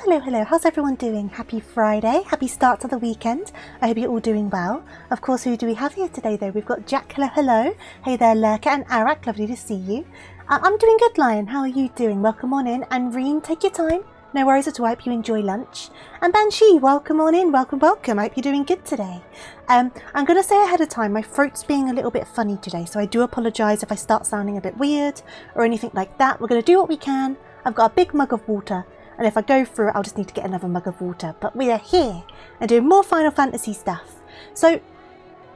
Hello. How's everyone doing? Happy Friday. Happy start to the weekend. I hope you're all doing well. Of course, who do we have here today, though? We've got Jack. Hello. Hey there, Lurker and Arak. Lovely to see you. I'm doing good, Lion. How are you doing? Welcome on in. And Reem, take your time. No worries at all. I hope you enjoy lunch. And Banshee, welcome on in. Welcome. I hope you're doing good today. I'm going to say ahead of time, my throat's being a little bit funny today, so I do apologise if I start sounding a bit weird or anything like that. We're going to do what we can. I've got a big mug of water, and if I go through it, I'll just need to get another mug of water. But we are here and doing more Final Fantasy stuff. So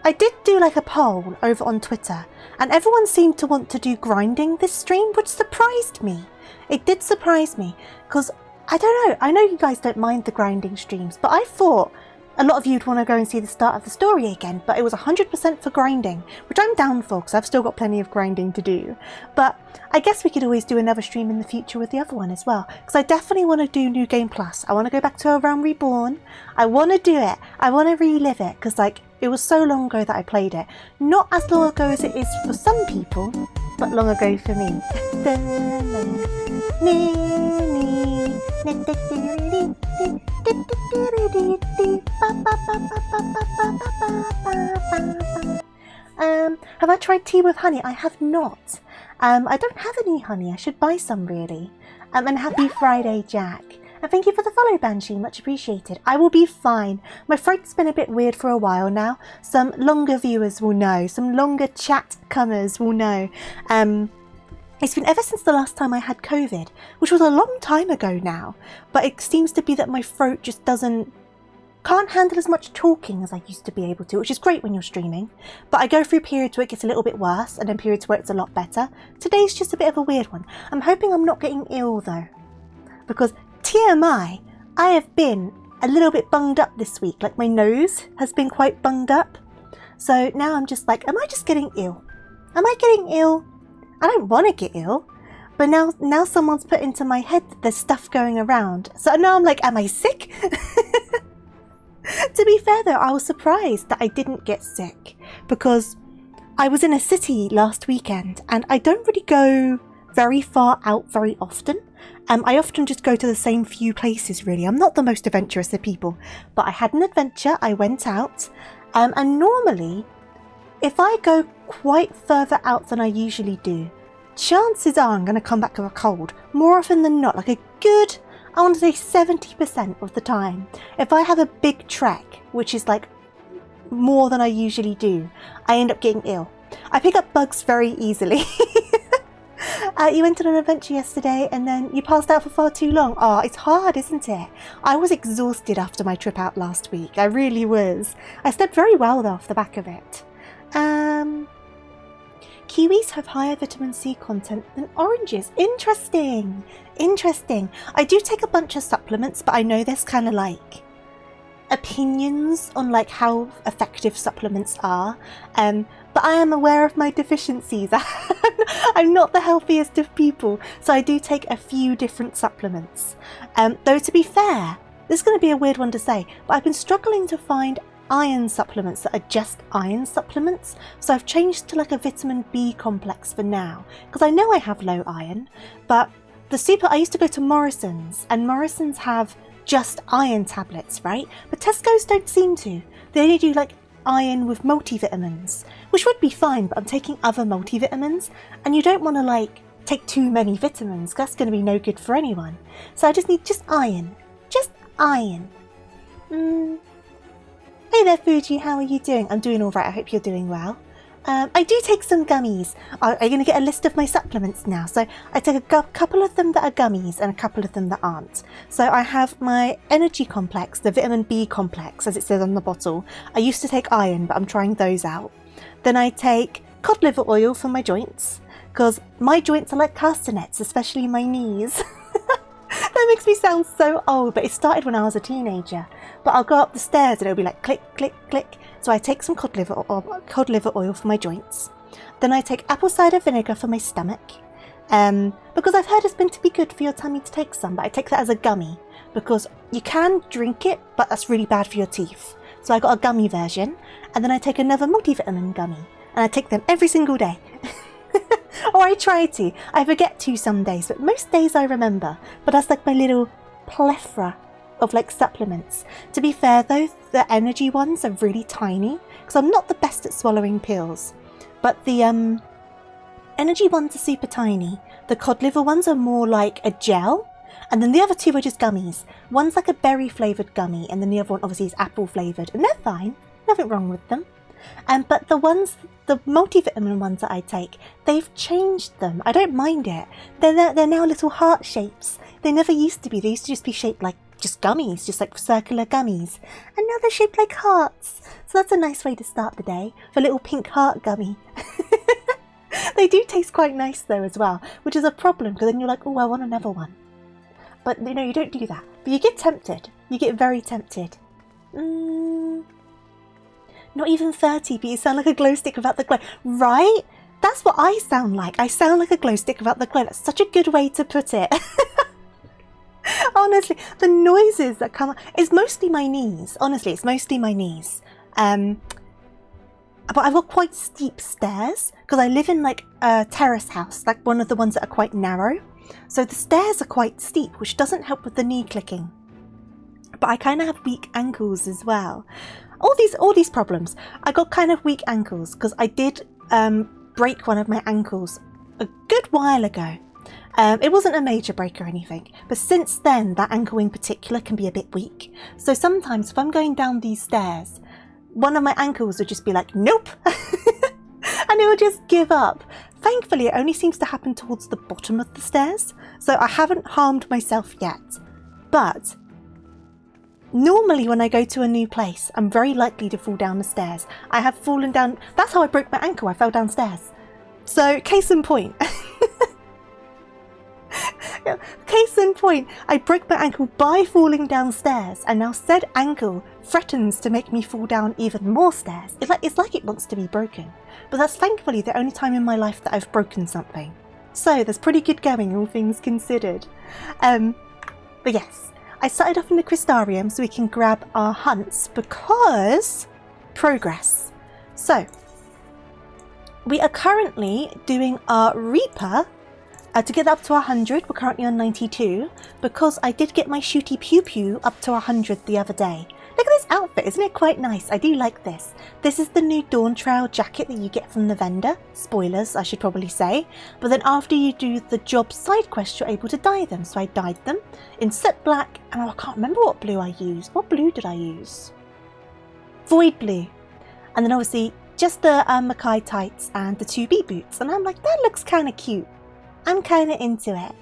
I did do like a poll over on Twitter, and everyone seemed to want to do grinding this stream, which surprised me. It did surprise me, because I don't know, I know you guys don't mind the grinding streams, but I thought a lot of you would want to go and see the start of the story again, but it was 100% for grinding, which I'm down for because I've still got plenty of grinding to do. But I guess we could always do another stream in the future with the other one as well, because I definitely want to do New Game Plus. I want to go back to A Realm Reborn. I want to do it. I want to relive it, because like it was so long ago that I played it. Not as long ago as it is for some people, but long ago for me. Have I tried tea with honey? I have not. I don't have any honey. I should buy some really. And happy Friday, Jack. And thank you for the follow, Banshee. Much appreciated. I will be fine. My throat's been a bit weird for a while now. Some longer viewers will know. Some longer chat comers will know. It's been ever since the last time I had COVID, which was a long time ago now. But it seems to be that my throat just can't handle as much talking as I used to be able to, which is great when you're streaming. But I go through periods where it gets a little bit worse, and then periods where it's a lot better. Today's just a bit of a weird one. I'm hoping I'm not getting ill though, because TMI, I have been a little bit bunged up this week. Like my nose has been quite bunged up. So now I'm just like, am I just getting ill? Am I getting ill? I don't want to get ill, but now someone's put into my head that there's stuff going around. So now I'm like, am I sick? To be fair though, I was surprised that I didn't get sick, because I was in a city last weekend and I don't really go very far out very often. I often just go to the same few places really. I'm not the most adventurous of people, but I had an adventure. I went out, and normally if I go quite further out than I usually do, chances are I'm going to come back with a cold. More often than not, like a good, I want to say 70% of the time. If I have a big trek, which is like more than I usually do, I end up getting ill. I pick up bugs very easily. You went on an adventure yesterday and then you passed out for far too long. Oh, it's hard, isn't it? I was exhausted after my trip out last week. I really was. I slept very well though off the back of it. Kiwis have higher vitamin C content than oranges. Interesting. I do take a bunch of supplements, but I know there's kind of like opinions on like how effective supplements are. But I am aware of my deficiencies. I'm not the healthiest of people, so I do take a few different supplements. Though to be fair, this is going to be a weird one to say, but I've been struggling to find iron supplements that are just iron supplements, so I've changed to like a vitamin B complex for now, because I know I have low iron. But I used to go to Morrison's, and Morrison's have just iron tablets, right? But Tesco's don't seem to. They only do like iron with multivitamins, which would be fine, but I'm taking other multivitamins, and you don't want to like take too many vitamins, because that's going to be no good for anyone. So I just need just iron. Hey there, Fuji, how are you doing? I'm doing alright, I hope you're doing well. I do take some gummies. I'm going to get a list of my supplements now. So I take a couple of them that are gummies and a couple of them that aren't. So I have my energy complex, the vitamin B complex, as it says on the bottle. I used to take iron, but I'm trying those out. Then I take cod liver oil for my joints, because my joints are like castanets, especially my knees. That makes me sound so old, but it started when I was a teenager. But I'll go up the stairs and it'll be like click, click, click. So I take some cod liver oil for my joints. Then I take apple cider vinegar for my stomach. Because I've heard it's meant to be good for your tummy to take some, but I take that as a gummy, because you can drink it, but that's really bad for your teeth. So I got a gummy version, and then I take another multivitamin gummy, and I take them every single day. Or I try to. I forget to some days, but most days I remember. But that's like my little plethora of like supplements. To be fair though, the energy ones are really tiny because I'm not the best at swallowing pills, but the energy ones are super tiny. The cod liver ones are more like a gel, and then the other two are just gummies. One's like a berry flavoured gummy, and then the other one obviously is apple flavoured, and they're fine, nothing wrong with them. But the multivitamin ones that I take, they've changed them. I don't mind it. They're now little heart shapes. They never used to be. They used to just be shaped like just gummies, just like circular gummies. And now they're shaped like hearts. So that's a nice way to start the day, for a little pink heart gummy. They do taste quite nice though as well, which is a problem because then you're like, oh, I want another one. But you know, you don't do that. But you get tempted. You get very tempted. Not even 30, but you sound like a glow stick without the glow. Right? That's what I sound like. I sound like a glow stick without the glow. That's such a good way to put it. Honestly, the noises that come... It's mostly my knees. Honestly, it's mostly my knees. But I've got quite steep stairs because I live in like a terrace house, like one of the ones that are quite narrow. So the stairs are quite steep, which doesn't help with the knee clicking. But I kind of have weak ankles as well. All these problems. I got kind of weak ankles because I did break one of my ankles a good while ago. It wasn't a major break or anything, but since then that ankle in particular can be a bit weak. So sometimes if I'm going down these stairs, one of my ankles would just be like, nope, and it would just give up. Thankfully, it only seems to happen towards the bottom of the stairs, so I haven't harmed myself yet. But normally when I go to a new place, I'm very likely to fall down the stairs. I have fallen down. That's how I broke my ankle. I fell downstairs. So case in point. Case in point, I broke my ankle by falling downstairs, and now said ankle threatens to make me fall down even more stairs. It's like it wants to be broken. But that's thankfully the only time in my life that I've broken something. So there's pretty good going, all things considered. But yes, I started off in the crystarium so we can grab our hunts because progress. So we are currently doing our Reaper. To get up to 100, we're currently on 92, because I did get my shooty pew pew up to 100 the other day. Look at this outfit, isn't it quite nice? I do like this. This is the new Dawn Trail jacket that you get from the vendor. Spoilers, I should probably say. But then after you do the job side quest, you're able to dye them. So I dyed them in set black, and I can't remember what blue I used. What blue did I use? Void blue. And then obviously just the Mackay tights and the 2B boots. And I'm like, that looks kind of cute. I'm kind of into it.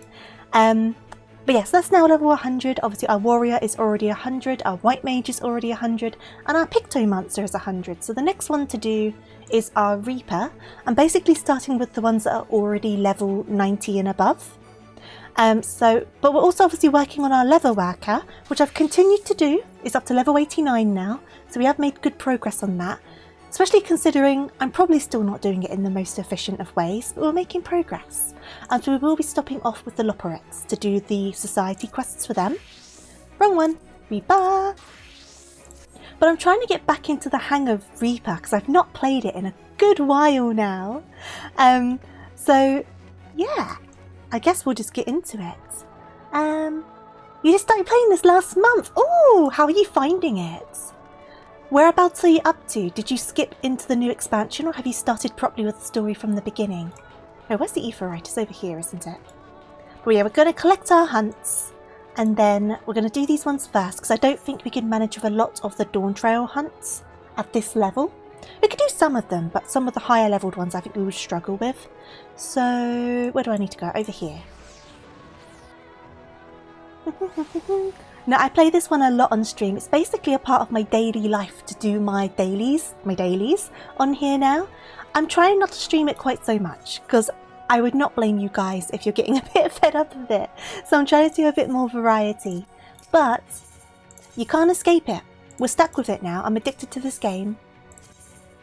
But yes, that's now level 100. Obviously our warrior is already 100, our white mage is already 100, and our Pictomancer is 100. So the next one to do is our Reaper. I'm basically starting with the ones that are already level 90 and above. But we're also obviously working on our leather worker, which I've continued to do. It's up to level 89 now, so we have made good progress on that. Especially considering I'm probably still not doing it in the most efficient of ways, but we're making progress. And we will be stopping off with the Loporettes to do the society quests for them. Wrong one, Reaper. But I'm trying to get back into the hang of Reaper because I've not played it in a good while now. So yeah, I guess we'll just get into it. You just started playing this last month. Oh, how are you finding it? Whereabouts are you up to? Did you skip into the new expansion or have you started properly with the story from the beginning? Oh, where's the Aephorite? It's over here, isn't it? But yeah, we're going to collect our hunts and then we're going to do these ones first because I don't think we can manage with a lot of the Dawn Trail hunts at this level. We could do some of them, but some of the higher leveled ones I think we would struggle with. So where do I need to go? Over here. Now, I play this one a lot on stream. It's basically a part of my daily life to do my dailies on here now. I'm trying not to stream it quite so much because I would not blame you guys if you're getting a bit fed up of it. So I'm trying to do a bit more variety. But you can't escape it. We're stuck with it now. I'm addicted to this game.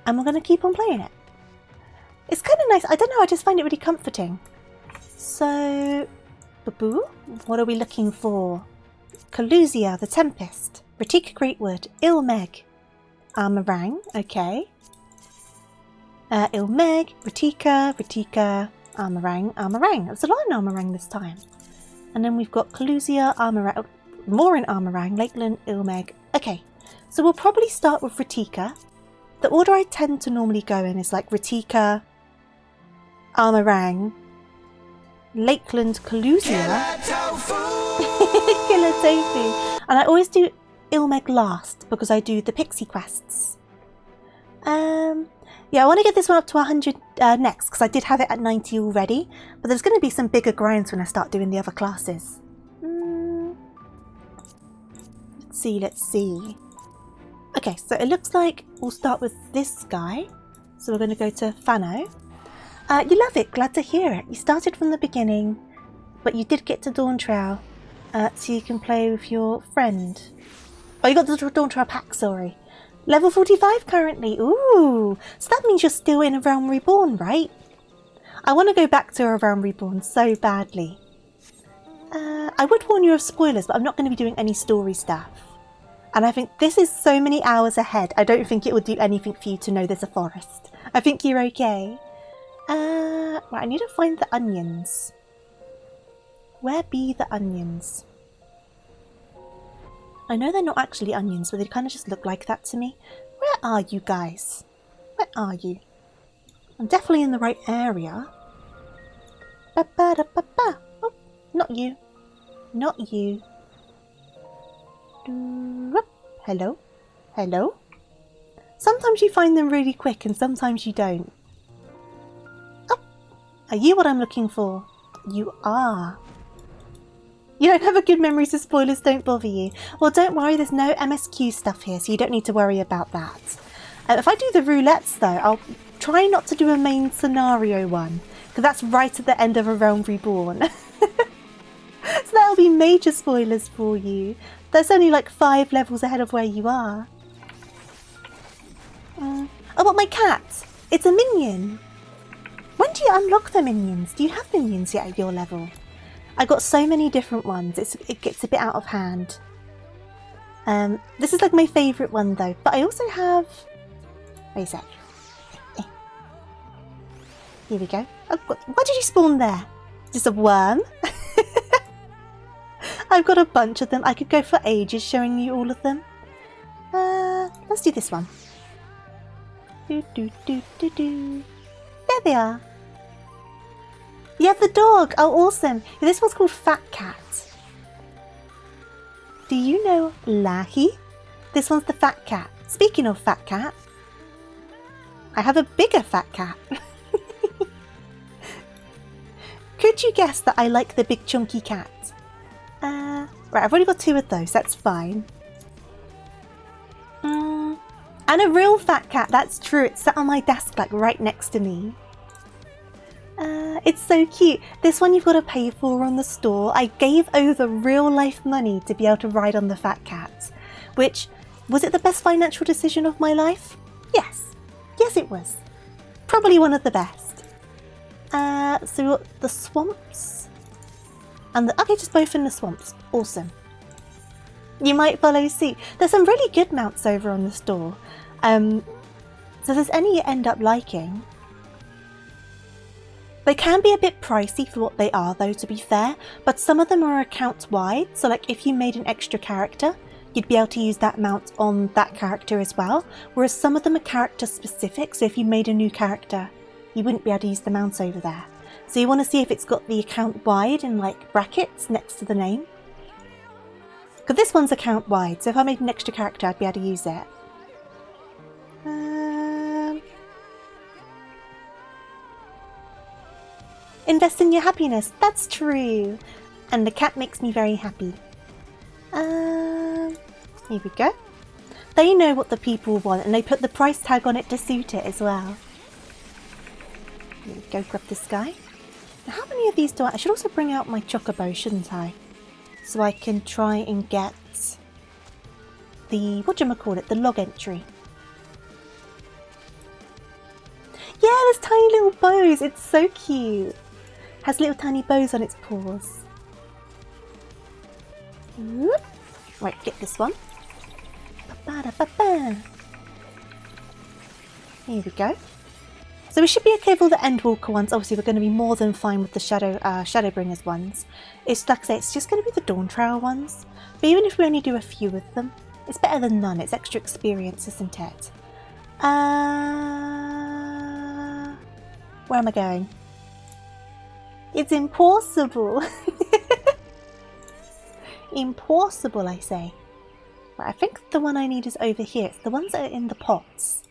And we're going to keep on playing it. It's kind of nice. I don't know. I just find it really comforting. So, boo-boo, what are we looking for? Kalusia, the Tempest, Ratika Greatwood, Ilmeg, Armorang, okay. Ilmeg, Ratika, Armorang. There's a lot in Armorang this time. And then we've got Kalusia, Armorang. more in Armorang, Lakeland, Ilmeg. Okay, so we'll probably start with Ratika. The order I tend to normally go in is like Ratika, Armorang, Lakeland, Kalusia, Killer Tofu, and I always do Ilmeg last because I do the pixie quests. Yeah, I want to get this one up to 100 next because I did have it at 90 already, but there's going to be some bigger grinds when I start doing the other classes. Let's see. Okay, so it looks like we'll start with this guy. So we're going to go to Fano. You love it, glad to hear it. You started from the beginning, but you did get to Dawn Trail, so you can play with your friend. Oh, you got the Dawn Trail pack, sorry. Level 45 currently. Ooh, so that means you're still in A Realm Reborn, right? I want to go back to A Realm Reborn so badly. I would warn you of spoilers, but I'm not going to be doing any story stuff. And I think this is so many hours ahead, I don't think it would do anything for you to know there's a forest. I think you're okay. Right, I need to find the onions. Where be the onions? I know they're not actually onions, but they kind of just look like that to me. Where are you guys? Where are you? I'm definitely in the right area. Ba-ba-da-ba-ba. Oh, not you. Not you. Hello? Hello? Sometimes you find them really quick and sometimes you don't. Oh, are you what I'm looking for? You are. You don't have a good memory, so spoilers don't bother you. Well, don't worry, there's no MSQ stuff here, so you don't need to worry about that. If I do the roulettes, though, I'll try not to do a main scenario one, because that's right at the end of A Realm Reborn. So that'll be major spoilers for you. That's only like 5 levels ahead of where you are. Oh, but my cat! It's a minion! When do you unlock the minions? Do you have minions yet at your level? I got so many different ones, it gets a bit out of hand. This is like my favourite one though, but I also have... Wait a sec. Here we go. Oh, why did you spawn there? Just a worm? I've got a bunch of them. I could go for ages showing you all of them. Let's do this one. Do. There they are. You have the dog. Oh, awesome. This one's called Fat Cat. Do you know Lahi? This one's the Fat Cat. Speaking of Fat Cat, I have a bigger Fat Cat. Could you guess that I like the big chunky cat? Right, I've already got 2 of those, that's fine. And a real fat cat, that's true. It's sat on my desk like right next to me. It's so cute. This one you've got to pay for on the store. I gave over real life money to be able to ride on the fat cat. Which, was it the best financial decision of my life? Yes. Yes it was. Probably one of the best. So we've got the swamps. And okay, just both in the swamps. Awesome. You might follow suit. There's some really good mounts over on the store. So if there's any you end up liking. They can be a bit pricey for what they are though, to be fair. But some of them are account wide. So like if you made an extra character, you'd be able to use that mount on that character as well. Whereas some of them are character specific. So if you made a new character, you wouldn't be able to use the mount over there. So you want to see if it's got the account wide in like brackets next to the name. Because this one's account wide, so if I made an extra character I'd be able to use it. Invest in your happiness, that's true. And the cat makes me very happy. Here we go. They know what the people want and they put the price tag on it to suit it as well. Here we go, grab this guy. Now, how many of these do I should also bring out my chocobo, shouldn't I? So I can try and get the, whatchamacallit, the log entry. Yeah, there's tiny little bows. It's so cute. Has little tiny bows on its paws. Whoop. Right, get this one. Ba-ba-da-ba-ba. Here we go. So we should be okay with all the Endwalker ones. Obviously, we're going to be more than fine with the Shadowbringers ones. It's like I say, it's just going to be the Dawn Trail ones. But even if we only do a few of them, it's better than none. It's extra experience, isn't it? Where am I going? It's impossible. Impossible, I say. Right, I think the one I need is over here. It's the ones that are in the pots.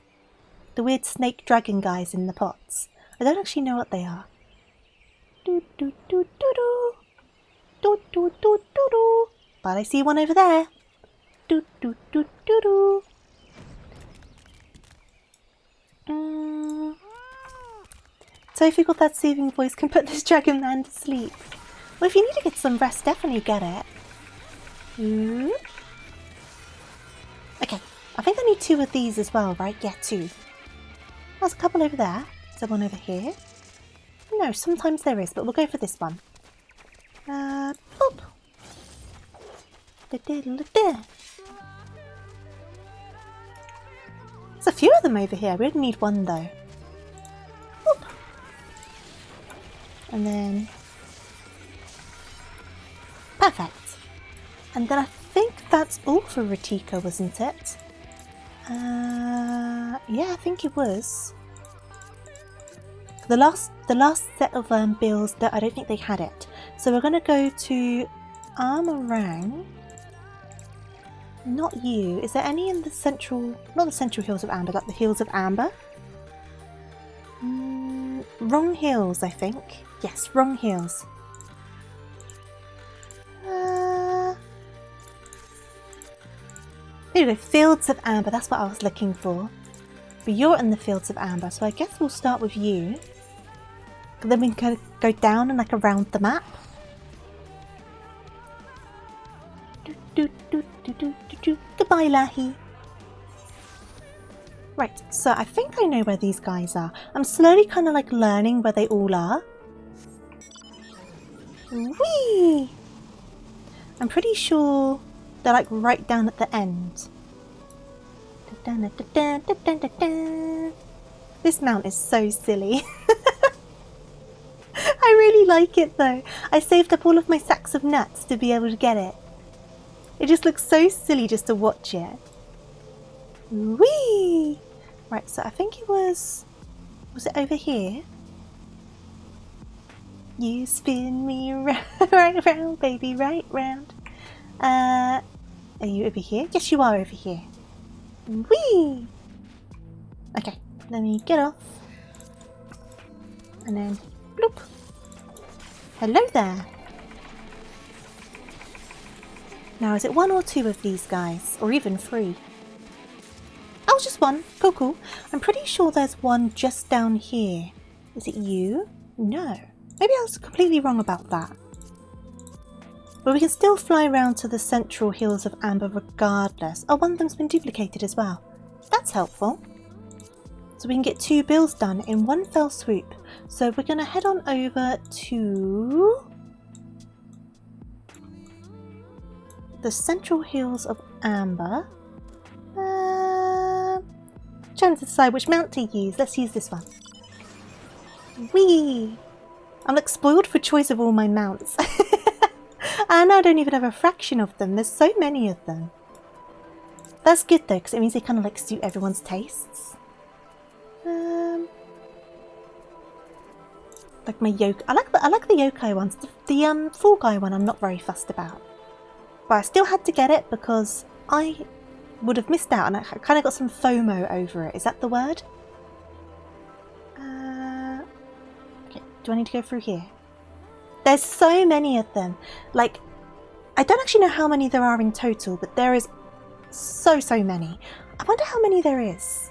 The weird snake dragon guys in the pots. I don't actually know what they are. Do do do do do. Do do do do do. But I see one over there. Do do do do do. So if you've got that soothing voice, can put this dragon man to sleep. Well, if you need to get some rest, definitely get it. Okay, I think I need 2 of these as well, right? Yeah, 2. There's a couple over there. Is there one over here? No, sometimes there is, but we'll go for this one. Boop. There's a few of them over here. We only need 1 though. Boop. And then... Perfect. And then I think that's all for Ratika, wasn't it? Yeah, I think it was. The last set of bills, that I don't think they had it. So we're gonna go to Armorang. Not you. Is there any in the central? Not the central hills of Amber, like the hills of Amber. Wrong hills, I think. Yes, wrong hills. There we go, Fields of Amber, that's what I was looking for. But you're in the Fields of Amber, so I guess we'll start with you. But then we can go down and like around the map. Goodbye, Lahi. Right, so I think I know where these guys are. I'm slowly kind of like learning where they all are. Whee! I'm pretty sure they're like right down at the end. This mount is so silly. I really like it though. I saved up all of my sacks of nuts to be able to get it. It just looks so silly just to watch it. Whee! Right, so I think it was it over here? You spin me round, right round, baby, right round. Are you over here? Yes, you are over here. Whee! Okay, let me get off. And then, bloop. Hello there. Now, is it 1 or 2 of these guys? Or even 3? Oh, just 1. Cool, cool. I'm pretty sure there's one just down here. Is it you? No. Maybe I was completely wrong about that. But we can still fly around to the central hills of Amber regardless. Oh, one of them's been duplicated as well. That's helpful. So we can get 2 bills done in one fell swoop. So we're going to head on over to the central hills of Amber. Trying to decide which mount to use. Let's use this one. Whee! I'm like spoiled for choice of all my mounts. And I don't even have a fraction of them. There's so many of them. That's good though, because it means they kind of like suit everyone's tastes. Like my yokai. I like the yokai ones. The Fall Guy one I'm not very fussed about. But I still had to get it because I would have missed out and I kind of got some FOMO over it. Is that the word? Okay, do I need to go through here? There's so many of them. Like, I don't actually know how many there are in total, but there is so many. I wonder how many there is.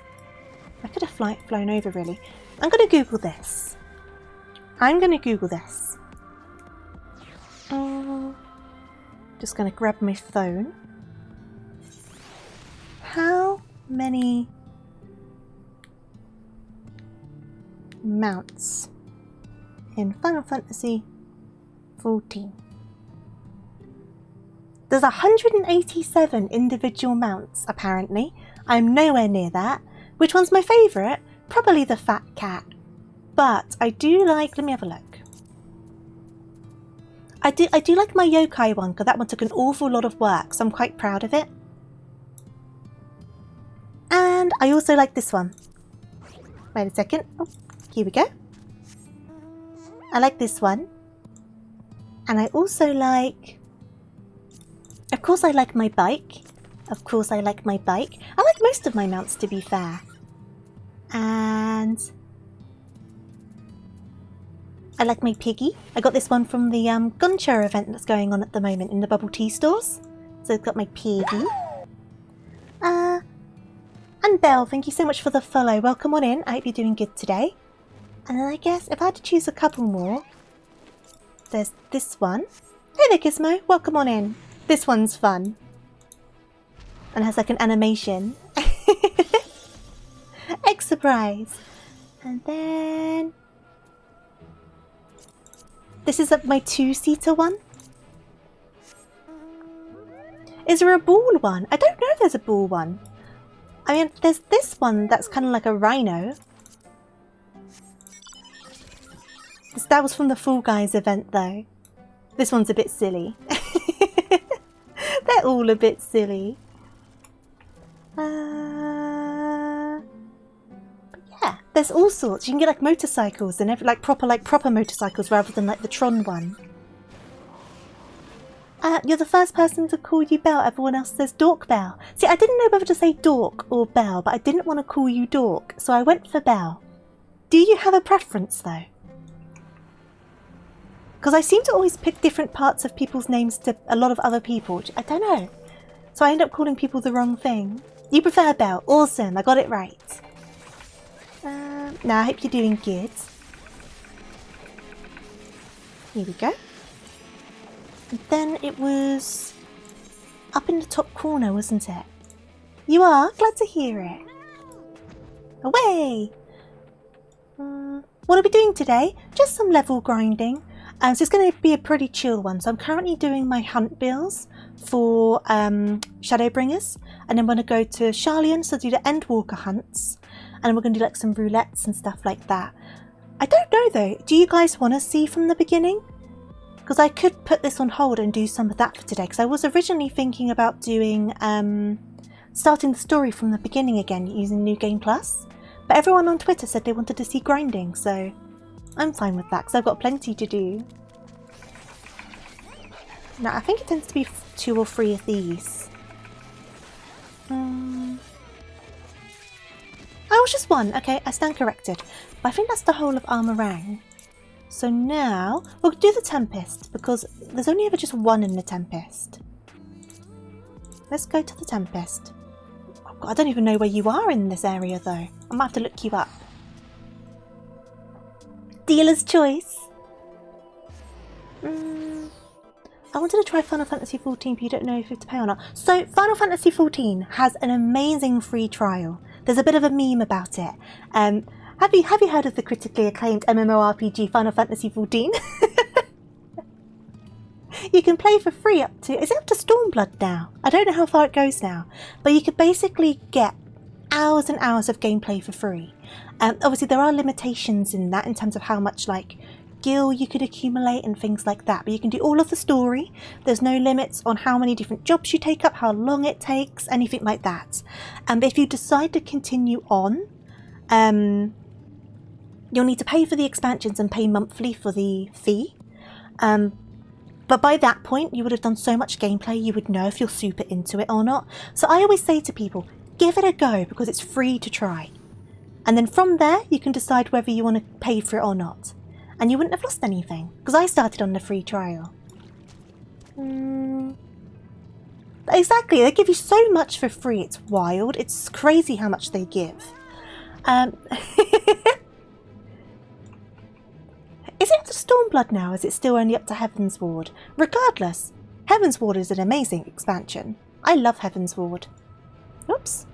I could have flown over really. I'm going to Google this. Just going to grab my phone. How many mounts in Final Fantasy 14? There's 187 individual mounts, apparently. I'm nowhere near that. Which one's my favourite? Probably the fat cat. But I do like, let me have a look. I do like my yokai one, because that one took an awful lot of work, so I'm quite proud of it. And I also like this one. Wait a second. Oh, here we go. I like this one. And I also like... Of course I like my bike. Of course I like my bike. I like most of my mounts, to be fair. And... I like my piggy. I got this one from the Guncha event that's going on at the moment in the bubble tea stores. So I've got my piggy. And Belle, thank you so much for the follow. Welcome on in. I hope you're doing good today. And then I guess if I had to choose a couple more, there's this one. Hey there, Gizmo. Welcome on in. This one's fun. And has like an animation. Egg surprise. And then... This is my two-seater one. Is there a ball one? I don't know if there's a ball one. I mean, there's this one that's kind of like a rhino. That was from the Fall Guys event, though. This one's a bit silly. They're all a bit silly. But yeah, there's all sorts. You can get like motorcycles and like proper motorcycles rather than like the Tron one. You're the first person to call you Belle. Everyone else says Dork Belle. See, I didn't know whether to say Dork or Belle, but I didn't want to call you Dork, so I went for Belle. Do you have a preference, though? Because I seem to always pick different parts of people's names to a lot of other people. I don't know. So I end up calling people the wrong thing. You prefer Belle. Awesome. I got it right. Now, I hope you're doing good. Here we go. And then it was up in the top corner, wasn't it? You are? Glad to hear it. Away! What are we doing today? Just some level grinding. So it's going to be a pretty chill one. So I'm currently doing my hunt bills for Shadowbringers. And then I'm going to go to Sharlayan, so do the Endwalker hunts. And then we're going to do like some roulettes and stuff like that. I don't know though. Do you guys want to see from the beginning? Because I could put this on hold and do some of that for today. Because I was originally thinking about doing, starting the story from the beginning again using New Game Plus. But everyone on Twitter said they wanted to see grinding, so I'm fine with that because I've got plenty to do. Now, I think it tends to be 2 or 3 of these. Oh, it's just 1. Okay, I stand corrected. But I think that's the whole of Armorang. So now, we'll do the Tempest, because there's only ever just 1 in the Tempest. Let's go to the Tempest. Oh God, I don't even know where you are in this area, though. I might have to look you up. Dealer's choice. I wanted to try Final Fantasy XIV, but you don't know if you have to pay or not. So, Final Fantasy XIV has an amazing free trial. There's a bit of a meme about it. Have you heard of the critically acclaimed MMORPG Final Fantasy XIV? You can play for free up to... Is it up to Stormblood now? I don't know how far it goes now. But you could basically get hours and hours of gameplay for free. Obviously, there are limitations in that in terms of how much, like, gil you could accumulate and things like that. But you can do all of the story. There's no limits on how many different jobs you take up, how long it takes, anything like that. But if you decide to continue on... you'll need to pay for the expansions and pay monthly for the fee. But by that point, you would have done so much gameplay, you would know if you're super into it or not. So I always say to people, give it a go because it's free to try. And then from there, you can decide whether you want to pay for it or not. And you wouldn't have lost anything, because I started on the free trial. Exactly, they give you so much for free, it's wild. It's crazy how much they give. Is it up to Stormblood now? Is it still only up to Heavensward? Regardless, Heavensward is an amazing expansion. I love Heavensward. Oops.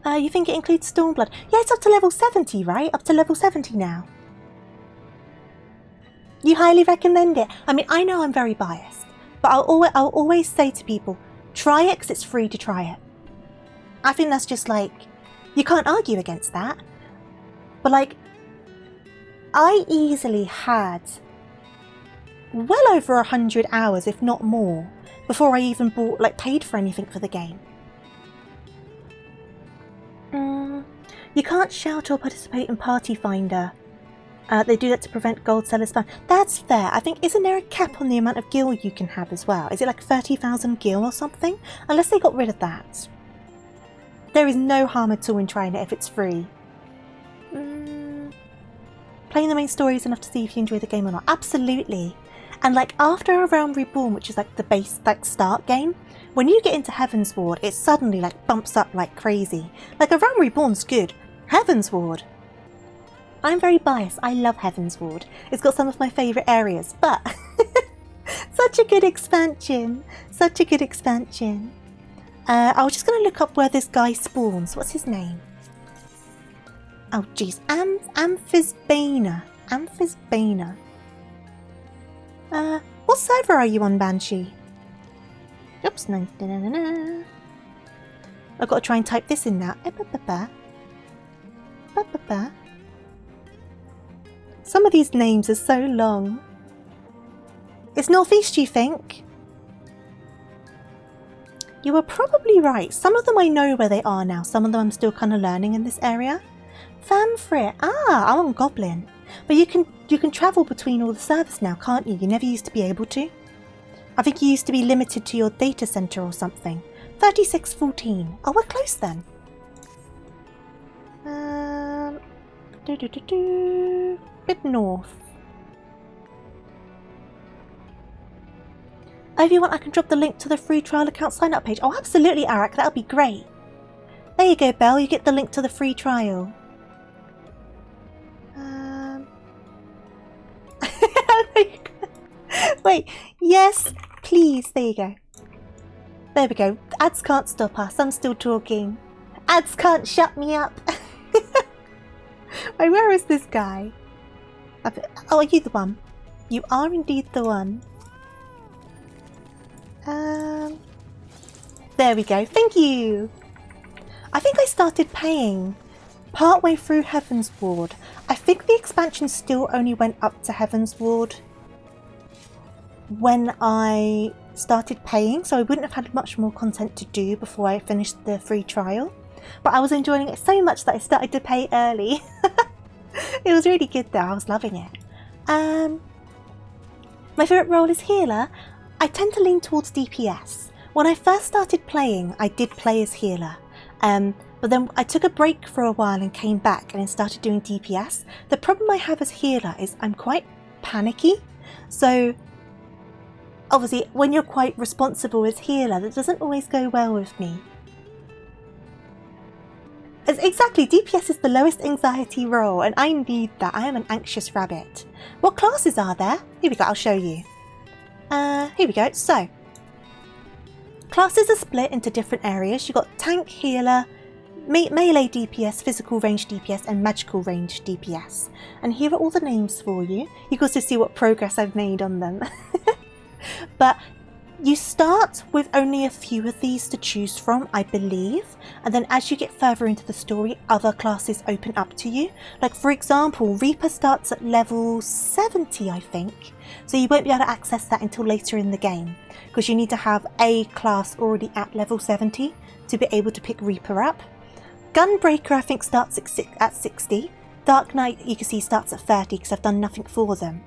You think it includes Stormblood? Yeah, it's up to level 70, right? Up to level 70 now. You highly recommend it? I mean, I know I'm very biased, but I'll always say to people, try it because it's free to try it. I think that's just like You can't argue against that. But like, I easily had well over 100 hours, if not more, before I even paid for anything for the game. You can't shout or participate in Party Finder. They do that to prevent gold sellers spam. That's fair. I think, isn't there a cap on the amount of gil you can have as well? Is it like 30,000 gil or something? Unless they got rid of that. There is no harm at all in trying it if it's free. Playing the main story is enough to see if you enjoy the game or not. Absolutely. And like after A Realm Reborn, which is like the base start game, when you get into Heavensward, it suddenly like bumps up like crazy. Like A Realm Reborn's good. Heavensward. I'm very biased. I love Heavensward. It's got some of my favourite areas, but such a good expansion. Such a good expansion. I was just going to look up where this guy spawns. What's his name? Oh, jeez. Amphisbaena. Amphisbaena. What server are you on, Banshee? Oops. No. I've got to try and type this in now. Some of these names are so long. It's northeast, you think? You were probably right. Some of them I know where they are now. Some of them I'm still kind of learning in this area. Famfrit. I'm on Goblin. But you can travel between all the servers now, can't you? You never used to be able to. I think you used to be limited to your data center or something. 3614. Oh, we're close then. Bit north. Oh, if you want, I can drop the link to the free trial account sign up page. Oh, absolutely, Arak. That'll be great. There you go, Belle. You get the link to the free trial. Wait. Yes, please. There you go. There we go. Ads can't stop us. I'm still talking. Ads can't shut me up. Wait, where is this guy? Oh, are you the one? You are indeed the one. There we go. Thank you. I think I started paying partway through Heavensward. I think the expansion still only went up to Heavensward when I started paying, so I wouldn't have had much more content to do before I finished the free trial. But I was enjoying it so much that I started to pay early. It was really good though. I was loving it. My favourite role is healer. I tend to lean towards DPS. When I first started playing, I did play as healer. But then I took a break for a while and came back and then started doing DPS. The problem I have as healer is I'm quite panicky. So obviously when you're quite responsible as healer, that doesn't always go well with me. Exactly, DPS is the lowest anxiety role and I need that. I am an anxious rabbit. What classes are there? Here we go, I'll show you. Here we go. So, classes are split into different areas. You've got tank, healer, melee DPS, physical range DPS and magical range DPS. And here are all the names for you. You can also see what progress I've made on them. But you start with only a few of these to choose from, I believe, and then as you get further into the story, other classes open up to you. Like for example, Reaper starts at level 70, I think, so you won't be able to access that until later in the game, because you need to have a class already at level 70 to be able to pick Reaper up. Gunbreaker, I think, starts at 60. Dark Knight, you can see, starts at 30 because I've done nothing for them.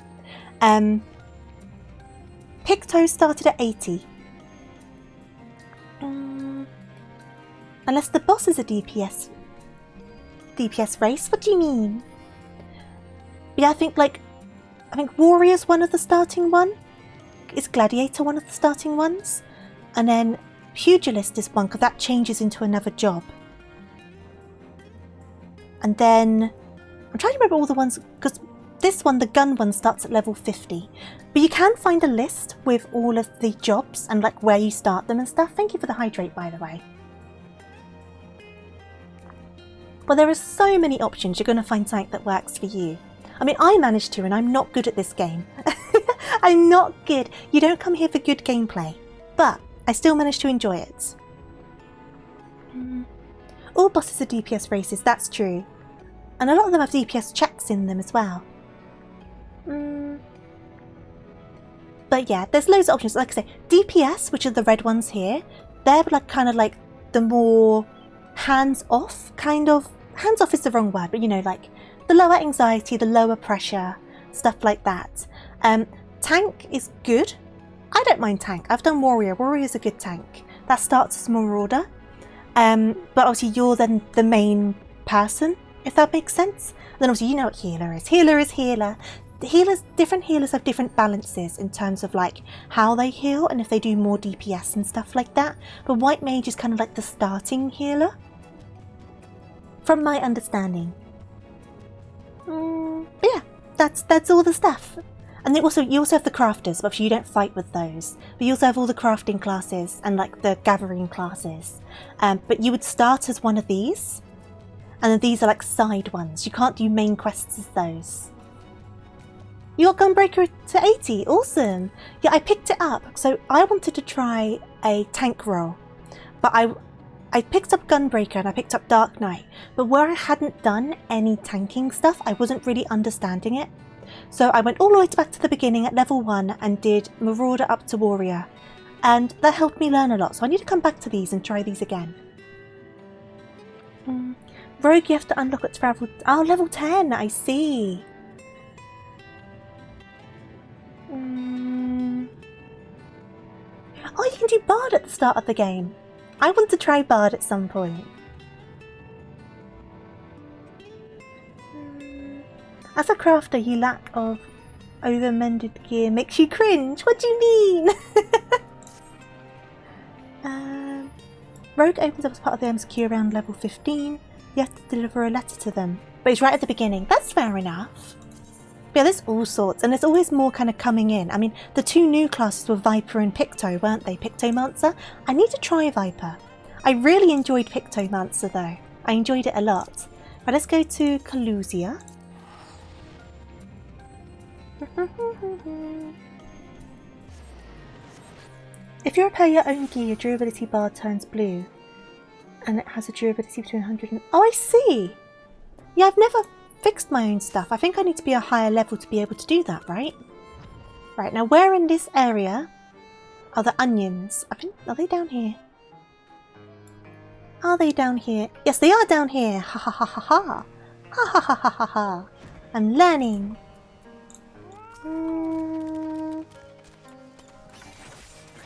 Picto started at 80. Unless the boss is a DPS race. What do you mean? Yeah, I think Warrior's one of the starting one. Is Gladiator one of the starting ones? And then Pugilist is one, because that changes into another job. And then I'm trying to remember all the ones, because this one, the gun one, starts at level 50. But you can find a list with all of the jobs and like where you start them and stuff. Thank you for the hydrate, by the way. Well, there are so many options. You're going to find something that works for you. I mean, I managed to, and I'm not good at this game. I'm not good. You don't come here for good gameplay. But I still managed to enjoy it. All bosses are DPS races, that's true. And a lot of them have DPS checks in them as well. But yeah, there's loads of options. Like I say, DPS, which are the red ones here, they're like kind of like the more hands-off kind of. Hands-off is the wrong word, but you know, like the lower anxiety, the lower pressure, stuff like that. Tank is good. I don't mind tank. I've done warrior. Warrior's a good tank. That starts as marauder. But obviously you're then the main person, if that makes sense. And then obviously you know what healer is. Healer is healer. Different healers have different balances in terms of like how they heal and if they do more DPS and stuff like that. But white mage is kind of like the starting healer, from my understanding. But yeah, that's all the stuff. And then you also have the crafters, but obviously you don't fight with those. But you also have all the crafting classes and like the gathering classes. But you would start as one of these, and then these are like side ones. You can't do main quests as those. You got Gunbreaker to 80, awesome. Yeah, I picked it up. So I wanted to try a tank role, but I picked up Gunbreaker and I picked up Dark Knight. But where I hadn't done any tanking stuff, I wasn't really understanding it. So I went all the way back to the beginning at level 1 and did Marauder up to Warrior. And that helped me learn a lot. So I need to come back to these and try these again. Rogue, you have to unlock at travel. Oh, level 10, I see. Oh, you can do Bard at the start of the game. I want to try Bard at some point. As a crafter, you lack of over-mended gear makes you cringe. What do you mean? Rogue opens up as part of the MSQ around level 15. You have to deliver a letter to them. But it's right at the beginning. That's fair enough. But yeah, there's all sorts. And there's always more kind of coming in. I mean, the two new classes were Viper and Picto, weren't they? Pictomancer. I need to try Viper. I really enjoyed Pictomancer, though. I enjoyed it a lot. Right, let's go to Calusia. If you repair your own gear, your durability bar turns blue. And it has a durability between 100 and... Oh, I see! Yeah, I've never fixed my own stuff. I think I need to be a higher level to be able to do that, right? Right, now where in this area are the onions? I think... Are they down here? Are they down here? Yes, they are down here! Ha ha ha ha ha! Ha ha ha ha ha ha! I'm learning!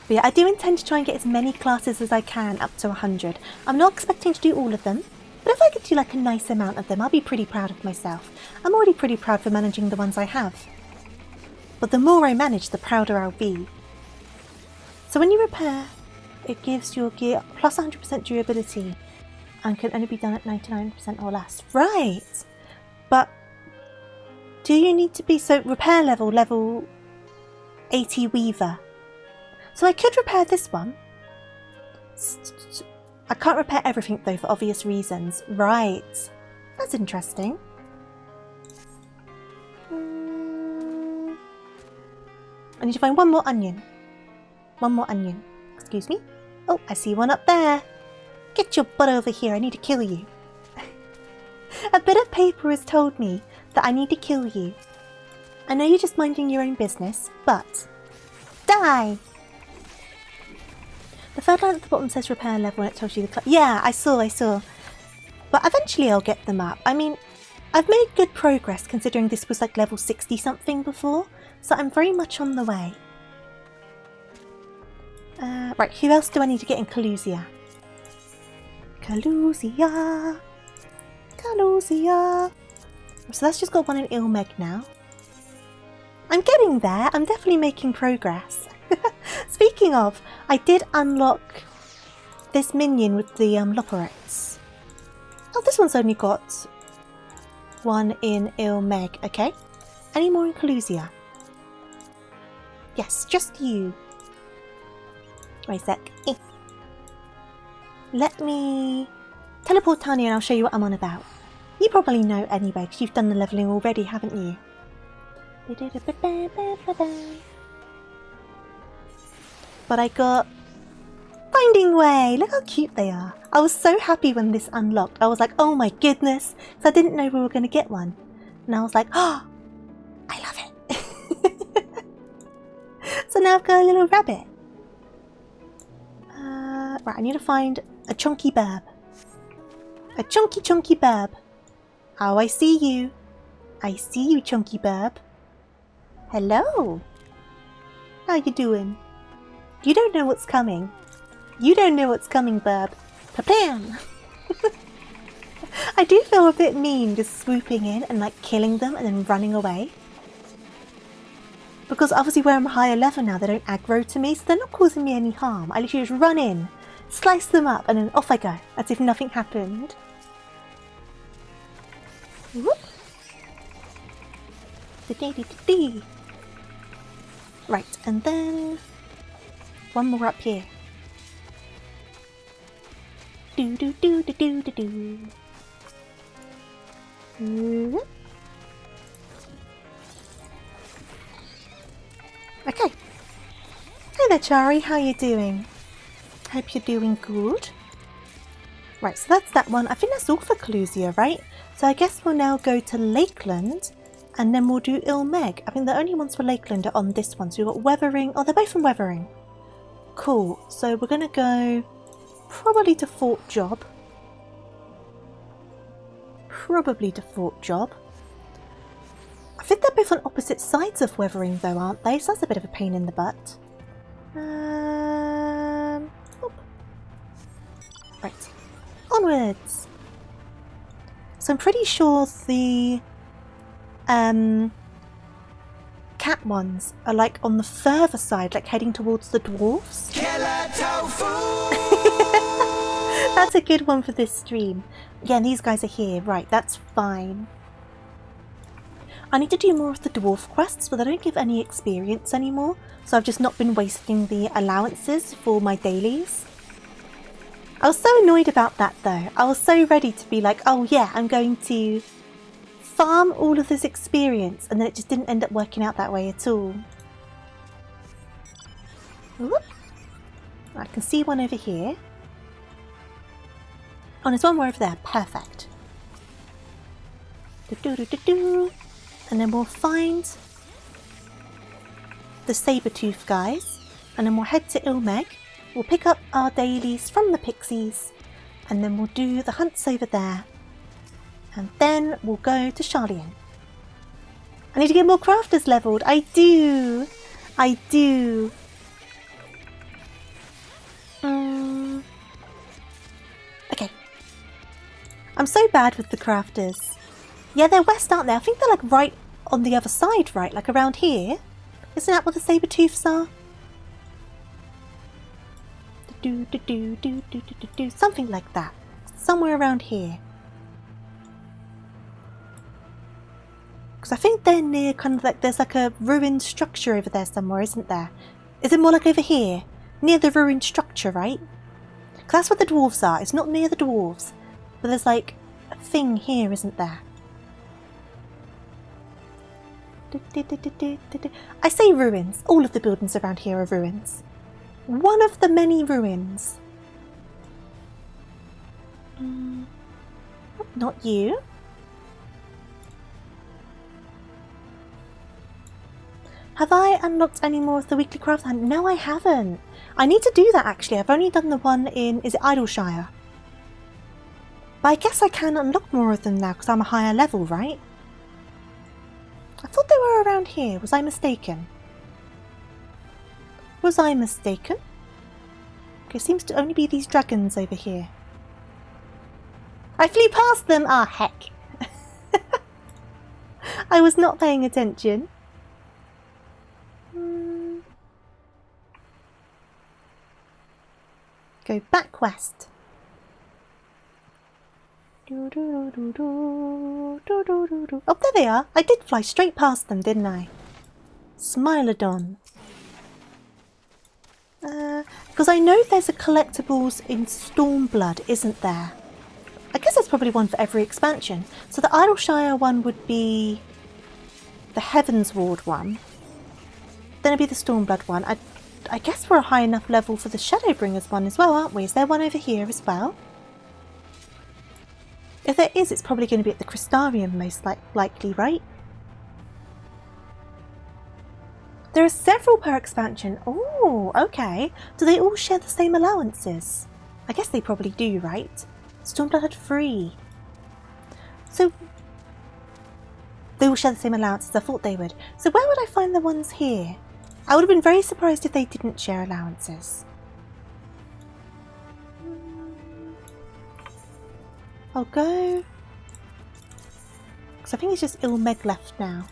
But yeah, I do intend to try and get as many classes as I can up to 100. I'm not expecting to do all of them, but if I could do like a nice amount of them, I'll be pretty proud of myself. I'm already pretty proud for managing the ones I have. But the more I manage, the prouder I'll be. So when you repair, it gives your gear plus 100% durability and can only be done at 99% or less. Right! But do you need to be... So repair level 80 Weaver. So I could repair this one. I can't repair everything though for obvious reasons. Right. That's interesting. I need to find one more onion. One more onion. Excuse me. Oh, I see one up there. Get your butt over here. I need to kill you. A bit of paper has told me that I need to kill you. I know you're just minding your own business, but... Die! The third line at the bottom says repair level and it tells you the... Yeah, I saw. But eventually I'll get them up. I mean, I've made good progress considering this was like level 60 something before. So I'm very much on the way. Right, who else do I need to get in Calusia? Calusia. So that's just got one in Ilmeg now. I'm getting there. I'm definitely making progress. Speaking of, I did unlock this minion with the Loporex. Oh, this one's only got one in Ilmeg. Okay. Any more in Calusia? Yes, just you. Wait a sec. Let me teleport Tanya and I'll show you what I'm on about. You probably know anyway because you've done the levelling already, haven't you? But I got Finding Way! Look how cute they are. I was so happy when this unlocked. I was like, oh my goodness. Because I didn't know we were going to get one. And I was like, oh, I love it. So now I've got a little rabbit. Right, I need to find a chunky burb. A chunky burb. Oh, I see you. I see you, chunky burb. Hello. How you doing? You don't know what's coming. You don't know what's coming, burb. Pa-bam! I do feel a bit mean just swooping in and like killing them and then running away. Because obviously where I'm higher level now, they don't aggro to me, so they're not causing me any harm. I literally just run in, slice them up, and then off I go, as if nothing happened. Whoop. Right, and then one more up here. Do do do do do do do. Whoop. Okay. Hey there, Chari. How you doing? Hope you're doing good. Right, so that's that one. I think that's all for Clusia, right? So I guess we'll now go to Lakeland, and then we'll do Ilmeg. I think the only ones for Lakeland are on this one. So we've got Weathering. Oh, they're both from Weathering. Cool. So we're going to go probably to Fort Job. Probably to Fort Job. I think they're both on opposite sides of Weathering though, aren't they? So that's a bit of a pain in the butt. Right. Onwards! So I'm pretty sure the cat ones are like on the further side, like heading towards the dwarves. Killer tofu! That's a good one for this stream. Yeah, and these guys are here. Right, that's fine. I need to do more of the dwarf quests, but they don't give any experience anymore, so I've just not been wasting the allowances for my dailies. I was so annoyed about that though. I was so ready to be like, oh yeah, I'm going to farm all of this experience, and then it just didn't end up working out that way at all. Whoop. I can see one over here. Oh, there's one more over there. Perfect. Do-do-do-do-do. And then we'll find the Sabertooth guys, and then we'll head to Ilmeg. We'll pick up our dailies from the pixies, and then we'll do the hunts over there. And then we'll go to Charlian. I need to get more crafters leveled. I do. I do. Okay. I'm so bad with the crafters. Yeah, they're west, aren't they? I think they're like right on the other side, right? Like around here. Isn't that what the Sabertooths are? Something like that. Somewhere around here. Because I think they're near kind of like, there's like a ruined structure over there somewhere, isn't there? Is it more like over here? Near the ruined structure, right? Because that's what the dwarves are. It's not near the dwarves. But there's like a thing here, isn't there? I say ruins. All of the buildings around here are ruins. One of the many ruins. Not you. Have I unlocked any more of the weekly craft hunt? No, I haven't. I need to do that actually. I've only done the one in, is it Idleshire? But I guess I can unlock more of them now because I'm a higher level, right? I thought they were around here. Was I mistaken? Was I mistaken? Okay, seems to only be these dragons over here. I flew past them! Ah, heck. I was not paying attention. Go back west. Oh, there they are. I did fly straight past them, didn't I? Smilodon. Because I know there's a collectibles in Stormblood, isn't there? I guess there's probably one for every expansion. So the Idleshire one would be the Heavensward one. Then it'd be the Stormblood one. I guess we're a high enough level for the Shadowbringers one as well, aren't we? Is there one over here as well? If there is, it's probably going to be at the Crystarium most likely, right? There are several per expansion. Oh, okay. Do they all share the same allowances? I guess they probably do, right? Stormblood had 3. So, they all share the same allowances. I thought they would. So where would I find the ones here? I would have been very surprised if they didn't share allowances. I'll go... because I think it's just Ilmeg left now.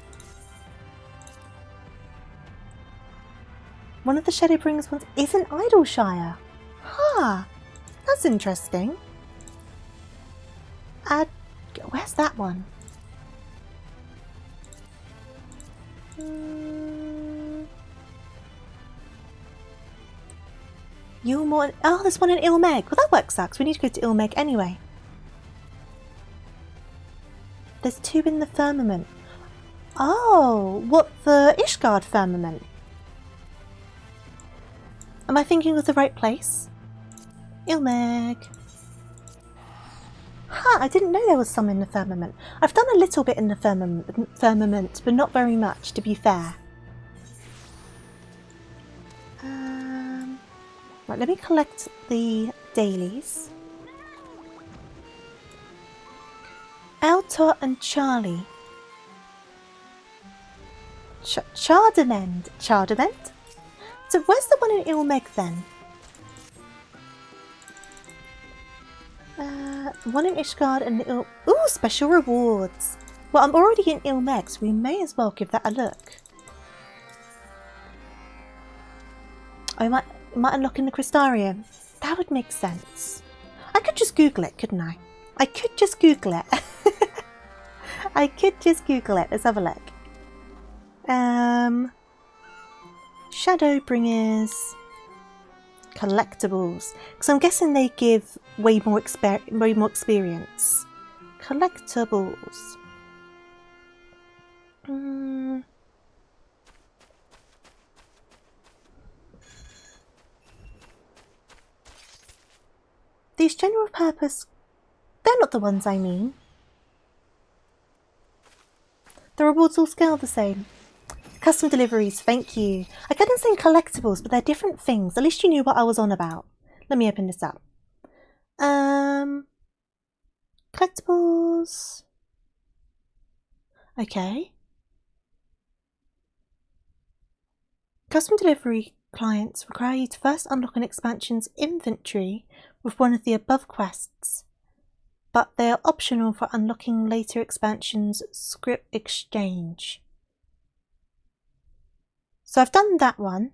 One of the Shadowbringers ones isn't Idleshire. Huh. That's interesting. Where's that one? Yulmore. Oh, there's one in Ilmeg. Well, that works out, 'cause we need to go to Ilmeg anyway. There's 2 in the firmament. Oh, what, the Ishgard firmament? Am I thinking of the right place? Ilmeg. Huh, I didn't know there was some in the firmament. I've done a little bit in the firmament, but not very much, to be fair. Right, let me collect the dailies. Altor and Charlie. Chardamend. Chardamend? So where's the one in Ilmeg then? One in Ishgard and Ooh, special rewards. Well, I'm already in Ilmeg, so we may as well give that a look. I might unlock in the Crystarium. That would make sense. I could just Google it, couldn't I? I could just Google it. I could just Google it. Let's have a look. Shadowbringers collectibles, because I'm guessing they give way more experience. Collectibles. These general purpose, they're not the ones I mean. The rewards all scale the same. Custom deliveries, thank you. I couldn't say collectibles, but they're different things. At least you knew what I was on about. Let me open this up. Collectibles. Okay. Custom delivery clients require you to first unlock an expansion's inventory with one of the above quests, but they are optional for unlocking later expansions' script exchange. So I've done that one.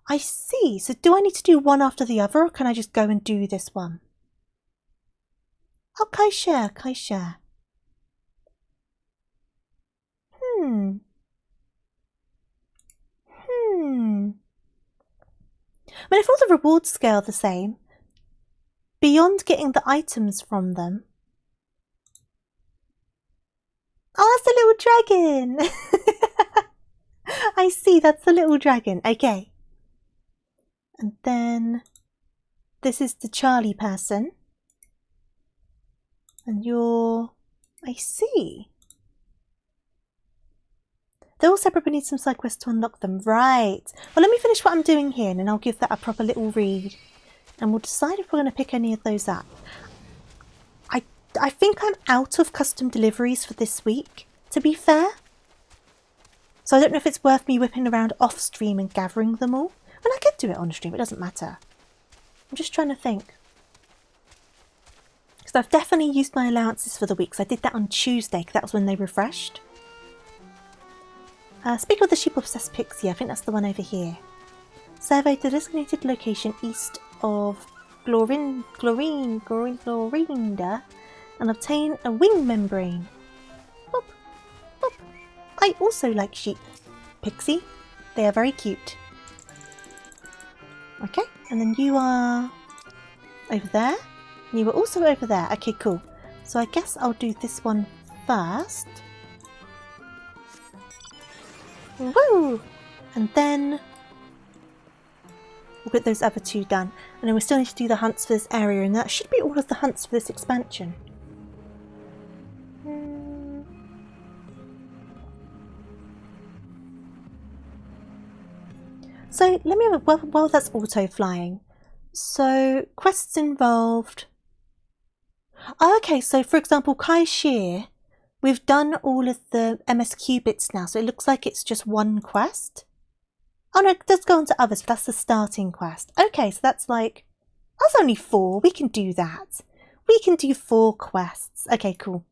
I see. So do I need to do one after the other, or can I just go and do this one? Oh, Kaisha. I mean, if all the rewards scale the same, beyond getting the items from them... Oh, that's the little dragon! I see, that's the little dragon. Okay. And then this is the Charlie person. And you're... I see. They're all separate but need some side quests to unlock them. Right. Well, let me finish what I'm doing here and then I'll give that a proper little read. And we'll decide if we're going to pick any of those up. I think I'm out of custom deliveries for this week, to be fair. So I don't know if it's worth me whipping around off stream and gathering them all. Well, I could do it on stream, it doesn't matter. I'm just trying to think. Because I've definitely used my allowances for the week, because I did that on Tuesday, because that was when they refreshed. Speak of the sheep-obsessed pixie, I think that's the one over here. Survey the designated location east of Glorinda and obtain a wing membrane. Boop, boop. I also like sheep, Pixie. They are very cute. Okay, and then you are over there. And you were also over there. Okay, cool. So I guess I'll do this one first. Woo! And then we'll get those other 2 done. And then we still need to do the hunts for this area, and that should be all of the hunts for this expansion. So let me have while that's auto flying. So quests involved. Oh, okay, so for example, Kai Shear, we've done all of the MSQ bits now, so it looks like it's just 1 quest. Oh no, it does go on to others, but that's the starting quest. Okay, so that's only 4. We can do that. We can do 4 quests. Okay, cool.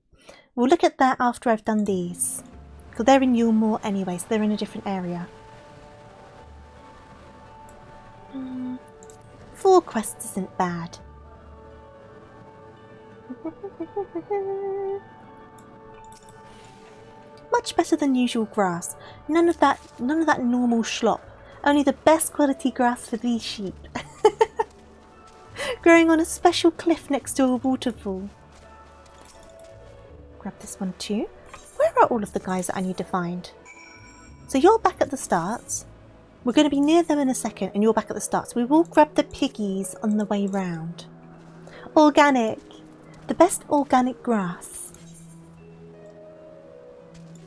We'll look at that after I've done these. Because they're in Yulmore anyway, so they're in a different area. 4 quests isn't bad. Much better than usual grass. None of that normal schlop. Only the best quality grass for these sheep. Growing on a special cliff next to a waterfall. Grab this one too. Where are all of the guys that I need to find? So you're back at the start. We're going to be near them in a second, and you're back at the start. So we will grab the piggies on the way round. Organic. The best organic grass.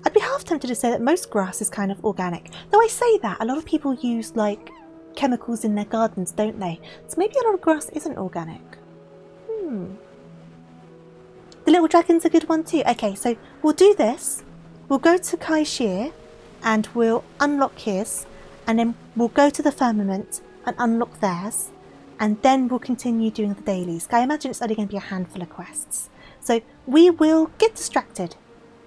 I'd be half tempted to say that most grass is kind of organic. Though I say that, a lot of people use like chemicals in their gardens, don't they? So maybe a lot of grass isn't organic. The little dragon's a good one too. Okay, so we'll do this. We'll go to Kai Shear and we'll unlock his. And then we'll go to the firmament and unlock theirs. And then we'll continue doing the dailies. I imagine it's only going to be a handful of quests. So we will get distracted,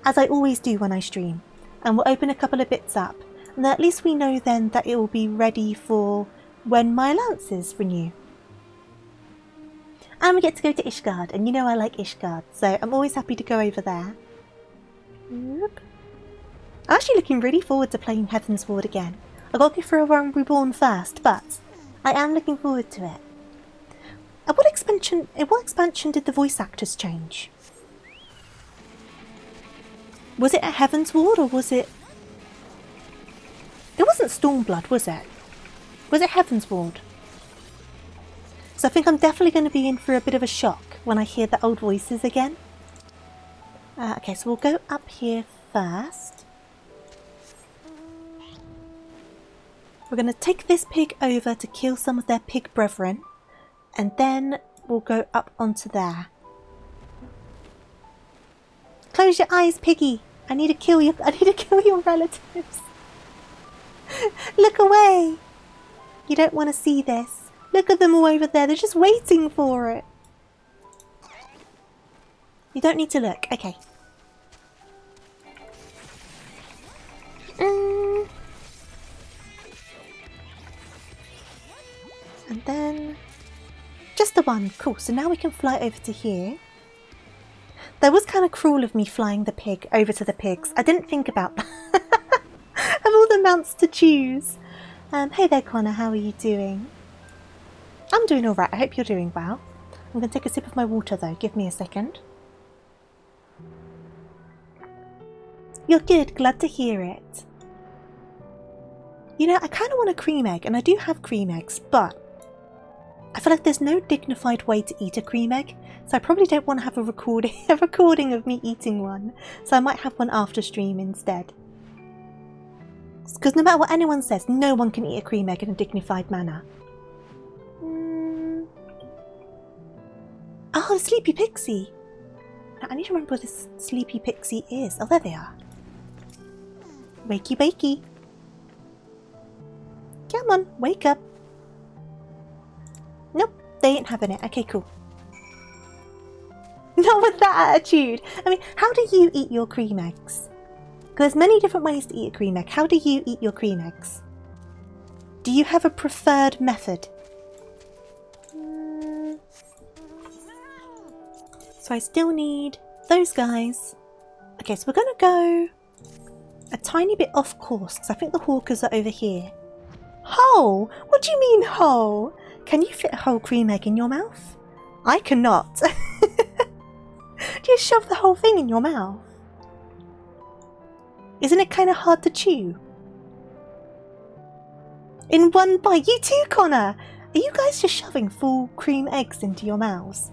as I always do when I stream. And we'll open a couple of bits up. And at least we know then that it will be ready for when my allowances renew. And we get to go to Ishgard. And you know I like Ishgard. So I'm always happy to go over there. I'm actually looking really forward to playing Heaven's Ward again. I got to go for a Realm Reborn first, but I am looking forward to it. At what expansion did the voice actors change? Was it at Heaven's Ward or was it... It wasn't Stormblood, was it? Was it Heaven's Ward? So I think I'm definitely going to be in for a bit of a shock when I hear the old voices again. Okay, so we'll go up here first. We're going to take this pig over to kill some of their pig brethren. And then we'll go up onto there. Close your eyes, piggy. I need to kill your relatives. Look away. You don't want to see this. Look at them all over there. They're just waiting for it. You don't need to look. Okay. And then just the one. Cool. So now we can fly over to here. That was kind of cruel of me flying the pig over to the pigs. I didn't think about that. Of all the mounts to choose. Hey there, Connor. How are you doing? I'm doing alright. I hope you're doing well. I'm going to take a sip of my water though. Give me a second. You're good. Glad to hear it. You know, I kind of want a cream egg, and I do have cream eggs, but I feel like there's no dignified way to eat a cream egg, so I probably don't want to have a recording of me eating one. So I might have one after stream instead. Because no matter what anyone says, no one can eat a cream egg in a dignified manner. Oh, the Sleepy Pixie! Now, I need to remember where this Sleepy Pixie is. Oh, there they are. Wakey bakey. Come on, wake up. Nope, they ain't having it. Okay, cool. Not with that attitude. I mean, how do you eat your cream eggs? Because there's many different ways to eat a cream egg. How do you eat your cream eggs? Do you have a preferred method? So I still need those guys. Okay, so we're going to go a tiny bit off course because I think the hawkers are over here. Whole? What do you mean whole? Can you fit a whole cream egg in your mouth? I cannot. Do you shove the whole thing in your mouth? Isn't it kind of hard to chew? In one bite. You too, Connor. Are you guys just shoving full cream eggs into your mouths?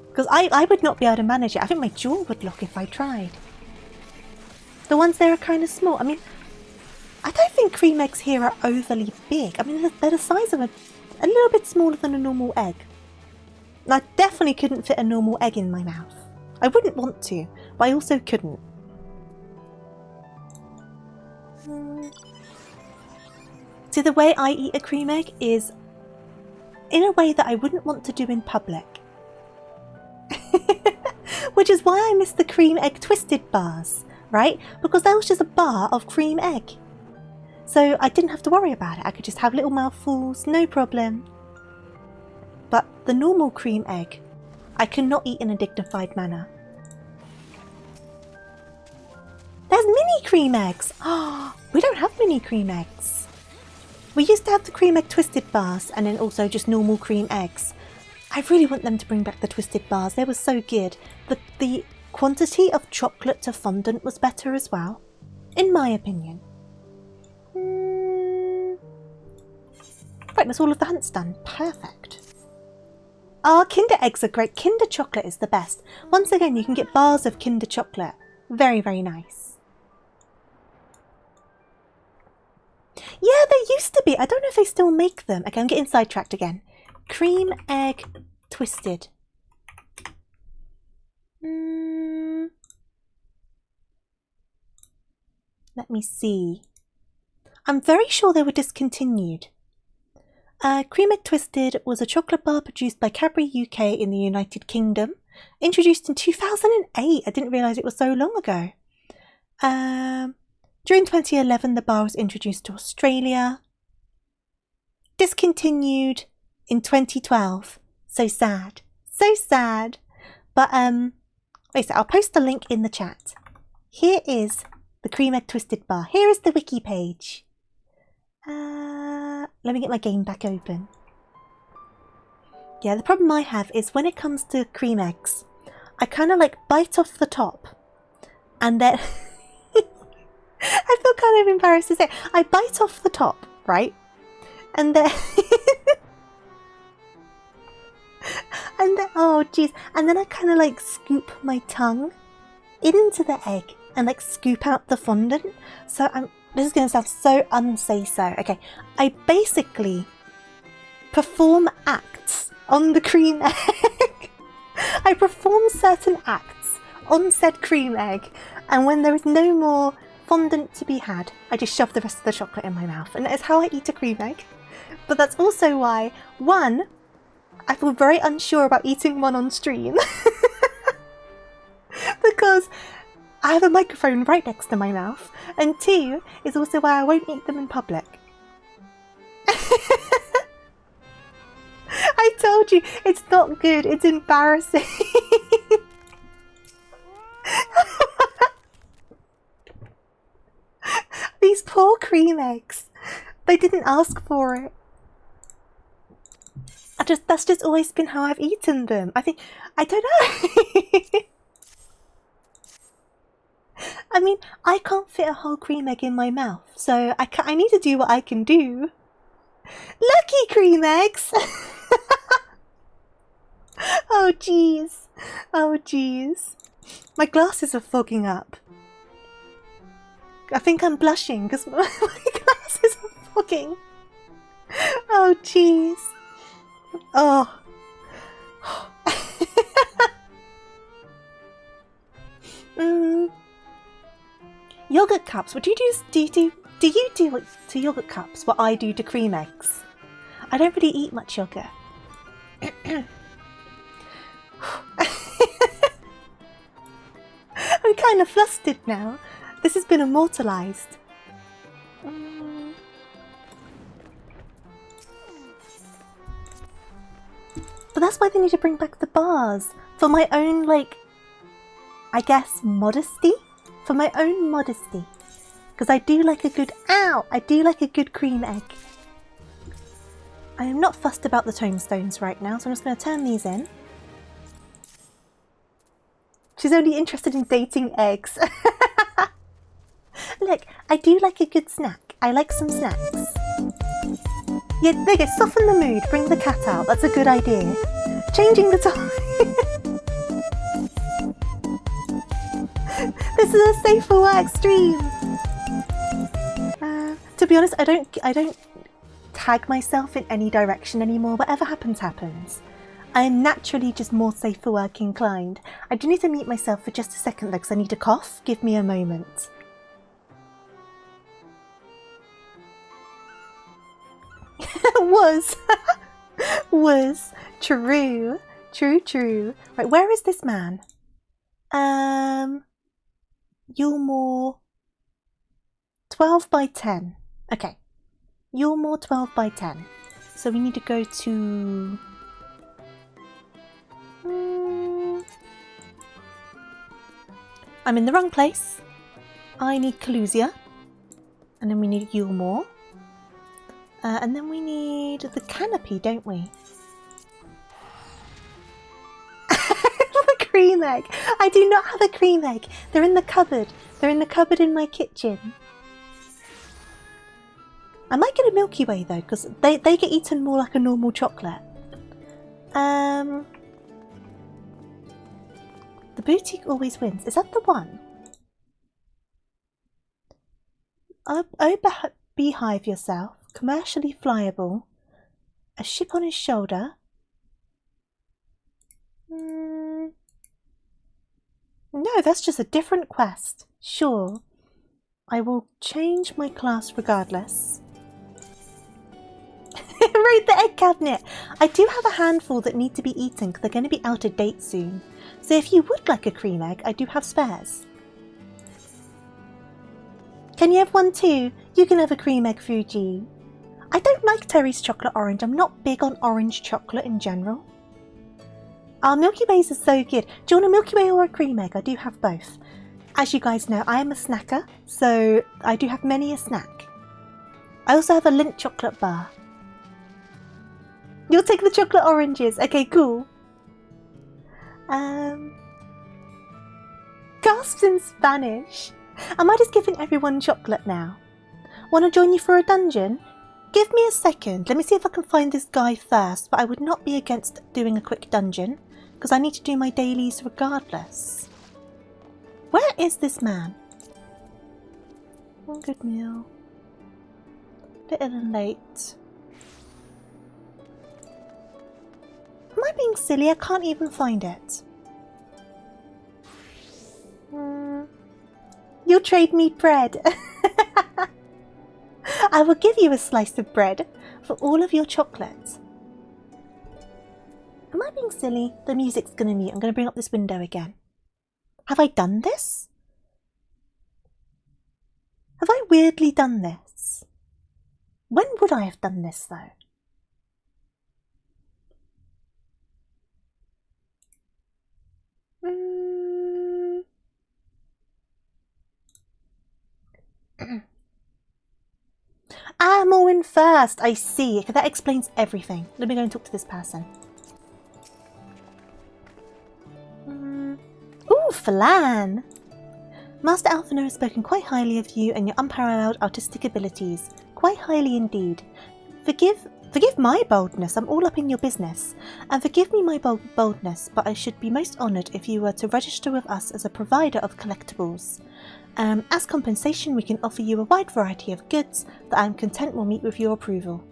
Because I would not be able to manage it. I think my jaw would lock if I tried. The ones there are kind of small. I mean, I don't think cream eggs here are overly big. I mean, they're the size of a little bit smaller than a normal egg. And I definitely couldn't fit a normal egg in my mouth. I wouldn't want to, but I also couldn't. See, the way I eat a cream egg is in a way that I wouldn't want to do in public. Which is why I miss the cream egg twisted bars, right? Because that was just a bar of cream egg. So I didn't have to worry about it. I could just have little mouthfuls, no problem. But the normal cream egg, I cannot eat in a dignified manner. There's mini cream eggs! Oh, we don't have mini cream eggs. We used to have the cream egg twisted bars and then also just normal cream eggs. I really want them to bring back the twisted bars. They were so good. The quantity of chocolate to fondant was better as well, in my opinion. Right, that's all of the hunts done. Perfect. Oh, Kinder eggs are great. Kinder chocolate is the best. Once again, you can get bars of Kinder chocolate. Very, very nice. Yeah, they used to be. I don't know if they still make them. Okay, I'm getting sidetracked again. Cream egg twisted. Let me see. I'm very sure they were discontinued. Cream Egg Twisted was a chocolate bar produced by Cadbury UK in the United Kingdom. Introduced in 2008. I didn't realise it was so long ago. During 2011, the bar was introduced to Australia. Discontinued in 2012. So sad. So sad. But, wait, so I'll post the link in the chat. Here is the Cream Egg Twisted bar. Here is the wiki page. Let me get my game back open. Yeah, the problem I have is when it comes to cream eggs, I kind of like bite off the top and then I feel kind of embarrassed to say I bite off the top, right? And then and then oh geez, and then I kind of like scoop my tongue into the egg and like scoop out the fondant. So this is going to sound so unsay-so. Okay, I basically perform acts on the cream egg. I perform certain acts on said cream egg, and when there is no more fondant to be had, I just shove the rest of the chocolate in my mouth, and that is how I eat a cream egg. But that's also why, one, I feel very unsure about eating one on stream. Because I have a microphone right next to my mouth, and two, is also why I won't eat them in public. I told you, it's not good, it's embarrassing. These poor cream eggs, they didn't ask for it. That's just always been how I've eaten them. I don't know. I mean, I can't fit a whole cream egg in my mouth, so I need to do what I can do. Lucky cream eggs! Oh jeez. Oh jeez. My glasses are fogging up. I think I'm blushing because my glasses are fogging. Oh jeez. Oh. Yogurt cups. What do you do to yogurt cups what I do to cream eggs? I don't really eat much yogurt. I'm kind of flustered now. This has been immortalised. But that's why they need to bring back the bars. For my own, like, I guess, modesty? For my own modesty. Because I do like a good, I do like a good cream egg. I am not fussed about the tombstones right now, so I'm just going to turn these in. She's only interested in dating eggs. Look, I do like a good snack. I like some snacks. Yeah, there you go. Soften the mood. Bring the cat out. That's a good idea. Changing the time. This is a safe for work stream. To be honest, I don't tag myself in any direction anymore. Whatever happens, happens. I am naturally just more safe for work inclined. I do need to mute myself for just a second though, because I need to cough. Give me a moment. Was true. Right, where is this man? You're more 12 by 10. Okay, you're more 12 by 10. So we need to go to. I'm in the wrong place. I need Kalusia, and then we need Yulmore. And then we need the canopy, don't we? The cream egg! I do not have a cream egg! They're in the cupboard. They're in the cupboard in my kitchen. I might get a Milky Way though, because they get eaten more like a normal chocolate. The boutique always wins. Is that the one? Beehive yourself. Commercially flyable. A ship on his shoulder. No, that's just a different quest. Sure. I will change my class regardless. Raid the egg cabinet! I do have a handful that need to be eaten because they're going to be out of date soon. So if you would like a cream egg, I do have spares. Can you have one too? You can have a cream egg, Fuji. I don't like Terry's chocolate orange. I'm not big on orange chocolate in general. Our Milky Ways are so good. Do you want a Milky Way or a cream egg? I do have both. As you guys know, I am a snacker, so I do have many a snack. I also have a Lindt chocolate bar. You'll take the chocolate oranges. Okay, cool. Gasps in Spanish. Am I just giving everyone chocolate now? Want to join you for a dungeon? Give me a second. Let me see if I can find this guy first, but I would not be against doing a quick dungeon, because I need to do my dailies regardless. Where is this man? One good meal. Little and late. Am I being silly? I can't even find it. You'll trade me bread. I will give you a slice of bread for all of your chocolate. Am I being silly? The music's going to mute. I'm going to bring up this window again. Have I done this? Have I weirdly done this? When would I have done this though? I'm all in first. I see. That explains everything. Let me go and talk to this person. Ooh, Falan! Master Alphino has spoken quite highly of you and your unparalleled artistic abilities. Quite highly indeed. Forgive my boldness. I'm all up in your business. And forgive me my boldness, but I should be most honoured if you were to register with us as a provider of collectibles. As compensation, we can offer you a wide variety of goods that I am content will meet with your approval.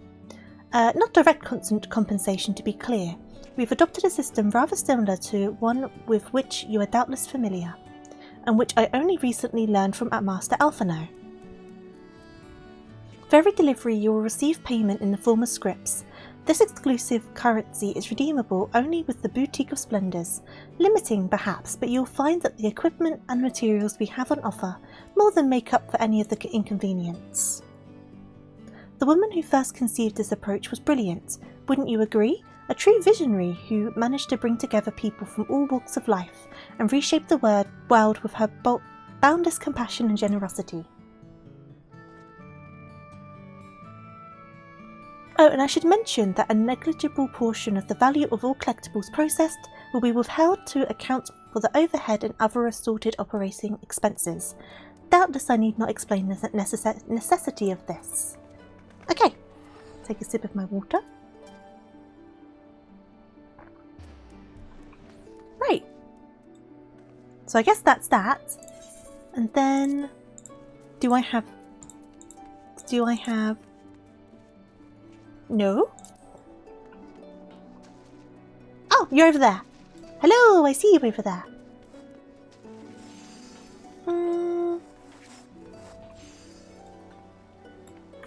Not direct compensation, to be clear. We've adopted a system rather similar to one with which you are doubtless familiar, and which I only recently learned from Master Alphino. For every delivery, you will receive payment in the form of scrips. This exclusive currency is redeemable only with the Boutique of Splendors, limiting perhaps, but you'll find that the equipment and materials we have on offer more than make up for any of the inconvenience. The woman who first conceived this approach was brilliant, wouldn't you agree? A true visionary who managed to bring together people from all walks of life and reshape the world with her boundless compassion and generosity. Oh, and I should mention that a negligible portion of the value of all collectibles processed will be withheld to account for the overhead and other assorted operating expenses. Doubtless I need not explain the necessity of this. Okay, take a sip of my water. Right. So I guess that's that. And then, do I have... No? Oh, you're over there. Hello, I see you over there.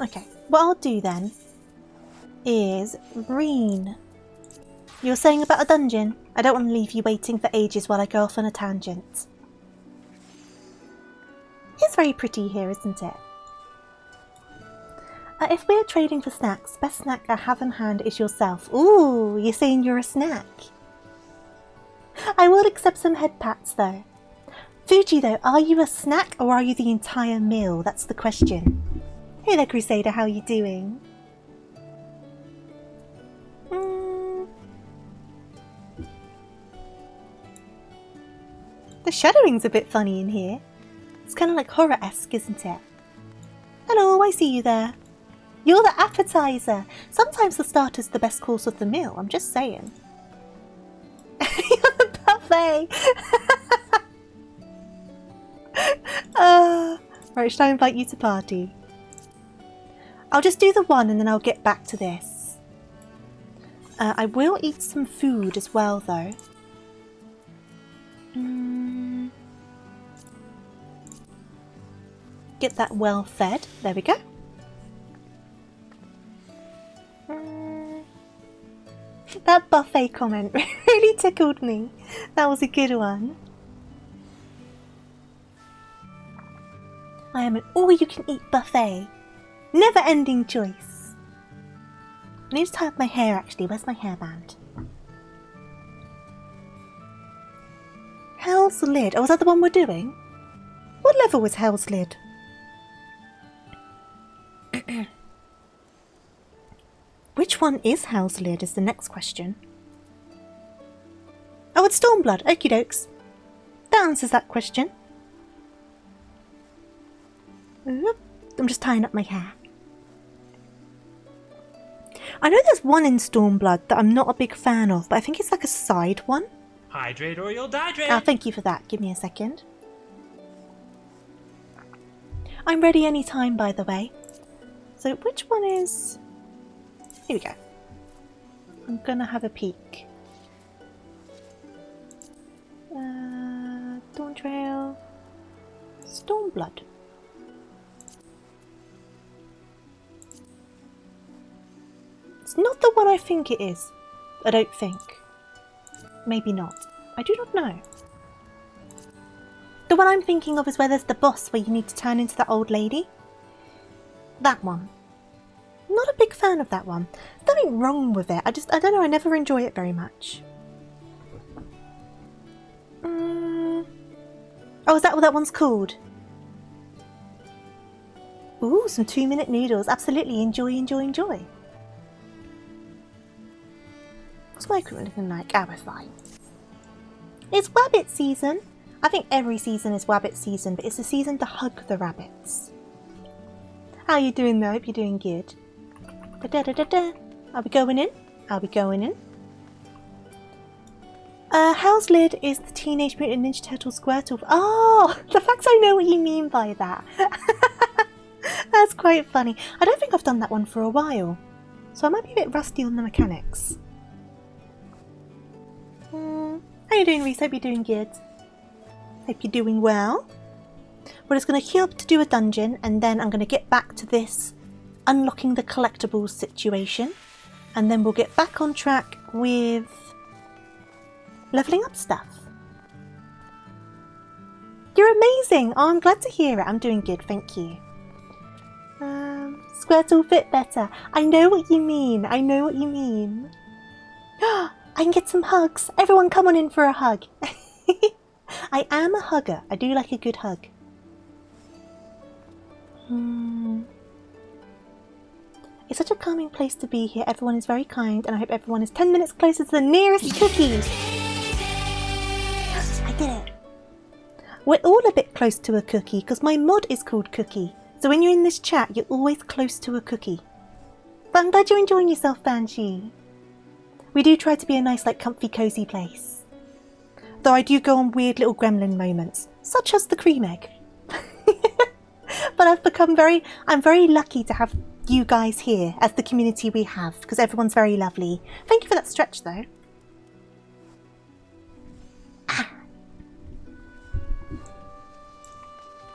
Okay, what I'll do then is Breen. You were saying about a dungeon? I don't want to leave you waiting for ages while I go off on a tangent. It's very pretty here, isn't it? If we're trading for snacks, best snack I have in hand is yourself. Ooh, you're saying you're a snack. I will accept some head pats though. Fuji though, are you a snack or are you the entire meal? That's the question. Hey there Crusader, how are you doing? The shadowing's a bit funny in here. It's kind of like horror-esque, isn't it? Hello, I see you there. You're the appetizer. Sometimes the starter's the best course of the meal, I'm just saying. You're the buffet. Right, should I invite you to party? I'll just do the one and then I'll get back to this. I will eat some food as well though. Get that well fed. There we go. That buffet comment really tickled me. That was a good one. I am an all-you-can-eat buffet. Never-ending choice. I need to tie up my hair actually. Where's my hairband? Hell's Lid. Oh, is that the one we're doing? What level was Hell's Lid? Which one is Hell's Lid is the next question. Oh, it's Stormblood. Okie dokes. That answers that question. I'm just tying up my hair. I know there's one in Stormblood that I'm not a big fan of, but I think it's like a side one. Hydrate or you'll dehydrate. Oh, thank you for that. Give me a second. I'm ready anytime, by the way. So which one is... Here we go. I'm gonna have a peek. Dawn Trail... Stormblood. It's not the one I think it is. I don't think. Maybe not. I do not know. The one I'm thinking of is where there's the boss where you need to turn into that old lady. That one. Not a big fan of that one. There's nothing wrong with it. I don't know, I never enjoy it very much. Oh, is that what that one's called? Ooh, some 2-minute noodles. Absolutely. Enjoy, enjoy, enjoy. What's my equipment looking like? Ah, we're fine. It's Wabbit season. I think every season is Wabbit season, but it's the season to hug the rabbits. How you doing though? Hope you're doing good. Da-da-da-da-da. Are we going in? Are we going in? Hell's Lid is the Teenage Mutant Ninja Turtle Squirtle. Oh, the fact I know what you mean by that. That's quite funny. I don't think I've done that one for a while, so I might be a bit rusty on the mechanics. How you doing, Reese? Hope you're doing good. Hope you're doing well. We're just going to queue up to do a dungeon, and then I'm going to get back to this unlocking the collectibles situation, and then we'll get back on track with leveling up stuff. You're amazing! Oh, I'm glad to hear it. I'm doing good, thank you. Squirtle fit better. I know what you mean. I know what you mean. I can get some hugs. Everyone come on in for a hug. I am a hugger. I do like a good hug. It's such a calming place to be here. Everyone is very kind, and I hope everyone is 10 minutes closer to the nearest cookie. I did it. We're all a bit close to a cookie because my mod is called Cookie. So when you're in this chat, you're always close to a cookie. But I'm glad you're enjoying yourself, Banshee. We do try to be a nice, like, comfy, cozy place. Though I do go on weird little gremlin moments, such as the cream egg. But I'm very lucky to have you guys here as the community we have, because everyone's very lovely. Thank you for that stretch, though.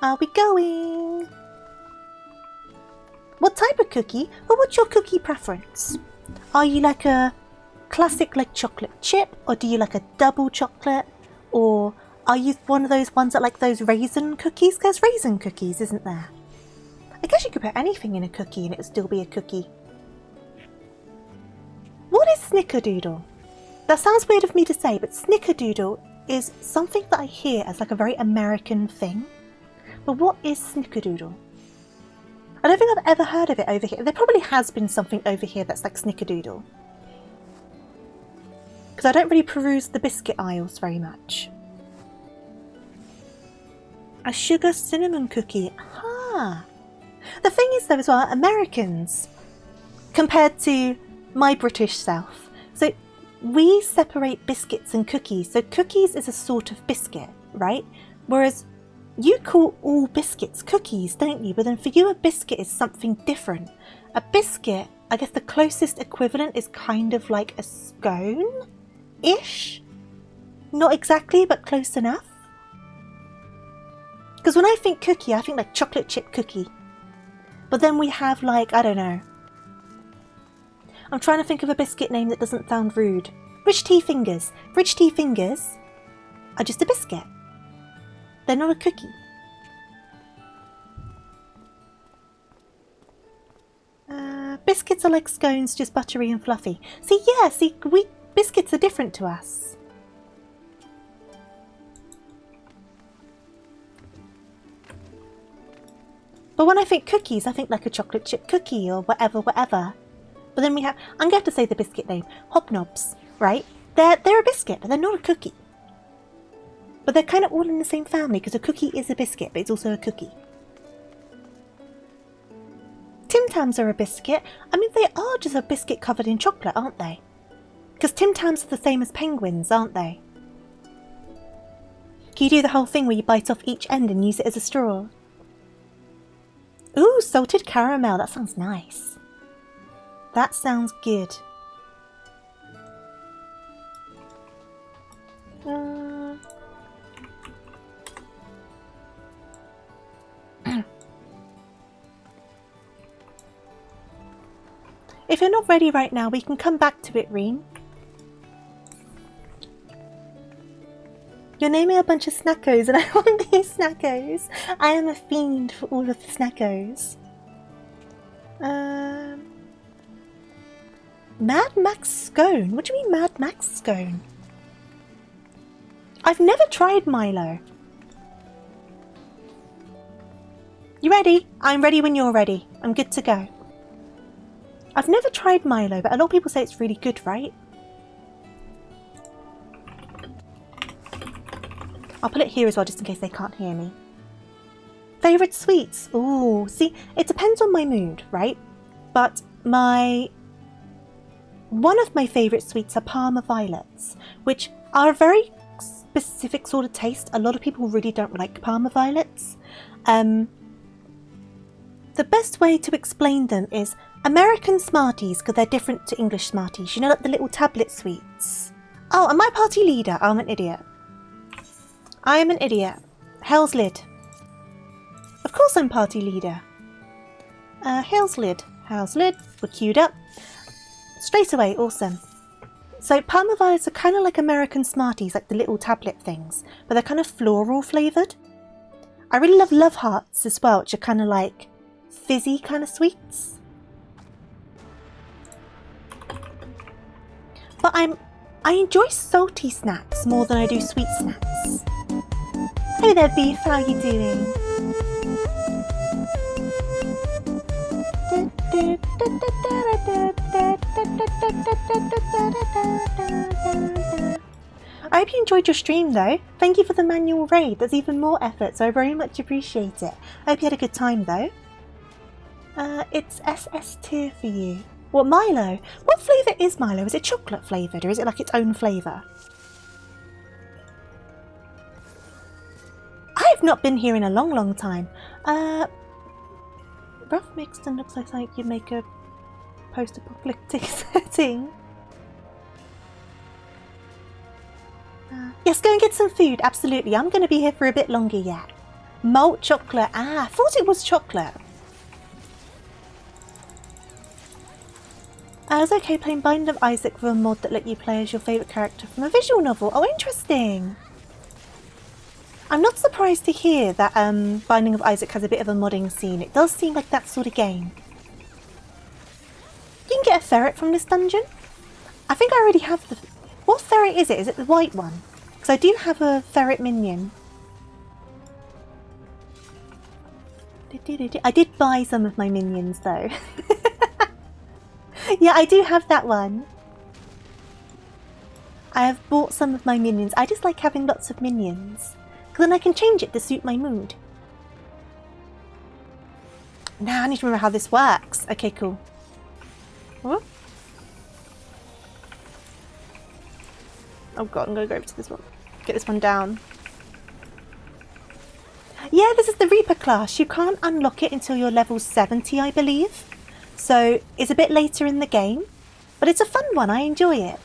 Are we going? What type of cookie? Well, what's your cookie preference? Are you like a classic like chocolate chip, or do you like a double chocolate, or are you one of those ones that like those raisin cookies? There's raisin cookies, isn't there? I guess you could put anything in a cookie and it would still be a cookie. What is snickerdoodle? That sounds weird of me to say, but snickerdoodle is something that I hear as like a very American thing. But what is snickerdoodle? I don't think I've ever heard of it over here. There probably has been something over here that's like snickerdoodle. Because I don't really peruse the biscuit aisles very much. A sugar cinnamon cookie. Ah. The thing is though as well, Americans, compared to my British self, so we separate biscuits and cookies. So cookies is a sort of biscuit, right? Whereas you call all biscuits cookies, don't you? But then for you, a biscuit is something different. A biscuit, I guess the closest equivalent is kind of like a scone-ish? Not exactly, but close enough. Because when I think cookie, I think like chocolate chip cookie. But then we have like, I don't know. I'm trying to think of a biscuit name that doesn't sound rude. Rich Tea Fingers. Rich Tea Fingers are just a biscuit. They're not a cookie. Biscuits are like scones, just buttery and fluffy. Biscuits are different to us. But when I think cookies, I think like a chocolate chip cookie or whatever. But then we have, I'm going to have to say the biscuit name, Hobnobs, right? They're a biscuit, but they're not a cookie. But they're kind of all in the same family because a cookie is a biscuit, but it's also a cookie. Tim Tams are a biscuit. I mean, they are just a biscuit covered in chocolate, aren't they? Because Tim Tams are the same as penguins, aren't they? Can you do the whole thing where you bite off each end and use it as a straw? Ooh, salted caramel. That sounds nice. That sounds good. If you're not ready right now, we can come back to it, Reen. You're naming a bunch of snackos and I want these snackos. I am a fiend for all of the snackos. Mad Max Scone? What do you mean Mad Max Scone? I've never tried Milo. You ready? I'm ready when you're ready. I'm good to go. I've never tried Milo, but a lot of people say it's really good, right? I'll put it here as well, just in case they can't hear me. Favourite sweets? Ooh, see, it depends on my mood, right? But one of my favourite sweets are Parma Violets, which are a very specific sort of taste. A lot of people really don't like Parma Violets. The best way to explain them is American Smarties, because they're different to English Smarties. You know, like the little tablet sweets. Oh, am I party leader? I'm an idiot. I am an idiot. Hell's lid. Of course I'm party leader. Hell's lid. Hell's lid. We're queued up. Straight away, awesome. So Parma Violets are kind of like American Smarties, like the little tablet things, but they're kind of floral flavoured. I really love Love Hearts as well, which are kind of like fizzy kind of sweets. But I enjoy salty snacks more than I do sweet snacks. Hey there, Beef, how are you doing? I hope you enjoyed your stream though. Thank you for the manual raid. That's even more effort, so I very much appreciate it. I hope you had a good time though. It's SS tier for you. What, Milo? What flavour is Milo? Is it chocolate flavoured or is it like its own flavour? I have not been here in a long time. Rough mixed and looks like something you'd make a post-apocalyptic setting. Yes, go and get some food. Absolutely. I'm going to be here for a bit longer yet. Malt chocolate. Ah, I thought it was chocolate. I was okay playing Binding of Isaac with a mod that let you play as your favourite character from a visual novel. Oh, interesting. I'm not surprised to hear that Binding of Isaac has a bit of a modding scene. It does seem like that sort of game. You can get a ferret from this dungeon. I think I already have the... What ferret is it? Is it the white one? Because I do have a ferret minion. I did buy some of my minions though. Yeah, I do have that one. I have bought some of my minions. I just like having lots of minions. Because then I can change it to suit my mood. Now I need to remember how this works. Okay, cool. What? Oh god, I'm going to go over to this one. Get this one down. Yeah, this is the Reaper class. You can't unlock it until you're level 70, I believe. So it's a bit later in the game. But it's a fun one. I enjoy it.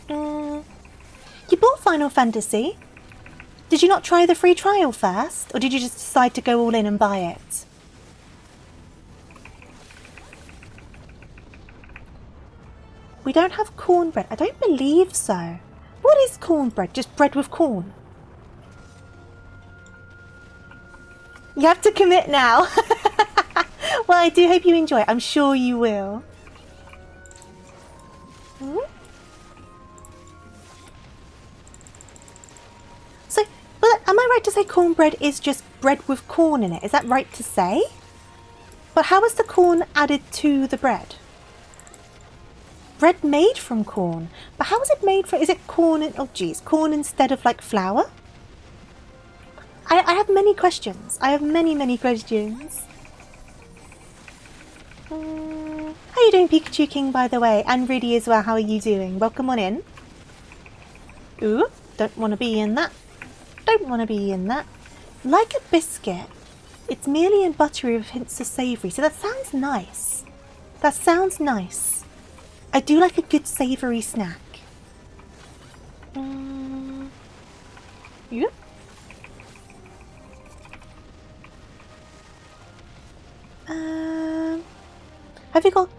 You bought Final Fantasy. Did you not try the free trial first? Or did you just decide to go all in and buy it? We don't have cornbread. I don't believe so. What is cornbread? Just bread with corn? You have to commit now. Well, I do hope you enjoy it. I'm sure you will. So, but am I right to say cornbread is just bread with corn in it? Is that right to say? But how is the corn added to the bread? Bread made from corn. But how is it made from... Is it corn... Oh, geez. Corn instead of, like, flour? I have many questions. I have many questions. How are you doing, Pikachu King, by the way? And Rudy as well. How are you doing? Welcome on in. Ooh, don't want to be in that. Don't want to be in that. Like a biscuit. It's merely in buttery with hints of savoury. So that sounds nice. That sounds nice. I do like a good savoury snack. Yep. Have you got...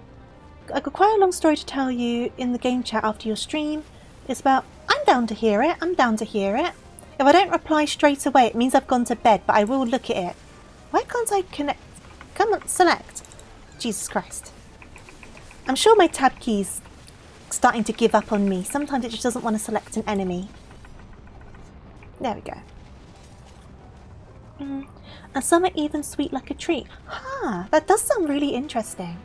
I've got quite a long story to tell you in the game chat after your stream. It's about... I'm down to hear it. I'm down to hear it. If I don't reply straight away, it means I've gone to bed, but I will look at it. Why can't I connect? Come on, select. Jesus Christ. I'm sure my tab key's starting to give up on me. Sometimes it just doesn't want to select an enemy. There we go. And some are even sweet like a treat. Huh, that does sound really interesting.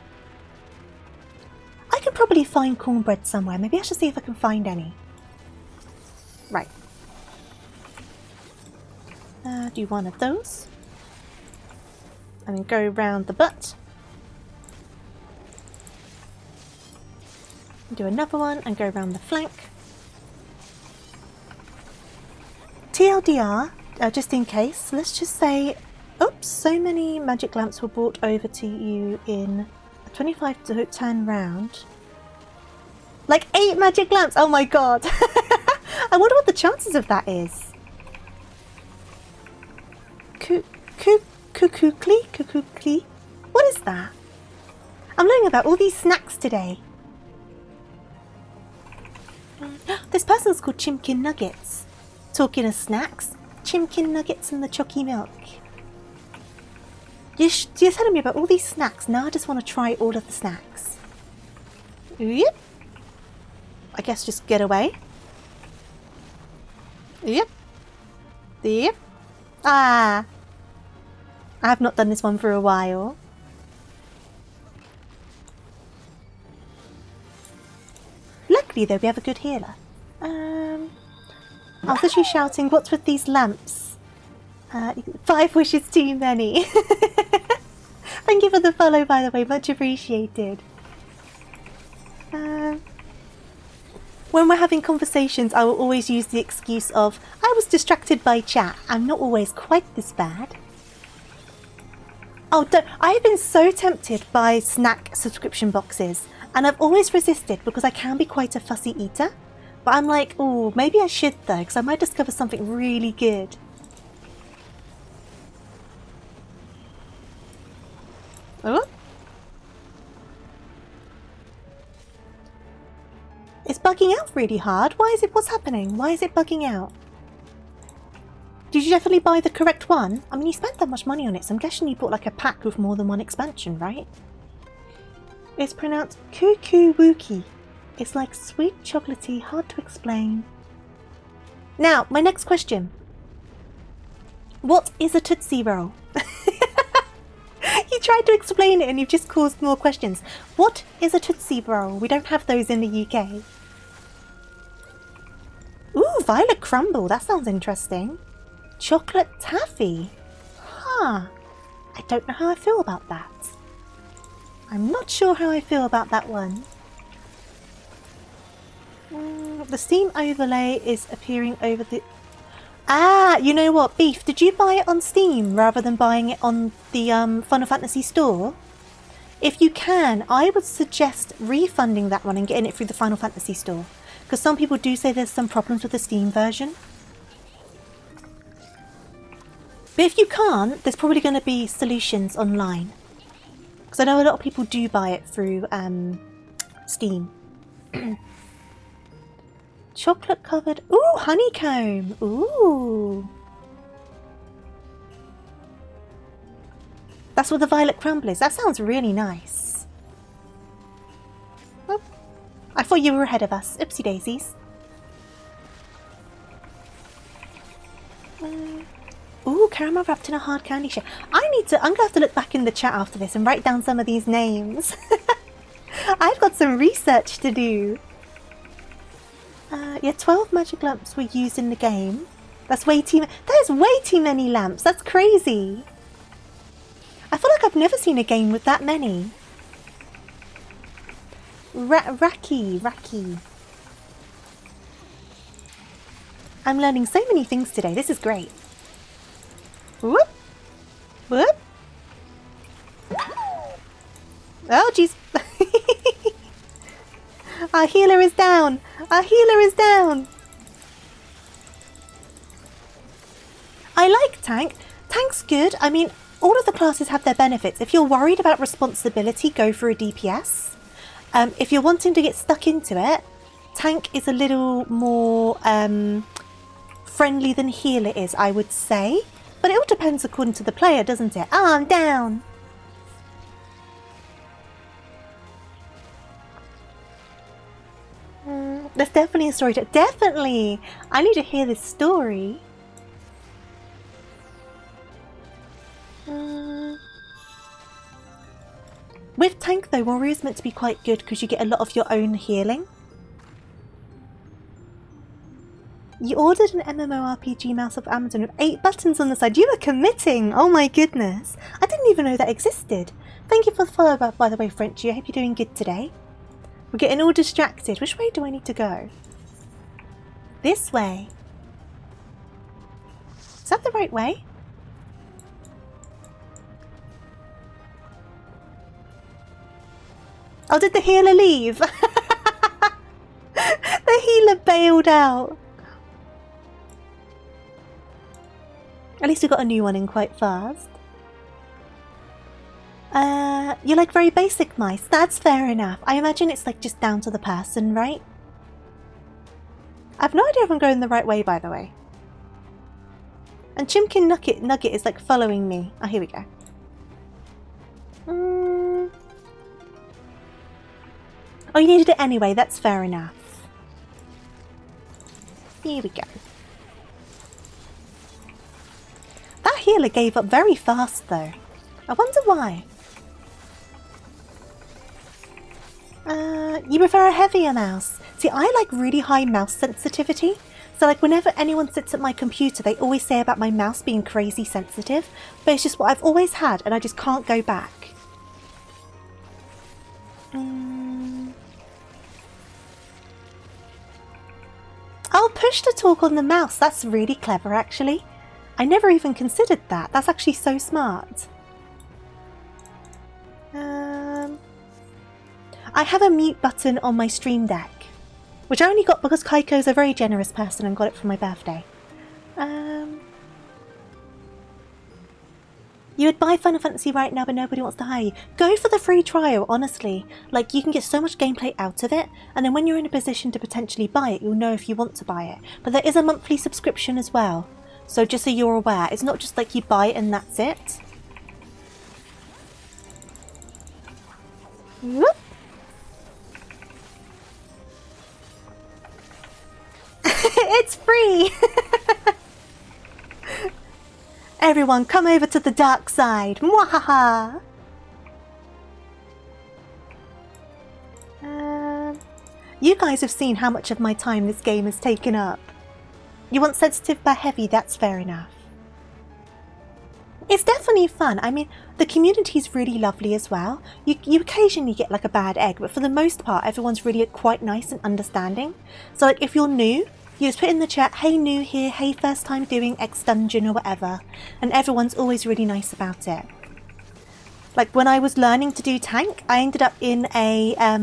I could probably find cornbread somewhere. Maybe I should see if I can find any. Right. Do one of those. And then go round the butt. Do another one and go around the flank. TLDR, just in case, let's just say, oops, so many magic lamps were brought over to you in a 25 to turn round. Like 8 magic lamps, oh my god. I wonder what the chances of that is. Cuckoo-clee? What is that? I'm learning about all these snacks today. This person's called Chimkin Nuggets. Talking of snacks, Chimkin Nuggets and the chalky milk. You're telling me about all these snacks. Now I just want to try all of the snacks. Yep. I guess just get away. Yep. Yep. Ah. I have not done this one for a while. Look, Luckily though, we have a good healer. I was actually shouting, what's with these lamps? 5 wishes too many. Thank you for the follow, by the way, much appreciated. When we're having conversations, I will always use the excuse of, I was distracted by chat. I'm not always quite this bad. Oh, I've been so tempted by snack subscription boxes, and I've always resisted because I can be quite a fussy eater. But I'm like, oh, maybe I should though, because I might discover something really good. Oh? It's bugging out really hard. What's happening? Why is it bugging out? Did you definitely buy the correct one? I mean, you spent that much money on it, so I'm guessing you bought like a pack with more than one expansion, right? It's pronounced cuckoo wookie. It's like sweet chocolatey, hard to explain. Now, my next question. What is a Tootsie Roll? You tried to explain it and you've just caused more questions. What is a Tootsie Roll? We don't have those in the UK. Ooh, violet crumble. That sounds interesting. Chocolate taffy. Huh. I don't know how I feel about that. I'm not sure how I feel about that one. The Steam overlay is appearing over the... Ah, you know what, Beef, did you buy it on Steam rather than buying it on the Final Fantasy store? If you can, I would suggest refunding that one and getting it through the Final Fantasy store. Because some people do say there's some problems with the Steam version. But if you can't, there's probably going to be solutions online. Because I know a lot of people do buy it through Steam. Chocolate covered... Ooh, honeycomb! Ooh! That's what the violet crumble is. That sounds really nice. Oh, I thought you were ahead of us. Oopsie daisies. Ooh, caramel wrapped in a hard candy shell. I'm gonna have to look back in the chat after this and write down some of these names. I've got some research to do. Yeah, 12 magic lamps were used in the game. That's way too... There's way too many lamps. That's crazy. I feel like I've never seen a game with that many. Raki. I'm learning so many things today. This is great. Whoop. Whoop. Oh, jeez. Our healer is down. Our healer is down. I like Tank. Tank's good. I mean, all of the classes have their benefits. If you're worried about responsibility, go for a DPS. If you're wanting to get stuck into it, Tank is a little more friendly than healer is, I would say. But it all depends according to the player, doesn't it? Ah, I'm down. There's definitely a story to... Definitely! I need to hear this story. With Tank though, Warrior is meant to be quite good because you get a lot of your own healing. You ordered an MMORPG mouse off Amazon with 8 buttons on the side. You were committing! Oh my goodness! I didn't even know that existed. Thank you for the follow, by the way, Frenchie. I hope you're doing good today. We're getting all distracted. Which way do I need to go? This way. Is that the right way? Oh, did the healer leave? The healer bailed out. At least we got a new one in quite fast. You like very basic mice. That's fair enough. I imagine it's like just down to the person, right? I've no idea if I'm going the right way, by the way. And Chimkin Nugget is like following me. Oh, here we go. Oh, you needed it anyway. That's fair enough. Here we go. That healer gave up very fast, though. I wonder why. You prefer a heavier mouse. See, See, I like really high mouse sensitivity. So like whenever anyone sits at my computer, they always say about my mouse being crazy sensitive. But it's just what I've always had and I just can't go back. Oh, push to talk on the mouse. That's really clever, actually. I never even considered that. That's actually so smart. I have a mute button on my Stream Deck, which I only got because Kaiko's a very generous person and got it for my birthday. You would buy Final Fantasy right now, but nobody wants to hire you. Go for the free trial, honestly. Like, you can get so much gameplay out of it, and then when you're in a position to potentially buy it, you'll know if you want to buy it. But there is a monthly subscription as well. So just so you're aware, it's not just like you buy it and that's it. Whoop. It's free! Everyone, come over to the dark side! Mwahaha! You guys have seen how much of my time this game has taken up. You want sensitive but heavy, that's fair enough. It's definitely fun. I mean, the community's really lovely as well. You occasionally get like a bad egg, but for the most part, everyone's really quite nice and understanding. So like if you're new, you just put in the chat, hey new here, hey first time doing X dungeon or whatever, and everyone's always really nice about it. Like when I was learning to do tank, I ended up in a, I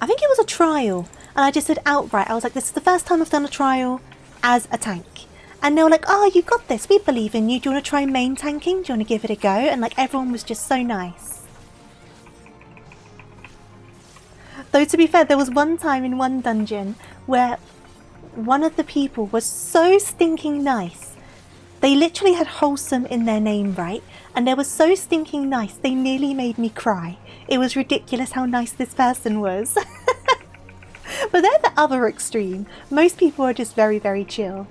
think it was a trial, and I just said outright, I was like, this is the first time I've done a trial as a tank. And they were like, oh, you got this, we believe in you, do you want to try main tanking? Do you want to give it a go? And like everyone was just so nice. Though to be fair, there was one time in one dungeon where one of the people was so stinking nice. They literally had wholesome in their name, right? And they were so stinking nice, they nearly made me cry. It was ridiculous how nice this person was. But they're the other extreme. Most people are just very, very chill.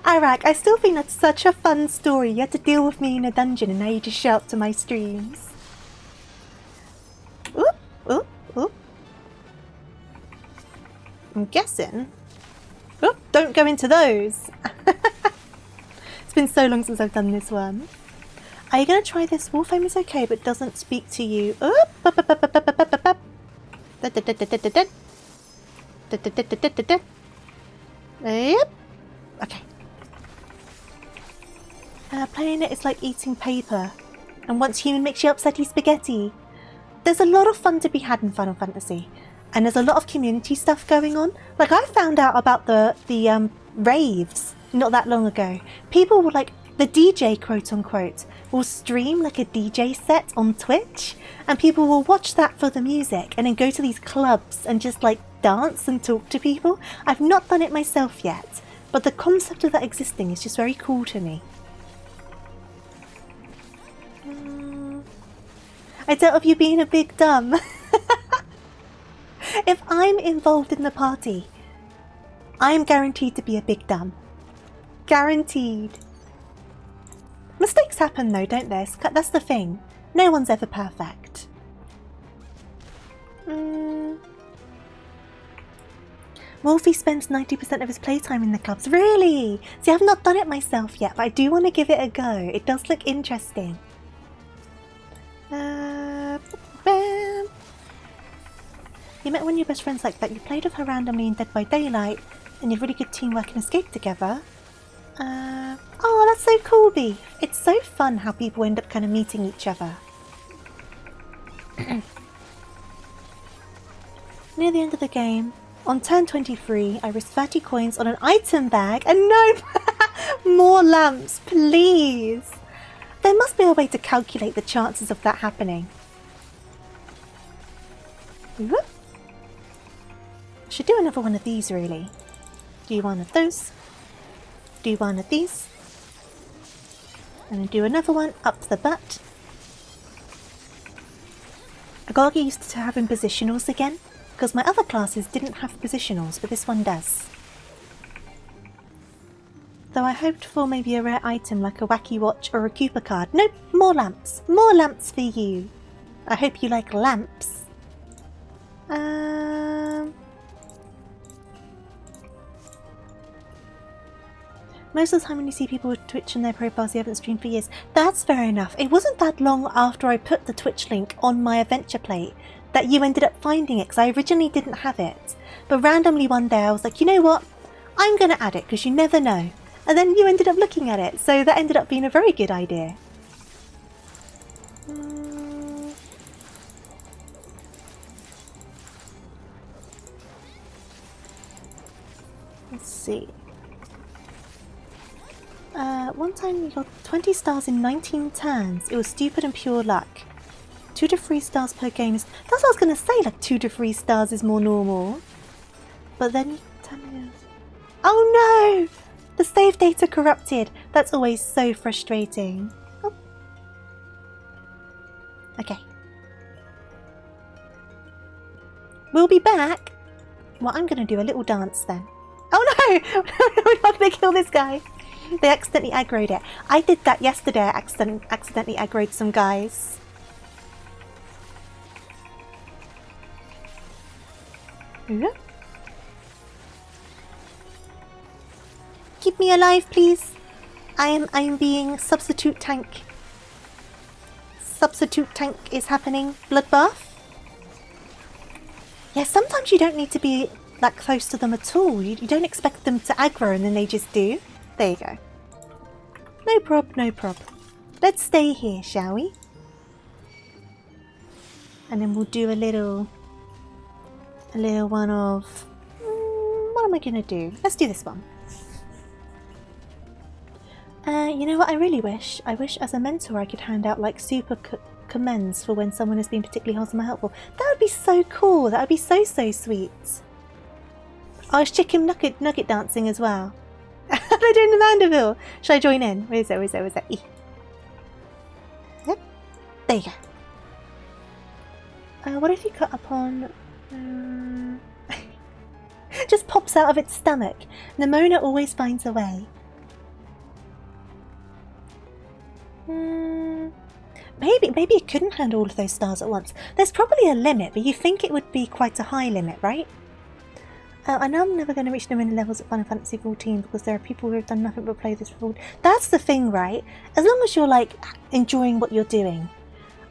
Iraq, I still think that's such a fun story. You had to deal with me in a dungeon and now you just show up to my streams. Oop, oop, oop. I'm guessing. Oop, don't go into those. It's been so long since I've done this one. Are you going to try this? Warframe is okay, but doesn't speak to you. Oop, Yep. Okay. Playing it is like eating paper. And once human makes you upsetty spaghetti. There's a lot of fun to be had in Final Fantasy. And there's a lot of community stuff going on. Like I found out about the raves not that long ago. People were like, the DJ quote unquote will stream like a DJ set on Twitch. And people will watch that for the music and then go to these clubs and just like dance and talk to people. I've not done it myself yet. But the concept of that existing is just very cool to me. I doubt of you being a big dumb. If I'm involved in the party, I am guaranteed to be a big dumb. Guaranteed. Mistakes happen though, don't they? That's the thing. No one's ever perfect. Wolfie spends 90% of his playtime in the clubs. Really? See, I've not done it myself yet, but I do want to give it a go. It does look interesting. You met one of your best friends like that. You played with her randomly in Dead by Daylight, and you have really good teamwork and escape together. Oh, that's so cool, Beef. It's so fun how people end up kind of meeting each other. Near the end of the game, on turn 23, I risked 30 coins on an item bag, and no more lamps, please. There must be a way to calculate the chances of that happening. Whoop. Should do another one of these, really. Do one of those. Do one of these. And then do another one up the butt. I gotta get used to having positionals again, because my other classes didn't have positionals, but this one does. Though I hoped for maybe a rare item like a wacky watch or a Cooper card. Nope, more lamps. More lamps for you. I hope you like lamps. Most of the time when you see people with Twitch in their profiles, they haven't streamed for years. That's fair enough. It wasn't that long after I put the Twitch link on my adventure plate that you ended up finding it, because I originally didn't have it. But randomly one day I was like, you know what? I'm going to add it, because you never know. And then you ended up looking at it, so that ended up being a very good idea. Let's see. One time you got 20 stars in 19 turns. It was stupid and pure luck. 2 to 3 stars per game is... That's what I was going to say, like 2 to 3 stars is more normal. But then you tell me... Oh no! The save data corrupted. That's always so frustrating. Oh. Okay. We'll be back. Well, I'm going to do a little dance then. Oh no! We're not going to kill this guy. They accidentally aggroed it. I did that yesterday. I accidentally aggroed some guys. Yeah. Keep me alive, please. I'm being substitute tank. Substitute tank is happening. Bloodbath. Yeah, sometimes you don't need to be that close to them at all. You don't expect them to aggro and then they just do. There you go. No prob, no prob. Let's stay here, shall we? And then we'll do a little one of... what am I going to do? Let's do this one. You know what I really wish? I wish as a mentor I could hand out like super commends for when someone has been particularly wholesome or helpful. That would be so cool. That would be so sweet. Oh, it's chicken nugget dancing as well. They're doing the Mandeville. Should I join in? Where is it? Yep. There you go. What if you cut upon... just pops out of its stomach. Nimona always finds a way. Maybe it couldn't handle all of those stars at once. There's probably a limit, but you think it would be quite a high limit, right? I know I'm never going to reach the many levels at Final Fantasy XIV because there are people who have done nothing but play this for... That's the thing, right? As long as you're, like, enjoying what you're doing.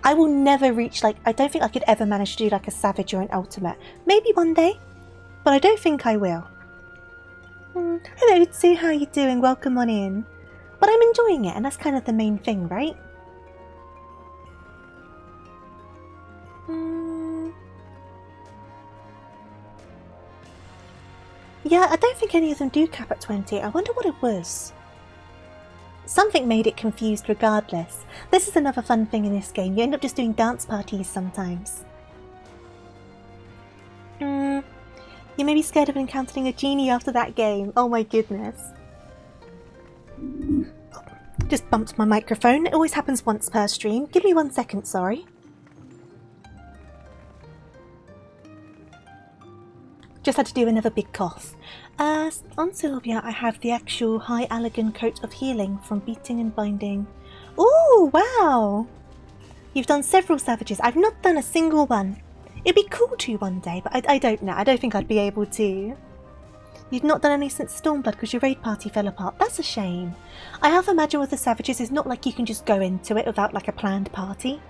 I will never reach, like... I don't think I could ever manage to do, like, a Savage or an Ultimate. Maybe one day, but I don't think I will. Hello, Sue, how are you doing? Welcome on in. But I'm enjoying it, and that's kind of the main thing, right? Yeah, I don't think any of them do cap at 20. I wonder what it was. Something made it confused regardless. This is another fun thing in this game. You end up just doing dance parties sometimes. You may be scared of encountering a genie after that game. Oh my goodness. Just bumped my microphone. It always happens once per stream. Give me 1 second, sorry. Just had to do another big cough. On Sylvia, I have the actual high Allegan coat of healing from beating and binding. Ooh, wow! You've done several savages. I've not done a single one. It'd be cool to one day, but I don't know. I don't think I'd be able to. You've not done any since Stormblood because your raid party fell apart. That's a shame. I half imagine with the savages, it's not like you can just go into it without like a planned party.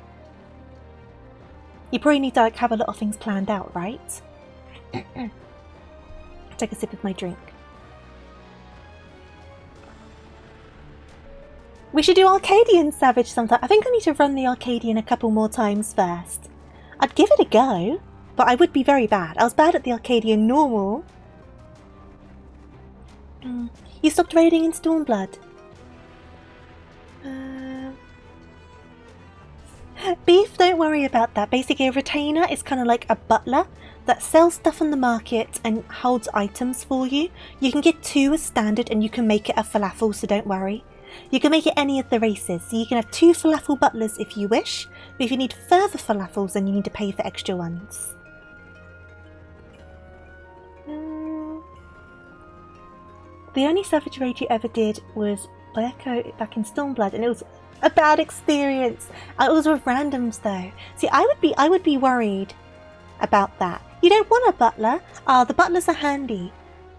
You probably need to like have a lot of things planned out, right? Take a sip of my drink. We should do Arcadian Savage sometime. I think I need to run the Arcadian a couple more times first. I'd give it a go, but I would be very bad. I was bad at the Arcadian normal. You stopped raiding in Stormblood. Beef, don't worry about that. Basically, a retainer is kind of like a butler that sells stuff on the market and holds items for you. You can get 2 as standard and you can make it a falafel, so don't worry. You can make it any of the races, so you can have 2 falafel butlers if you wish, but if you need further falafels then you need to pay for extra ones. The only Savage Raid you ever did was by Echo back in Stormblood, and it was a bad experience. It was with randoms though. See, I would be worried about that. You don't want a butler. The butlers are handy.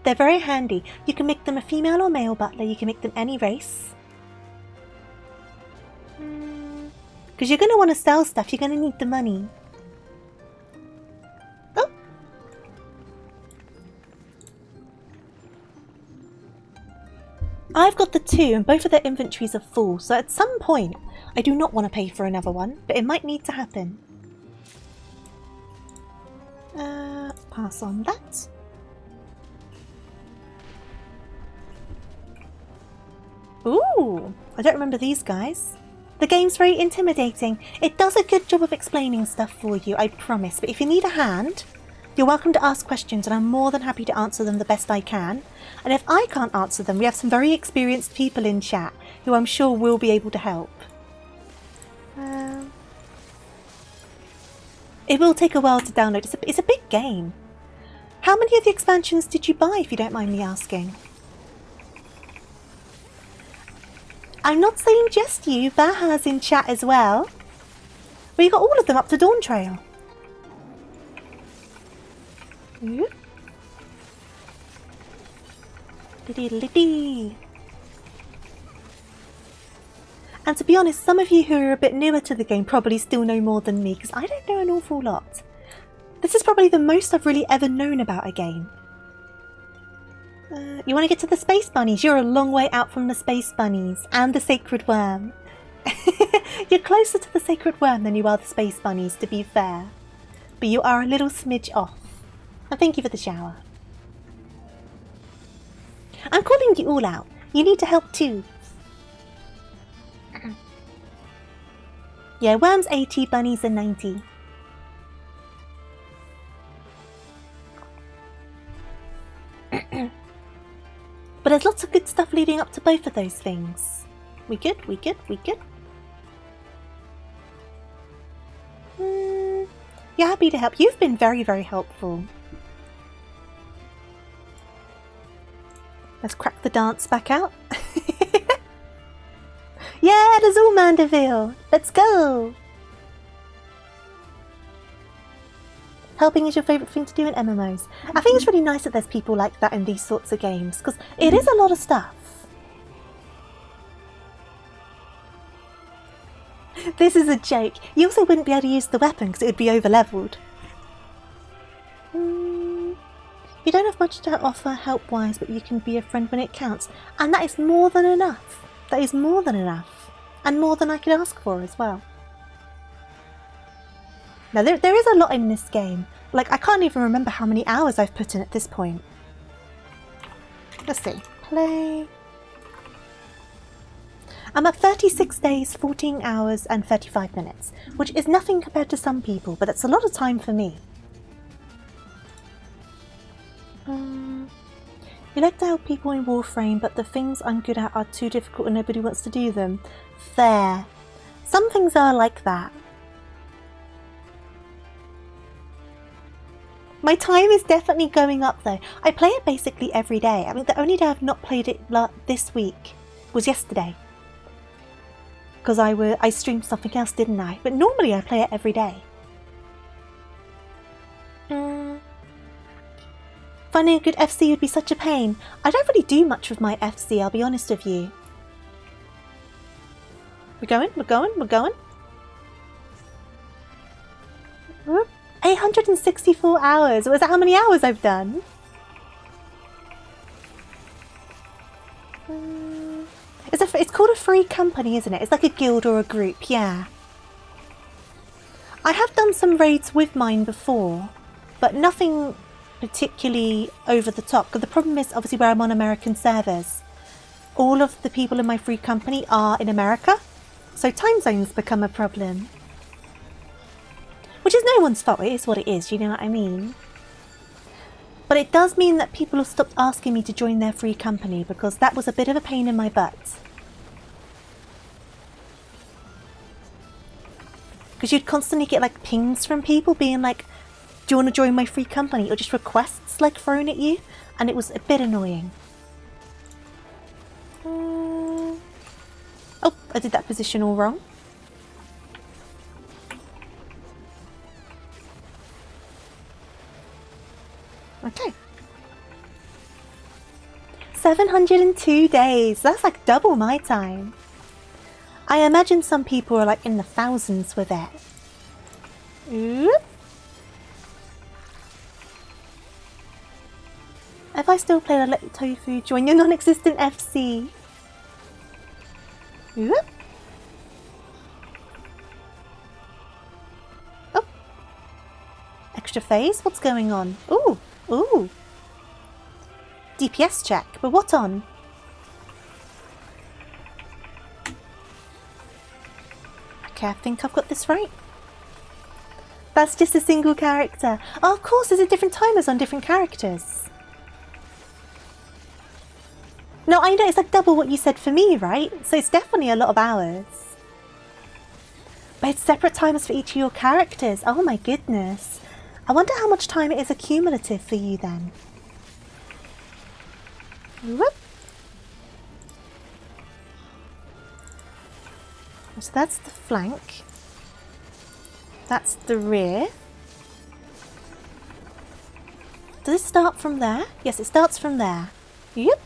They're very handy. You can make them a female or male butler. You can make them any race. Because you're going to want to sell stuff. You're going to need the money. Oh. I've got the 2 and both of their inventories are full. So at some point, I do not want to pay for another one. But it might need to happen. Pass on that. Ooh, I don't remember these guys. The game's very intimidating. It does a good job of explaining stuff for you, I promise. But if you need a hand, you're welcome to ask questions and I'm more than happy to answer them the best I can. And if I can't answer them, we have some very experienced people in chat who I'm sure will be able to help. It will take a while to download. It's a big game. How many of the expansions did you buy, if you don't mind me asking? I'm not saying just you, Baha's in chat as well. Well, you got all of them up to Dawn Trail. Ooh. Dee-dee-dee-dee. And to be honest, some of you who are a bit newer to the game probably still know more than me, because I don't know an awful lot. This is probably the most I've really ever known about a game. You want to get to the Space Bunnies? You're a long way out from the Space Bunnies and the Sacred Worm. You're closer to the Sacred Worm than you are the Space Bunnies, to be fair. But you are a little smidge off. And thank you for the shower. I'm calling you all out. You need to help too. Yeah, Worms 80, Bunnies are 90. But there's lots of good stuff leading up to both of those things. We good? We good? We good? You're happy to help. You've been very, very helpful. Let's crack the dance back out. Yeah, there's all Mandeville. Let's go. Helping is your favourite thing to do in MMOs. I think it's really nice that there's people like that in these sorts of games, because it is a lot of stuff. This is a joke. You also wouldn't be able to use the weapon because it would be over-leveled. You don't have much to offer help-wise, but you can be a friend when it counts. And that is more than enough. That is more than enough. And more than I could ask for as well. Now, there is a lot in this game. Like, I can't even remember how many hours I've put in at this point. Let's see. Play. I'm at 36 days, 14 hours and 35 minutes, which is nothing compared to some people, but that's a lot of time for me. You like to help people in Warframe, but the things I'm good at are too difficult and nobody wants to do them. Fair. Some things are like that. My time is definitely going up though. I play it basically every day. I mean, the only day I've not played it this week was yesterday. Because I streamed something else, didn't I? But normally I play it every day. Finding a good FC would be such a pain. I don't really do much with my FC, I'll be honest with you. We're going, we're going, we're going. 864 hours. Was that how many hours I've done? It's called a free company, isn't it? It's like a guild or a group, yeah. I have done some raids with mine before, but nothing particularly over the top. Because the problem is, obviously, where I'm on American servers, all of the people in my free company are in America, so time zones become a problem. Which is no one's fault, it is what it is, you know what I mean? But it does mean that people have stopped asking me to join their free company, because that was a bit of a pain in my butt. Because you'd constantly get like pings from people being like, do you want to join my free company? Or just requests like thrown at you, and it was a bit annoying. Oh, I did that position all wrong. Okay. 702 days. That's like double my time. I imagine some people are like in the thousands with it. Oop. If I still play, I'd let Tofu join your non-existent FC. Oop. Oh. Extra phase? What's going on? Ooh. Ooh. DPS check, but what on? Okay, I think I've got this right. That's just a single character. Oh, of course, there's different timers on different characters. No, I know, it's like double what you said for me, right? So it's definitely a lot of hours. But it's separate timers for each of your characters. Oh my goodness. I wonder how much time it is accumulative for you then. Whoop. So that's the flank. That's the rear. Does it start from there? Yes, it starts from there. Yep.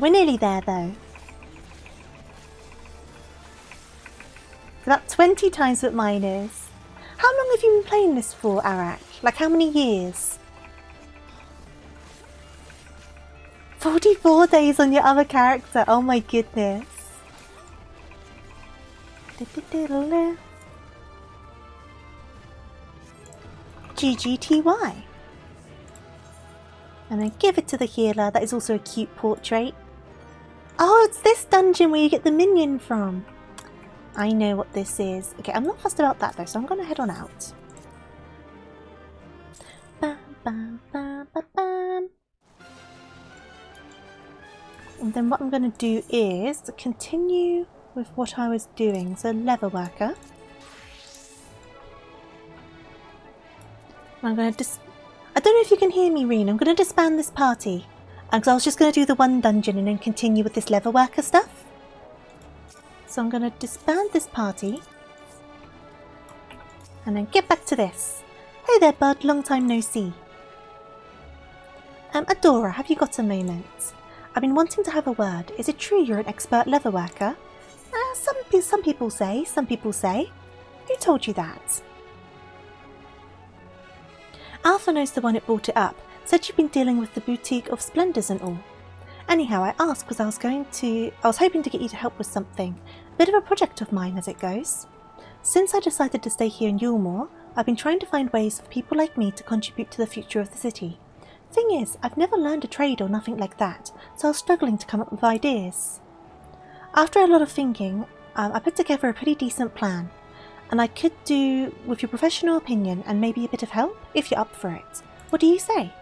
We're nearly there though. About 20 times what mine is. How long have you been playing this for, Arak? Like how many years? 44 days on your other character. Oh my goodness. GGTY. And then give it to the healer. That is also a cute portrait. Oh, it's this dungeon where you get the minion from. I know what this is. Okay, I'm not fussed about that though, so I'm going to head on out. Bam, bam, bam, bam, bam. And then what I'm going to do is continue with what I was doing. So leather worker. I'm going to I don't know if you can hear me, Reen. I'm going to disband this party. Because I was just going to do the one dungeon and then continue with this leather worker stuff. So I'm going to disband this party. And then get back to this. Hey there, bud. Long time no see. Adora, have you got a moment? I've been wanting to have a word. Is it true you're an expert leather worker? Some people say. Some people say. Who told you that? Alpha knows the one who brought it up. Said you've been dealing with the Boutique of Splendors and all. Anyhow, I asked because I was hoping to get you to help with something. A bit of a project of mine as it goes. Since I decided to stay here in Yulmore, I've been trying to find ways for people like me to contribute to the future of the city. Thing is, I've never learned a trade or nothing like that, so I was struggling to come up with ideas. After a lot of thinking, I put together a pretty decent plan. And I could do with your professional opinion and maybe a bit of help, if you're up for it. What do you say?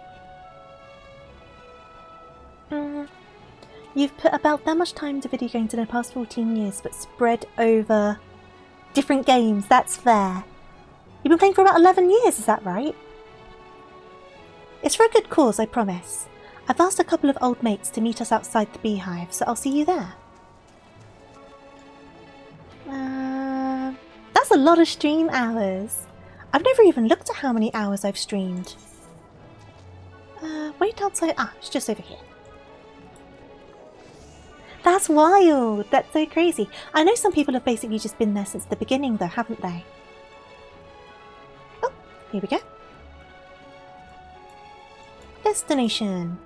You've put about that much time into video games in the past 14 years, but spread over different games, that's fair. You've been playing for about 11 years, is that right? It's for a good cause, I promise. I've asked a couple of old mates to meet us outside the beehive, so I'll see you there. That's a lot of stream hours. I've never even looked at how many hours I've streamed. Wait outside. Ah, it's just over here. That's wild. That's so crazy. I know some people have basically just been there since the beginning though, haven't they? Oh, here we go. Destination.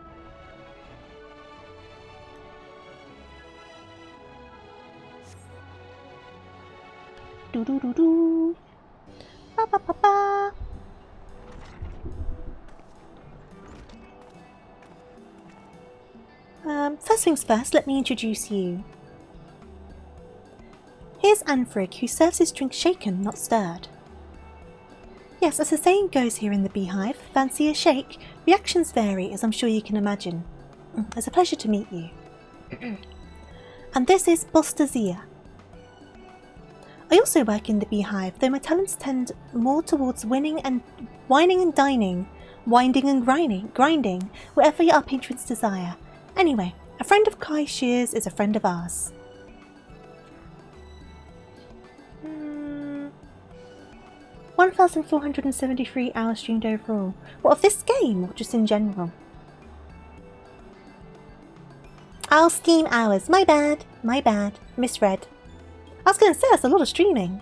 Do do do do. Ba ba ba ba. First things first, let me introduce you. Here's Anfrig, who serves his drink shaken, not stirred. Yes, as the saying goes here in the beehive, fancy a shake, reactions vary, as I'm sure you can imagine. It's a pleasure to meet you. And this is Bostazia. I also work in the beehive, though my talents tend more towards wining and grinding, whatever your patrons desire. Anyway, A friend of Kai Shear's is a friend of ours. 1,473 hours streamed overall. What, of this game or just in general? Oh, Steam hours. My bad. My bad. Misread. I was going to say that's a lot of streaming.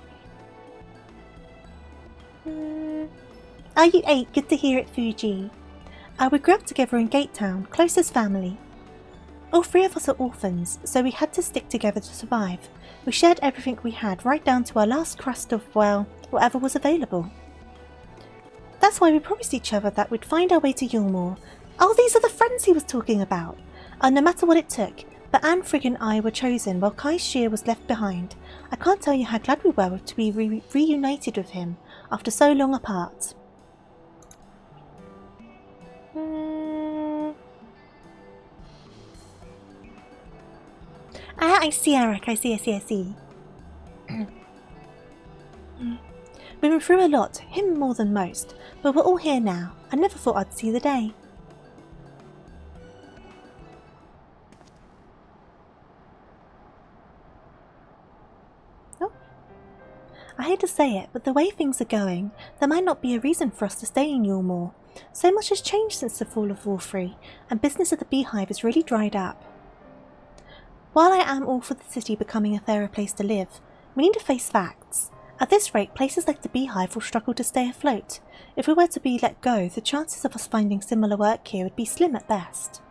Are you 8? Good to hear it, Fuji. We grew up together in Gate Town, closest family. All 3 of us are orphans, so we had to stick together to survive. We shared everything we had, right down to our last crust of, well, whatever was available. That's why we promised each other that we'd find our way to Yulmore. Oh, these are the friends he was talking about. No matter what it took, but Anne Frigg and I were chosen while Kai Shear was left behind. I can't tell you how glad we were to be reunited with him after so long apart. I see, Eric. I see. We've been through a lot, him more than most, but we're all here now. I never thought I'd see the day. Oh. I hate to say it, but the way things are going, there might not be a reason for us to stay in Yulmore. So much has changed since the fall of War 3, and business at the Beehive has really dried up. While I am all for the city becoming a fairer place to live, we need to face facts. At this rate, places like the Beehive will struggle to stay afloat. If we were to be let go, the chances of us finding similar work here would be slim at best.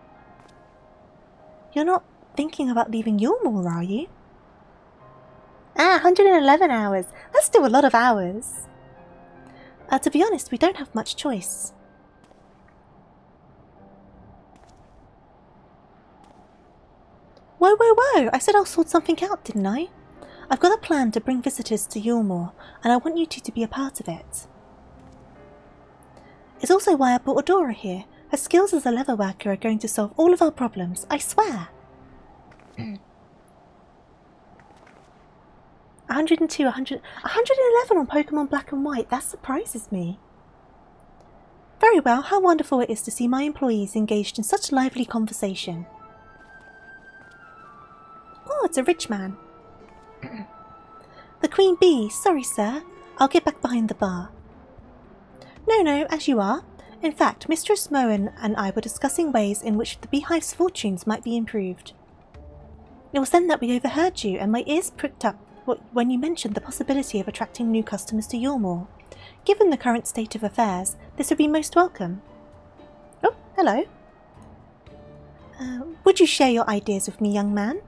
You're not thinking about leaving Yulmore, are you? 111 hours. That's still a lot of hours. To be honest, we don't have much choice. Whoa! I said I'll sort something out, didn't I? I've got a plan to bring visitors to Yulmore, and I want you two to be a part of it. It's also why I brought Adora here. Her skills as a leather worker are going to solve all of our problems, I swear. 102, 111 on Pokemon Black and White, that surprises me. Very well, how wonderful it is to see my employees engaged in such lively conversation. Oh, it's a rich man. The Queen Bee, sorry sir, I'll get back behind the bar. No, as you are. In fact, Mistress Moen and I were discussing ways in which the Beehive's fortunes might be improved. It was then that we overheard you, and my ears pricked up when you mentioned the possibility of attracting new customers to Yulmore. Given the current state of affairs, this would be most welcome. Oh, hello. Would you share your ideas with me, young man?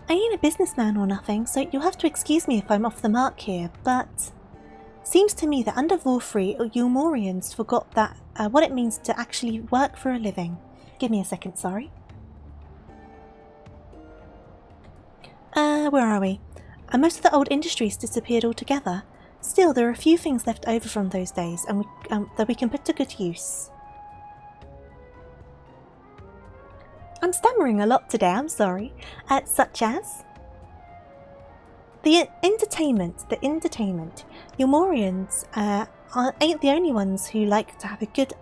I ain't a businessman or nothing, so you'll have to excuse me if I'm off the mark here, but seems to me that under War 3, Yulmorians forgot that what it means to actually work for a living. Give me a second, sorry. Where are we? Most of the old industries disappeared altogether. Still, there are a few things left over from those days, and that we can put to good use. I'm stammering a lot today, I'm sorry. Such as? The entertainment. Yulmorians ain't the only ones who like to have a good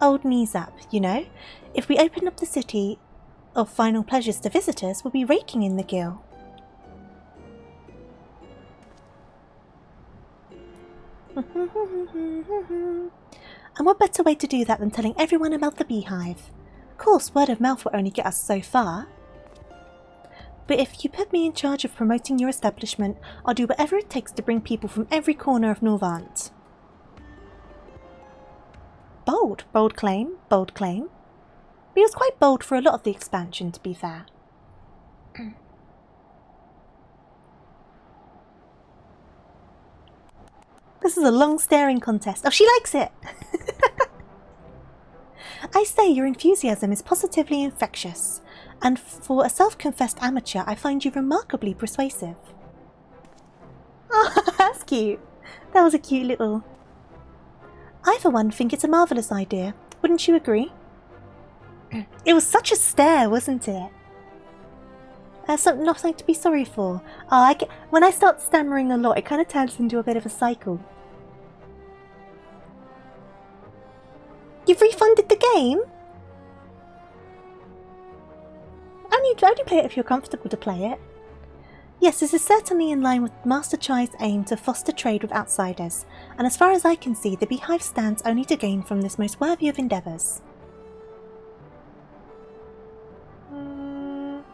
old knees up, you know? If we open up the city of final pleasures to visitors, we'll be raking in the gill. And what better way to do that than telling everyone about the Beehive? Of course, word of mouth will only get us so far. But if you put me in charge of promoting your establishment, I'll do whatever it takes to bring people from every corner of Norvant. Bold claim. But he was quite bold for a lot of the expansion, to be fair. This is a long staring contest. Oh, she likes it! I say, your enthusiasm is positively infectious, and for a self-confessed amateur, I find you remarkably persuasive. Oh, that's cute. That was a cute little... I, for one, think it's a marvellous idea. Wouldn't you agree? It was such a stare, wasn't it? Nothing to be sorry for. Oh, when I start stammering a lot, it kind of turns into a bit of a cycle. You've refunded the game? Only play it if you're comfortable to play it. Yes, this is certainly in line with Master Chai's aim to foster trade with outsiders, and as far as I can see, the Beehive stands only to gain from this most worthy of endeavours. You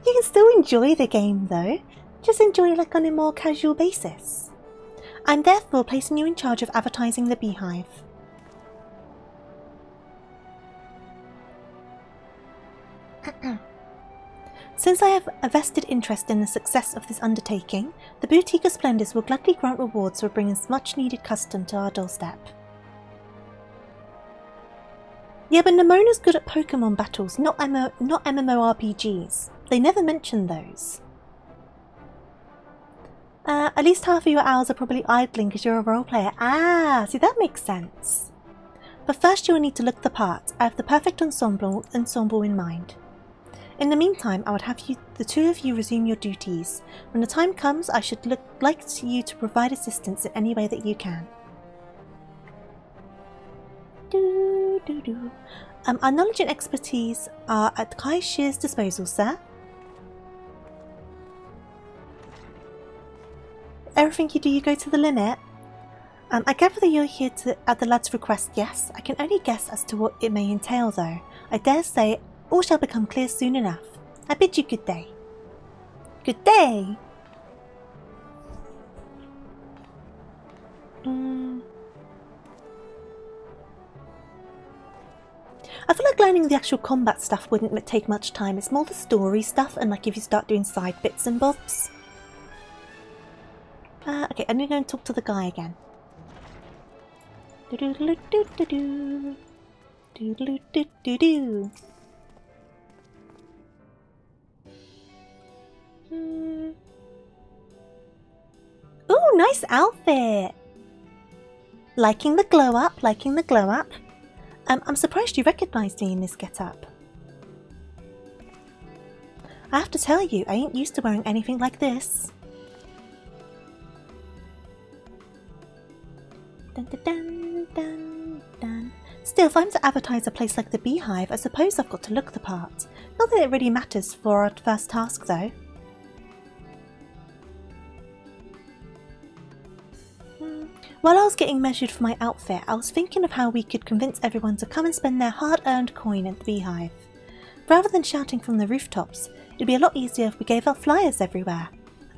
can still enjoy the game though, just enjoy it like on a more casual basis. I'm therefore placing you in charge of advertising the Beehive. Since I have a vested interest in the success of this undertaking, the Boutique of Splendours will gladly grant rewards for bringing much needed custom to our doorstep. Yeah, but Nemona's good at Pokemon battles, not MMORPGs. They never mention those. At least half of your hours are probably idling because you're a role player. Ah, see, that makes sense. But first you will need to look the part. I have the perfect ensemble in mind. In the meantime, I would have the two of you resume your duties. When the time comes, I should like you to provide assistance in any way that you can. Our knowledge and expertise are at Kai Shear's disposal, sir. Everything you do, you go to the limit. I gather that you're here at the lad's request, yes. I can only guess as to what it may entail, though. I dare say all shall become clear soon enough. I bid you good day. Good day! I feel like learning the actual combat stuff wouldn't take much time. It's more the story stuff and like if you start doing side bits and bobs. Okay, I'm going to go and talk to the guy again. Do-do-do-do-do-do. Do-do-do-do-do. Ooh, nice outfit! Liking the glow up, liking the glow up. I'm surprised you recognised me in this get-up. I have to tell you, I ain't used to wearing anything like this. Dun, dun, dun, dun, dun. Still, if I'm to advertise a place like the Beehive, I suppose I've got to look the part. Not that it really matters for our first task, though. While I was getting measured for my outfit, I was thinking of how we could convince everyone to come and spend their hard-earned coin at the Beehive. Rather than shouting from the rooftops, it'd be a lot easier if we gave out flyers everywhere.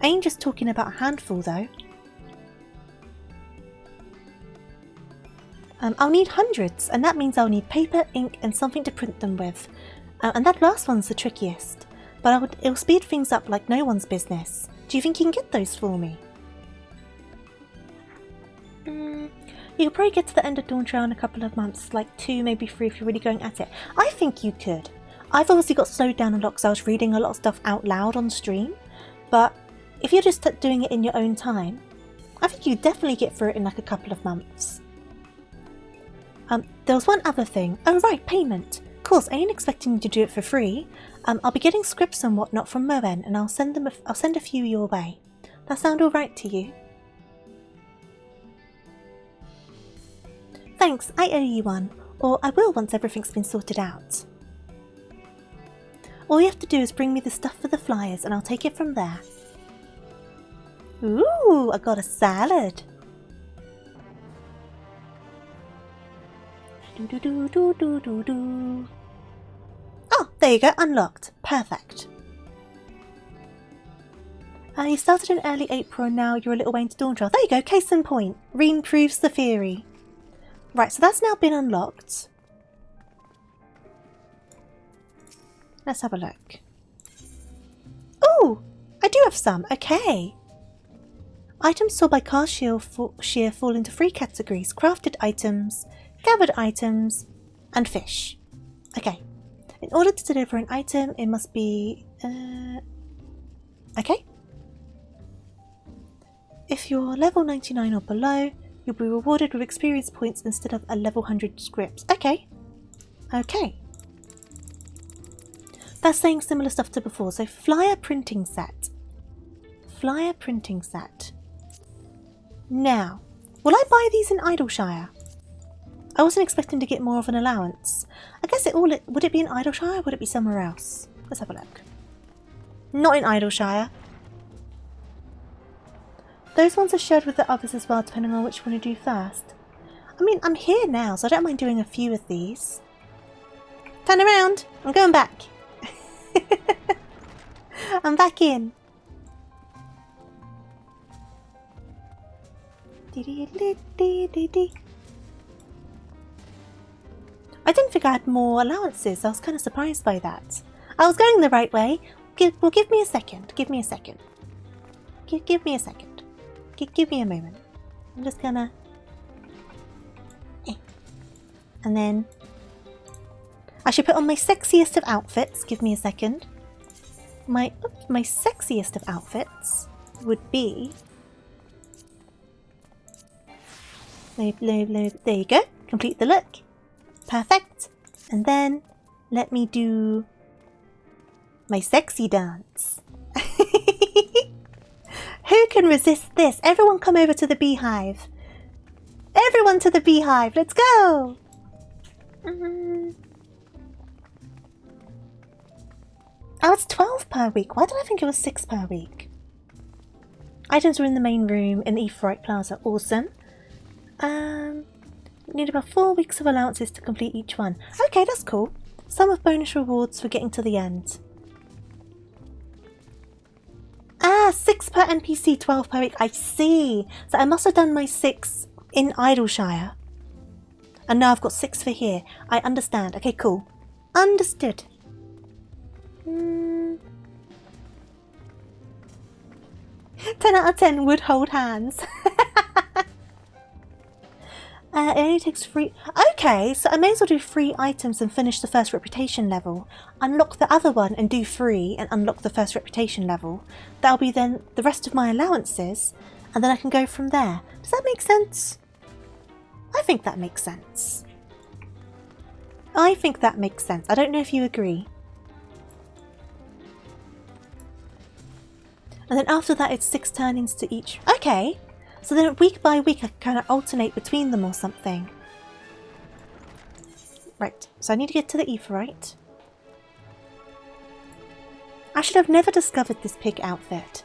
I ain't just talking about a handful, though. I'll need hundreds, and that means I'll need paper, ink, and something to print them with. And that last one's the trickiest, but it'll speed things up like no one's business. Do you think you can get those for me? You'll probably get to the end of Dawn Trail in a couple of months, like 2, maybe 3 if you're really going at it. I think you could. I've obviously got slowed down a lot because I was reading a lot of stuff out loud on stream, but if you're just doing it in your own time, I think you definitely get through it in like a couple of months. There was one other thing. Oh right, payment. Of course, I ain't expecting you to do it for free. I'll be getting scripts and whatnot from Moen, and I'll send a few your way. That sound alright to you? Thanks, I owe you one, or I will once everything's been sorted out. All you have to do is bring me the stuff for the flyers and I'll take it from there. Ooh, I got a salad. Do-do-do-do-do-do. Oh, there you go, unlocked. Perfect. You started in early April and now you're a little way into Dawn Trail. There you go, case in point. Reen proves the theory. Right, so that's now been unlocked. Let's have a look. Ooh, I do have some. Okay. Items sold by Car Shear fall into 3 categories. Crafted items, gathered items, and fish. Okay. In order to deliver an item, it must be... Okay. If you're level 99 or below, you'll be rewarded with experience points instead of a level 100 scripts. Okay. Okay. That's saying similar stuff to before. So flyer printing set. Flyer printing set. Now, will I buy these in Idleshire? I wasn't expecting to get more of an allowance. I guess would it be in Idleshire or would it be somewhere else? Let's have a look. Not in Idleshire. Those ones are shared with the others as well, depending on which one you do first. I mean, I'm here now, so I don't mind doing a few of these. Turn around! I'm going back. I'm back in. I didn't think I had more allowances. I was kind of surprised by that. I was going the right way. Well, give me a second. Give me a second. Give me a second. Give me a moment. I'm just gonna... And then... I should put on my sexiest of outfits. Give me a second. My sexiest of outfits would be... There you go. Complete the look. Perfect. And then let me do my sexy dance. Who can resist this? Everyone come over to the beehive. Everyone to the beehive. Let's go. Oh, it's 12 per week. Why did I think it was 6 per week? Items are in the main room in the Aetheryte Plaza. Awesome. Need about 4 weeks of allowances to complete each one. Okay, that's cool. Some of bonus rewards for getting to the end. 6 per NPC, 12 per week. I see. So I must have done my 6 in Idleshire. And now I've got 6 for here. I understand. Okay, cool. Understood. 10 out of 10 would hold hands. It only takes 3... Okay, so I may as well do 3 items and finish the first reputation level. Unlock the other one and do 3 and unlock the first reputation level. That'll be then the rest of my allowances, and then I can go from there. Does that make sense? I think that makes sense. I think that makes sense. I don't know if you agree. And then after that it's 6 turn-ins to each. Okay. So then week by week I can kind of alternate between them or something. Right, so I need to get to the Aetheryte. I should have never discovered this pig outfit.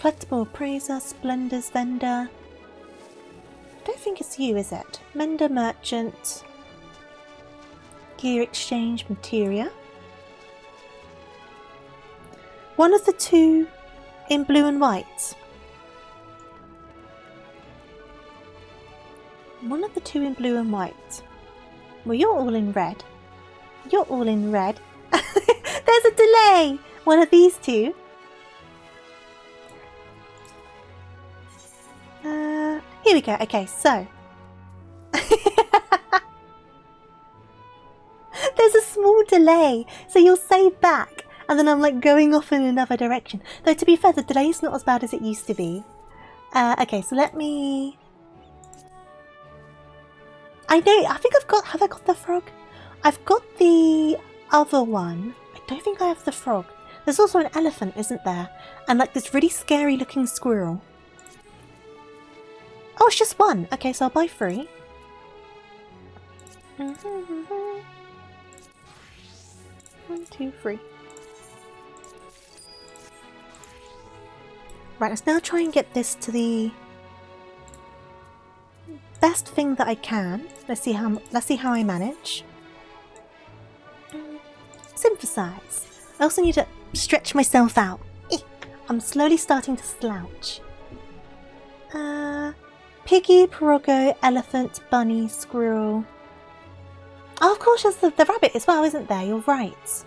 Collectible appraiser, splendors vendor. I don't think it's you, is it? Mender merchant. Gear exchange materia. One of the 2 in blue and white. One of the 2 in blue and white. Well, you're all in red. You're all in red. There's a delay! One of these 2. Here we go. Okay, so. There's a small delay, so you'll save back. And then I'm like going off in another direction. Though to be fair, the delay is not as bad as it used to be. Okay, so let me... I think have I got the frog? I've got the other one. I don't think I have the frog. There's also an elephant, isn't there? And like this really scary looking squirrel. Oh, it's just 1. Okay, so I'll buy 3. 1, 2, 3. Right, let's now try and get this to the best thing that I can. Let's see how I manage. Synthesize. I also need to stretch myself out. I'm slowly starting to slouch. Piggy, Porogo, elephant, bunny, squirrel. Oh, of course, there's the rabbit as well, isn't there? You're right.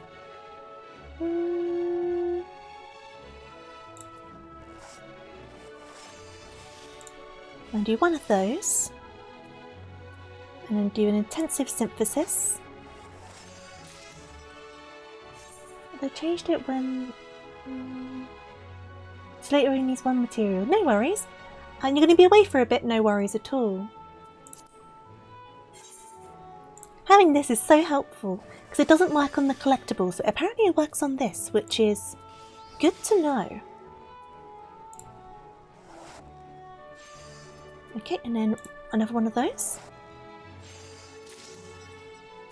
I'll do one of those. And then do an intensive synthesis. They changed it when... Slater only needs 1 material. No worries. And you're going to be away for a bit. No worries at all. Having this is so helpful because it doesn't work on the collectibles, but apparently it works on this, which is good to know. Okay, and then another one of those.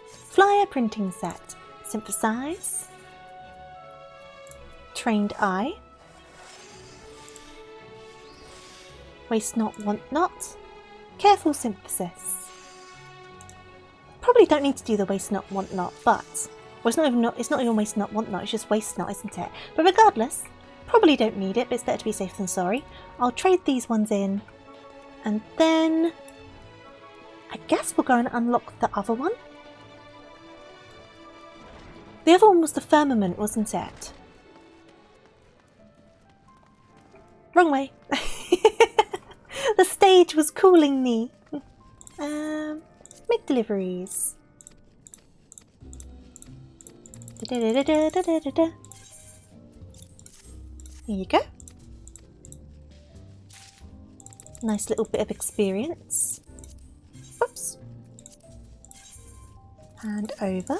Flyer printing set. Synthesize. Trained eye. Waste not, want not. Careful synthesis. Probably don't need to do the waste not, want not, but well, it's not even waste not, want not, it's just waste not, isn't it? But regardless, probably don't need it, but it's better to be safe than sorry. I'll trade these ones in, and then I guess we'll go and unlock the other one. The other one was the firmament, wasn't it? Wrong way. The stage was calling me. Make deliveries. Here you go. Nice little bit of experience. Whoops. Hand over.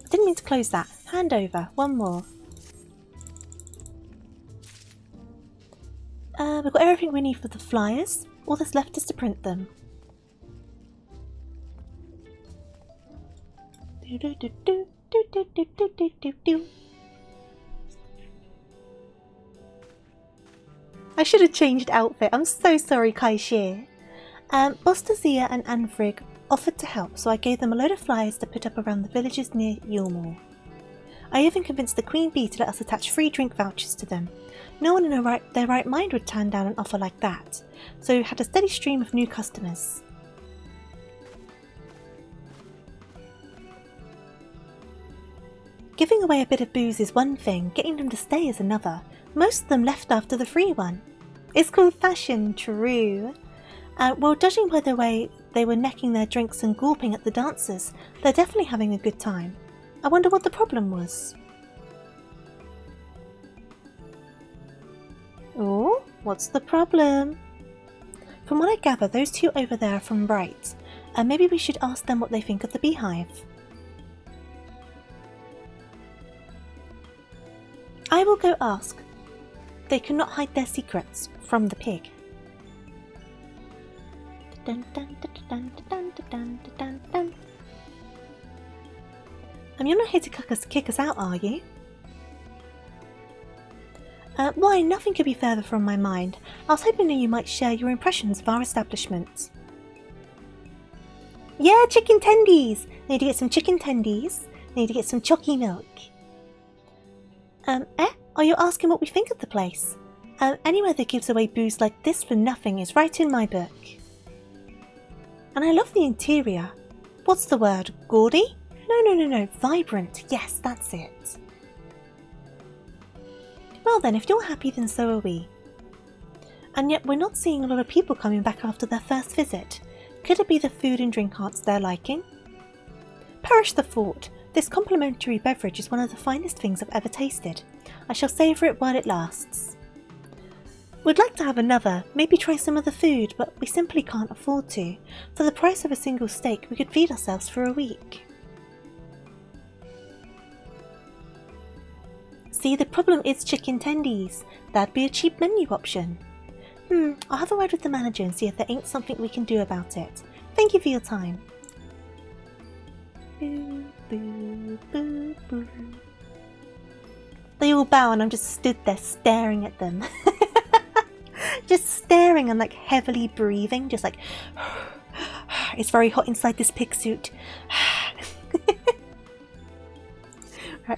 I didn't mean to close that. Hand over. One more. We've got everything we need for the flyers. All that's left is to print them. I should have changed outfit. I'm so sorry, Kai-Shir. Bostazia and Anfrig offered to help, so I gave them a load of flyers to put up around the villages near Yulmore. I even convinced the Queen Bee to let us attach free drink vouchers to them. No one in their right mind would turn down an offer like that, so we had a steady stream of new customers. Giving away a bit of booze is one thing, getting them to stay is another. Most of them left after the free one. It's called fashion, true. Well, judging by the way they were necking their drinks and gawping at the dancers, they're definitely having a good time. I wonder what the problem was. Oh, what's the problem? From what I gather, those two over there are from Bright. Maybe we should ask them what they think of the beehive. I will go ask. They cannot hide their secrets from the pig. Dun, dun, dun, dun, dun, dun, dun, dun. You're not here to kick us out, are you? Why, nothing could be further from my mind. I was hoping that you might share your impressions of our establishment. Yeah, chicken tendies! Need to get some chicken tendies. Need to get some chalky milk. Are you asking what we think of the place? Anywhere that gives away booze like this for nothing is right in my book. And I love the interior. What's the word? Gaudy? No. Vibrant. Yes, that's it. Well then, if you're happy, then so are we. And yet we're not seeing a lot of people coming back after their first visit. Could it be the food and drink arts they're liking? Perish the thought. This complimentary beverage is one of the finest things I've ever tasted. I shall savour it while it lasts. We'd like to have another, maybe try some of the food, but we simply can't afford to. For the price of a single steak, we could feed ourselves for a week. See, the problem is chicken tendies. That'd be a cheap menu option. I'll have a word with the manager and see if there ain't something we can do about it. Thank you for your time. Boo, boo, boo, boo. They all bow and I'm just stood there staring at them. Just staring and like heavily breathing, just like it's very hot inside this pig suit.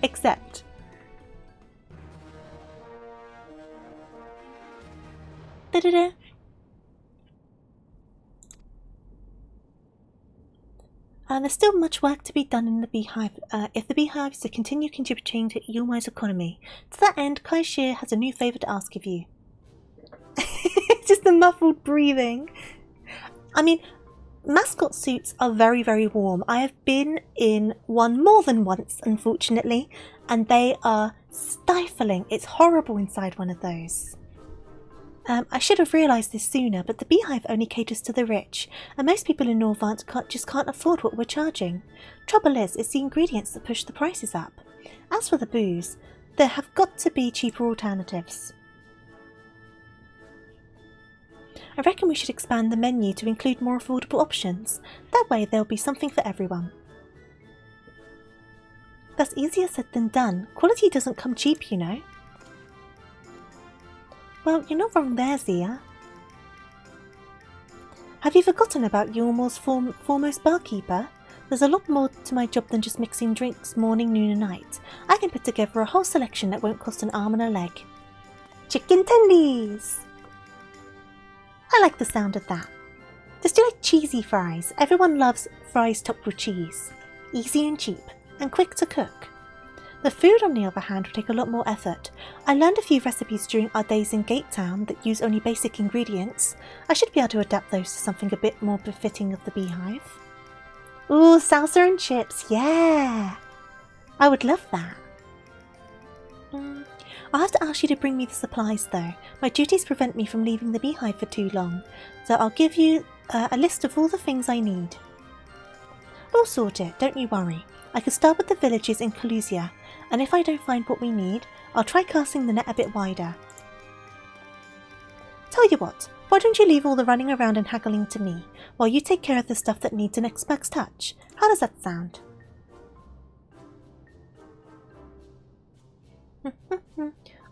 Except da-da-da. There's still much work to be done in the beehive if the beehive is to continue contributing to Yulmo's economy. To that end, Kai-Shir has a new favour to ask of you. Just the muffled breathing. I mean, mascot suits are very, very warm. I have been in one more than once, unfortunately, and they are stifling. It's horrible inside one of those. I should have realised this sooner, but the beehive only caters to the rich, and most people in Norvant just can't afford what we're charging. Trouble is, it's the ingredients that push the prices up. As for the booze, There have got to be cheaper alternatives. I reckon we should expand the menu to include more affordable options. That way there'll be something for everyone. That's easier said than done. Quality doesn't come cheap, you know. Well, you're not wrong there, Zia. Have you forgotten about Yormor's foremost barkeeper? There's a lot more to my job than just mixing drinks morning, noon and night. I can put together a whole selection that won't cost an arm and a leg. Chicken tendies! I like the sound of that. Just do like cheesy fries. Everyone loves fries topped with cheese. Easy and cheap, and quick to cook. The food, on the other hand, will take a lot more effort. I learned a few recipes during our days in Gate Town that use only basic ingredients. I should be able to adapt those to something a bit more befitting of the beehive. Ooh, salsa and chips, yeah! I would love that. I'll have to ask you to bring me the supplies though. My duties prevent me from leaving the beehive for too long, so I'll give you a list of all the things I need. We'll sort it, don't you worry. I can start with the villages in Calusia, and if I don't find what we need, I'll try casting the net a bit wider. Tell you what, why don't you leave all the running around and haggling to me, while you take care of the stuff that needs an expert's touch? How does that sound?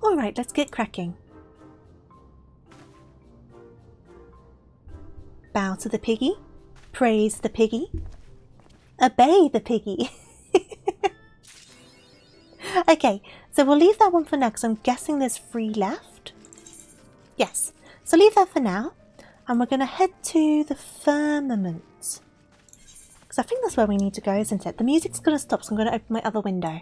Alright, let's get cracking. Bow to the piggy, praise the piggy, obey the piggy. Okay, so we'll leave that one for now because I'm guessing there's 3 left. Yes, so leave that for now. And we're going to head to the firmament. Because I think that's where we need to go, isn't it? The music's going to stop, so I'm going to open my other window.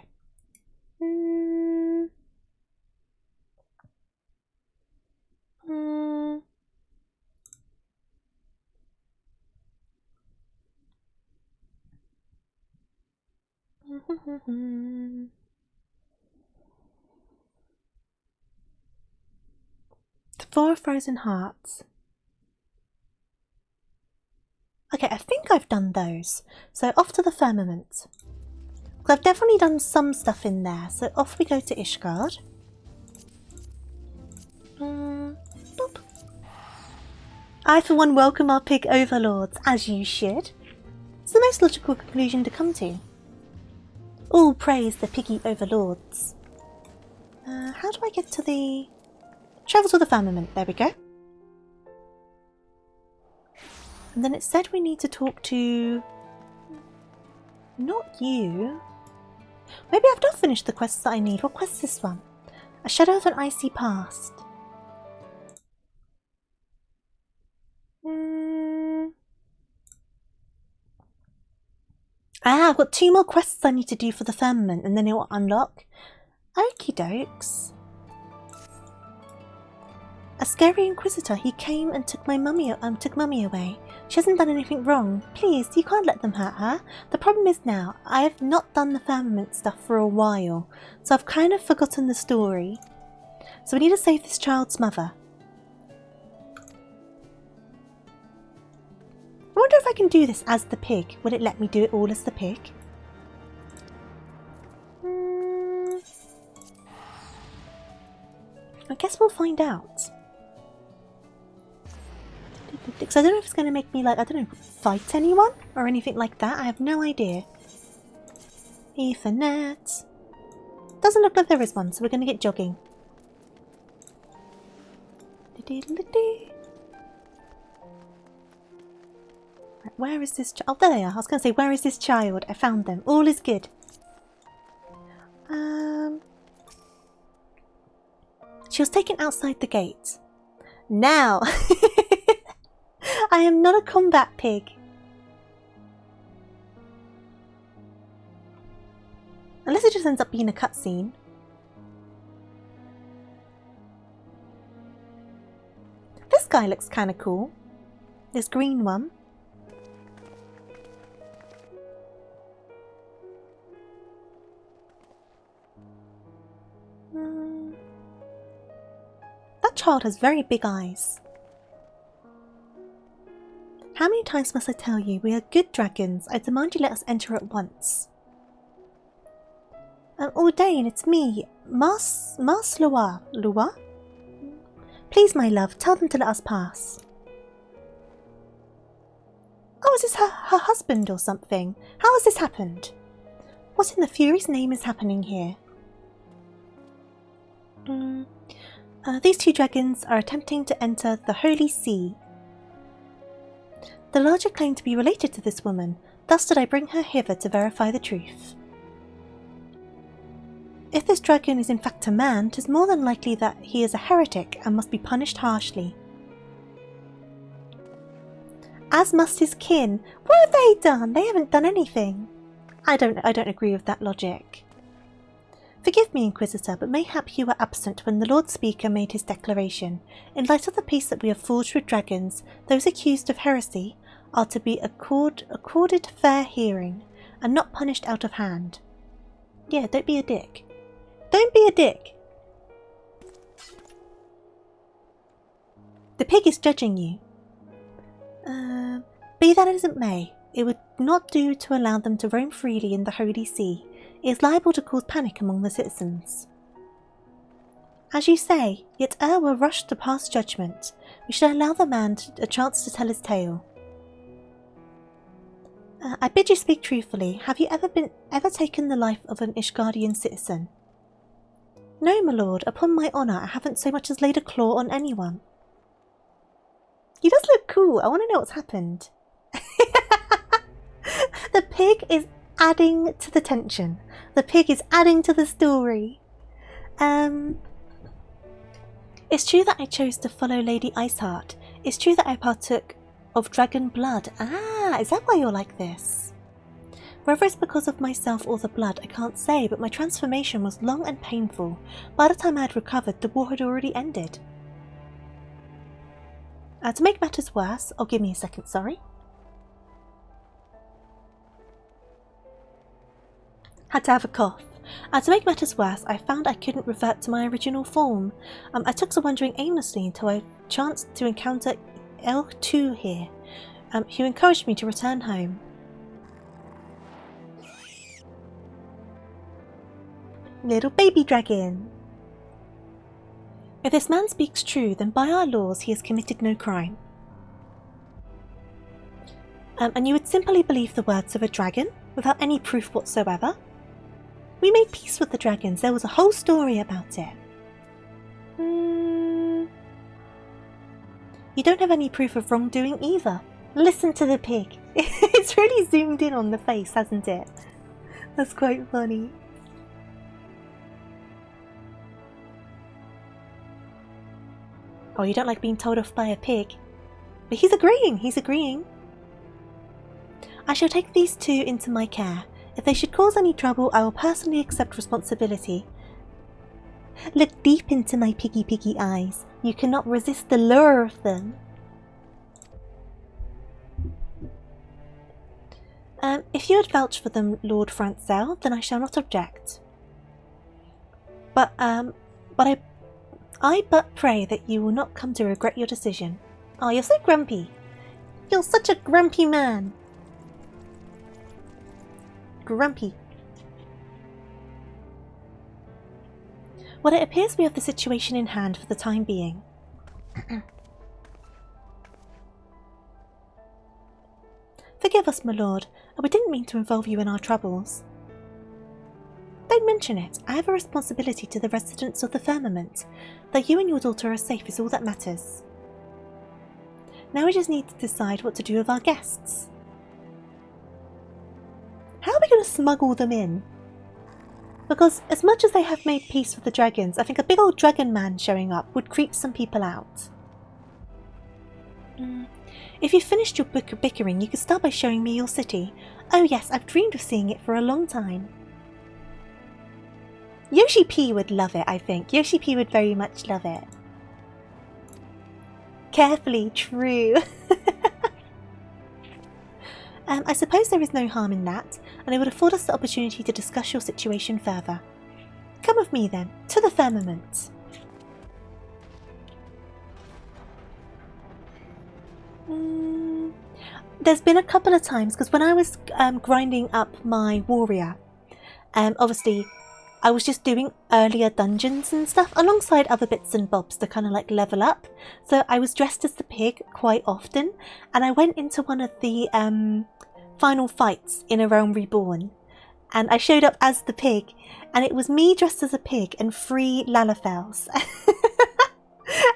The 4 frozen hearts. Okay, I think I've done those. So off to the firmament. I've definitely done some stuff in there. So off we go to Ishgard. Boop. I for one welcome our pig overlords, as you should. It's the most logical conclusion to come to. All praise the piggy overlords. How do I get to the... Travel to the firmament, there we go. And then it said we need to talk to... Not you. Maybe I've not finished the quests that I need. What quest is this one? A shadow of an icy past. I've got 2 more quests I need to do for the firmament and then it will unlock. Okie dokes. A scary inquisitor. He came and took mummy away. She hasn't done anything wrong. Please, you can't let them hurt her. The problem is now, I have not done the firmament stuff for a while, so I've kind of forgotten the story. So we need to save this child's mother. I wonder if I can do this as the pig. Will it let me do it all as the pig? I guess we'll find out. Because I don't know if it's going to make me, like, I don't know, fight anyone or anything like that. I have no idea. Ethernet. Doesn't look like there is one, so we're going to get jogging. Right, where is this child? Oh, there they are. I was going to say, where is this child? I found them. All is good. She was taken outside the gate. Now! I am not a combat pig. Unless it just ends up being a cutscene. This guy looks kind of cool. This green one. That child has very big eyes. How many times must I tell you, we are good dragons. I demand you let us enter at once. Ordain, it's me, Mas Lua. Lua? Please, my love, tell them to let us pass. Oh, is this her husband or something? How has this happened? What in the Fury's name is happening here? These two dragons are attempting to enter the Holy See. The larger claim to be related to this woman, thus did I bring her hither to verify the truth. If this dragon is in fact a man, 'tis more than likely that he is a heretic and must be punished harshly. As must his kin. What have they done? They haven't done anything. I don't agree with that logic. Forgive me, Inquisitor, but mayhap you were absent when the Lord Speaker made his declaration. In light of the peace that we have forged with dragons, those accused of heresy are to be accorded fair hearing, and not punished out of hand. Yeah, don't be a dick. Don't be a dick! The pig is judging you. Be that as it may, it would not do to allow them to roam freely in the Holy See. It is liable to cause panic among the citizens. As you say, yet ere we're rushed to pass judgment, we should allow the man a chance to tell his tale. I bid you speak truthfully. Have you ever taken the life of an Ishgardian citizen? No, my lord. Upon my honour, I haven't so much as laid a claw on anyone. He does look cool. I want to know what's happened. The pig is adding to the tension. The pig is adding to the story. It's true that I chose to follow Lady Iceheart. It's true that I partook of dragon blood. Ah, is that why you're like this? Whether it's because of myself or the blood, I can't say, but my transformation was long and painful. By the time I had recovered, the war had already ended. To make matters worse, give me a second, sorry. Had to have a cough. To make matters worse, I found I couldn't revert to my original form. I took to wandering aimlessly until I chanced to encounter L2 here, who encouraged me to return home. Little baby dragon. If this man speaks true, then by our laws he has committed no crime. And you would simply believe the words of a dragon, without any proof whatsoever? We made peace with the dragons. There was a whole story about it. You don't have any proof of wrongdoing either. Listen to the pig. It's really zoomed in on the face, hasn't it? That's quite funny. Oh, you don't like being told off by a pig. But he's agreeing. I shall take these two into my care. If they should cause any trouble, I will personally accept responsibility. Look deep into my piggy eyes. You cannot resist the lure of them. If you would vouch for them, Lord Francel, then I shall not object. But I but pray that you will not come to regret your decision. Oh, you're so grumpy. You're such a grumpy man. Grumpy. Well, it appears we have the situation in hand for the time being. Forgive us, my lord. We didn't mean to involve you in our troubles. Don't mention it. I have a responsibility to the residents of the firmament. That you and your daughter are safe is all that matters. Now we just need to decide what to do with our guests. How are we going to smuggle them in? Because as much as they have made peace with the dragons, I think a big old dragon man showing up would creep some people out. If you've finished your bickering, you could start by showing me your city. Oh yes, I've dreamed of seeing it for a long time. Yoshi P would love it, I think. Yoshi P would very much love it. Carefully, true. I suppose there is no harm in that, and it would afford us the opportunity to discuss your situation further. Come with me then, to the firmament. There's been a couple of times, because when I was grinding up my warrior, obviously I was just doing earlier dungeons and stuff alongside other bits and bobs to kind of like level up. So I was dressed as the pig quite often, and I went into one of the final fights in A Realm Reborn, and I showed up as the pig, and it was me dressed as a pig and 3 Lalafels.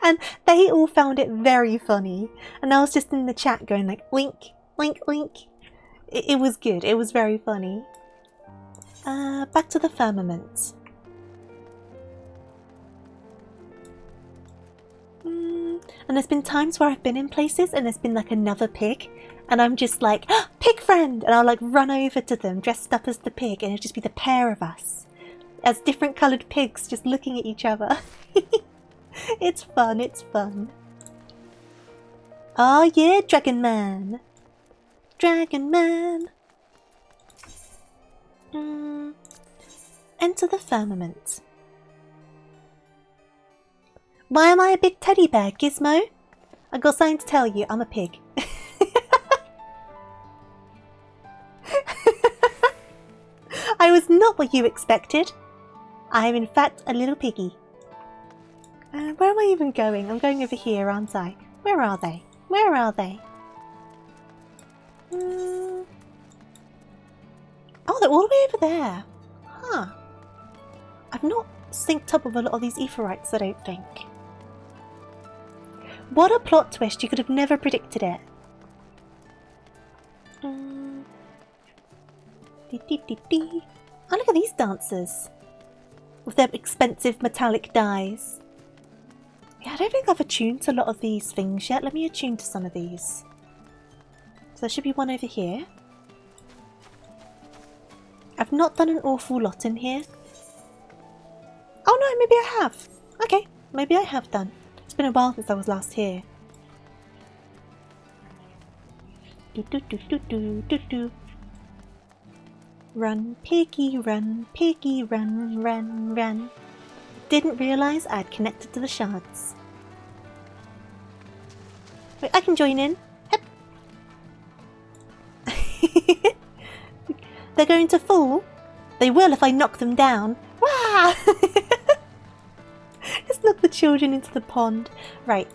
And they all found it very funny, and I was just in the chat going like wink, wink, wink. It was good, it was very funny. Back to the firmament. And there's been times where I've been in places and there's been like another pig, and I'm just like, oh, pig friend! And I'll like run over to them dressed up as the pig, and it'll just be the pair of us as different coloured pigs just looking at each other. It's fun, it's fun. Oh yeah, Dragon Man! Dragon Man! Enter the firmament. Why am I a big teddy bear, Gizmo? I got something to tell you, I'm a pig. I was not what you expected. I am in fact a little piggy. Where am I even going? I'm going over here, aren't I? Where are they? Where are they? Oh, they're all the way over there. Huh. I've not synced up with a lot of these Aetherites, I don't think. What a plot twist, you could have never predicted it. Oh, look at these dancers. With their expensive metallic dyes. Yeah, I don't think I've attuned to a lot of these things yet. Let me attune to some of these. So there should be one over here. I've not done an awful lot in here. Oh no, maybe I have. Okay, maybe I have done. It's been a while since I was last here. Run, piggy, run, run, run. Didn't realise I'd connected to the shards. Wait, I can join in. Yep. They're going to fall? They will if I knock them down. Wah! Let's knock the children into the pond. Right.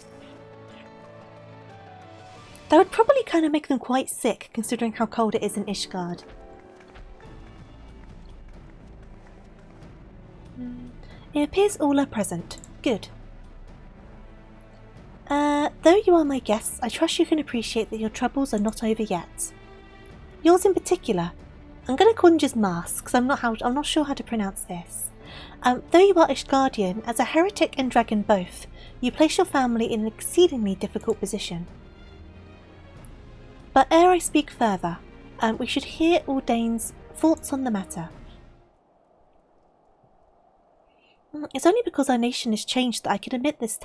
That would probably kind of make them quite sick, considering how cold it is in Ishgard. It appears all are present. Good. Though you are my guests, I trust you can appreciate that your troubles are not over yet. Yours in particular. I'm going to call them just Mars, because I'm not sure how to pronounce this. Though you are Ishgardian, as a heretic and dragon both, you place your family in an exceedingly difficult position. But ere I speak further, we should hear Ordain's thoughts on the matter. It's only because our nation has changed that I can admit this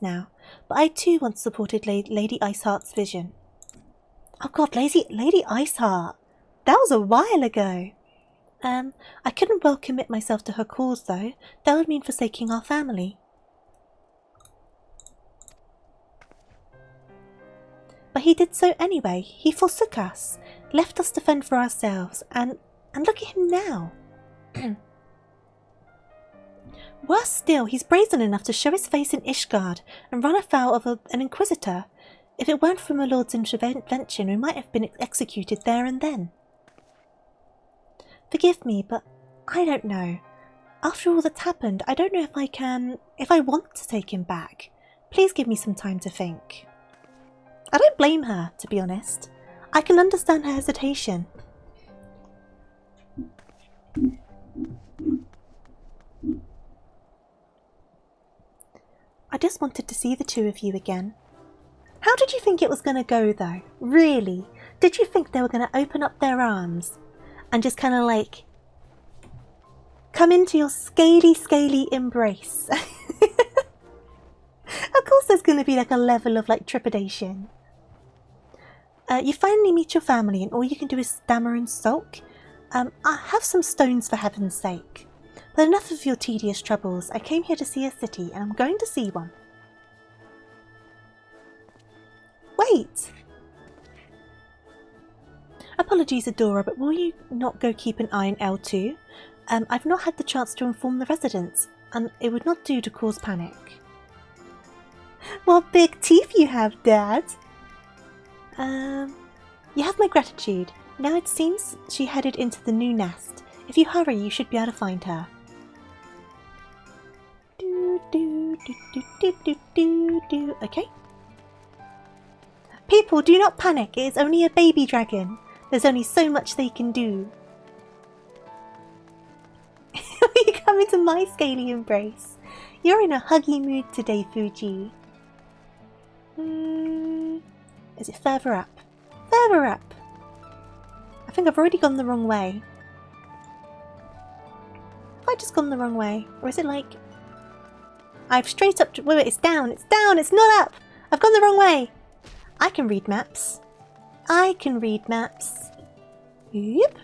now, but I too once supported Lady Iceheart's vision. Oh god, Lady Iceheart! That was a while ago! I couldn't well commit myself to her cause though. That would mean forsaking our family. But he did so anyway. He forsook us, left us to fend for ourselves, and look at him now. Worse still, he's brazen enough to show his face in Ishgard and run afoul of an inquisitor. If it weren't for my lord's intervention, we might have been executed there and then. Forgive me, but I don't know. After all that's happened, I don't know if I want to take him back. Please give me some time to think. I don't blame her, to be honest. I can understand her hesitation. I just wanted to see the two of you again. How did you think it was going to go, though? Really? Did you think they were going to open up their arms and just kind of like come into your scaly embrace? Of course there's going to be like a level of like trepidation. You finally meet your family and all you can do is stammer and sulk. I have some stones for heaven's sake. But enough of your tedious troubles. I came here to see a city and I'm going to see one. Wait! Apologies, Adora, but will you not go keep an eye on L2? I've not had the chance to inform the residents, and it would not do to cause panic. What big teeth you have, Dad! You have my gratitude. Now it seems she headed into the new nest. If you hurry, you should be able to find her. Okay. People, do not panic. It is only a baby dragon. There's only so much they can do. You come into my scaly embrace. You're in a huggy mood today, Fuji. Is it further up? Further up! I think I've already gone the wrong way. Have I just gone the wrong way? Or is it like... I've straight up... Wait, it's down! It's down! It's not up! I've gone the wrong way! I can read maps. I can read maps. Yep.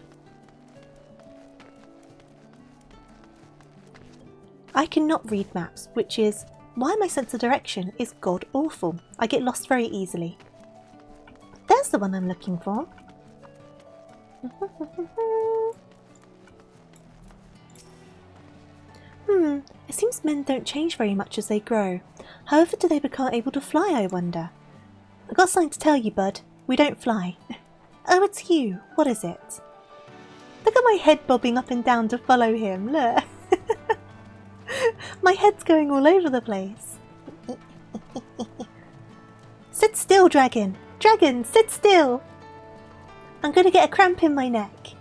I cannot read maps, which is why my sense of direction is god awful. I get lost very easily. There's the one I'm looking for. It seems men don't change very much as they grow. However do they become able to fly, I wonder? I've got something to tell you, bud. We don't fly. Oh, it's you. What is it? Look at my head bobbing up and down to follow him. Look. My head's going all over the place. Sit still, dragon. Dragon, sit still. I'm going to get a cramp in my neck.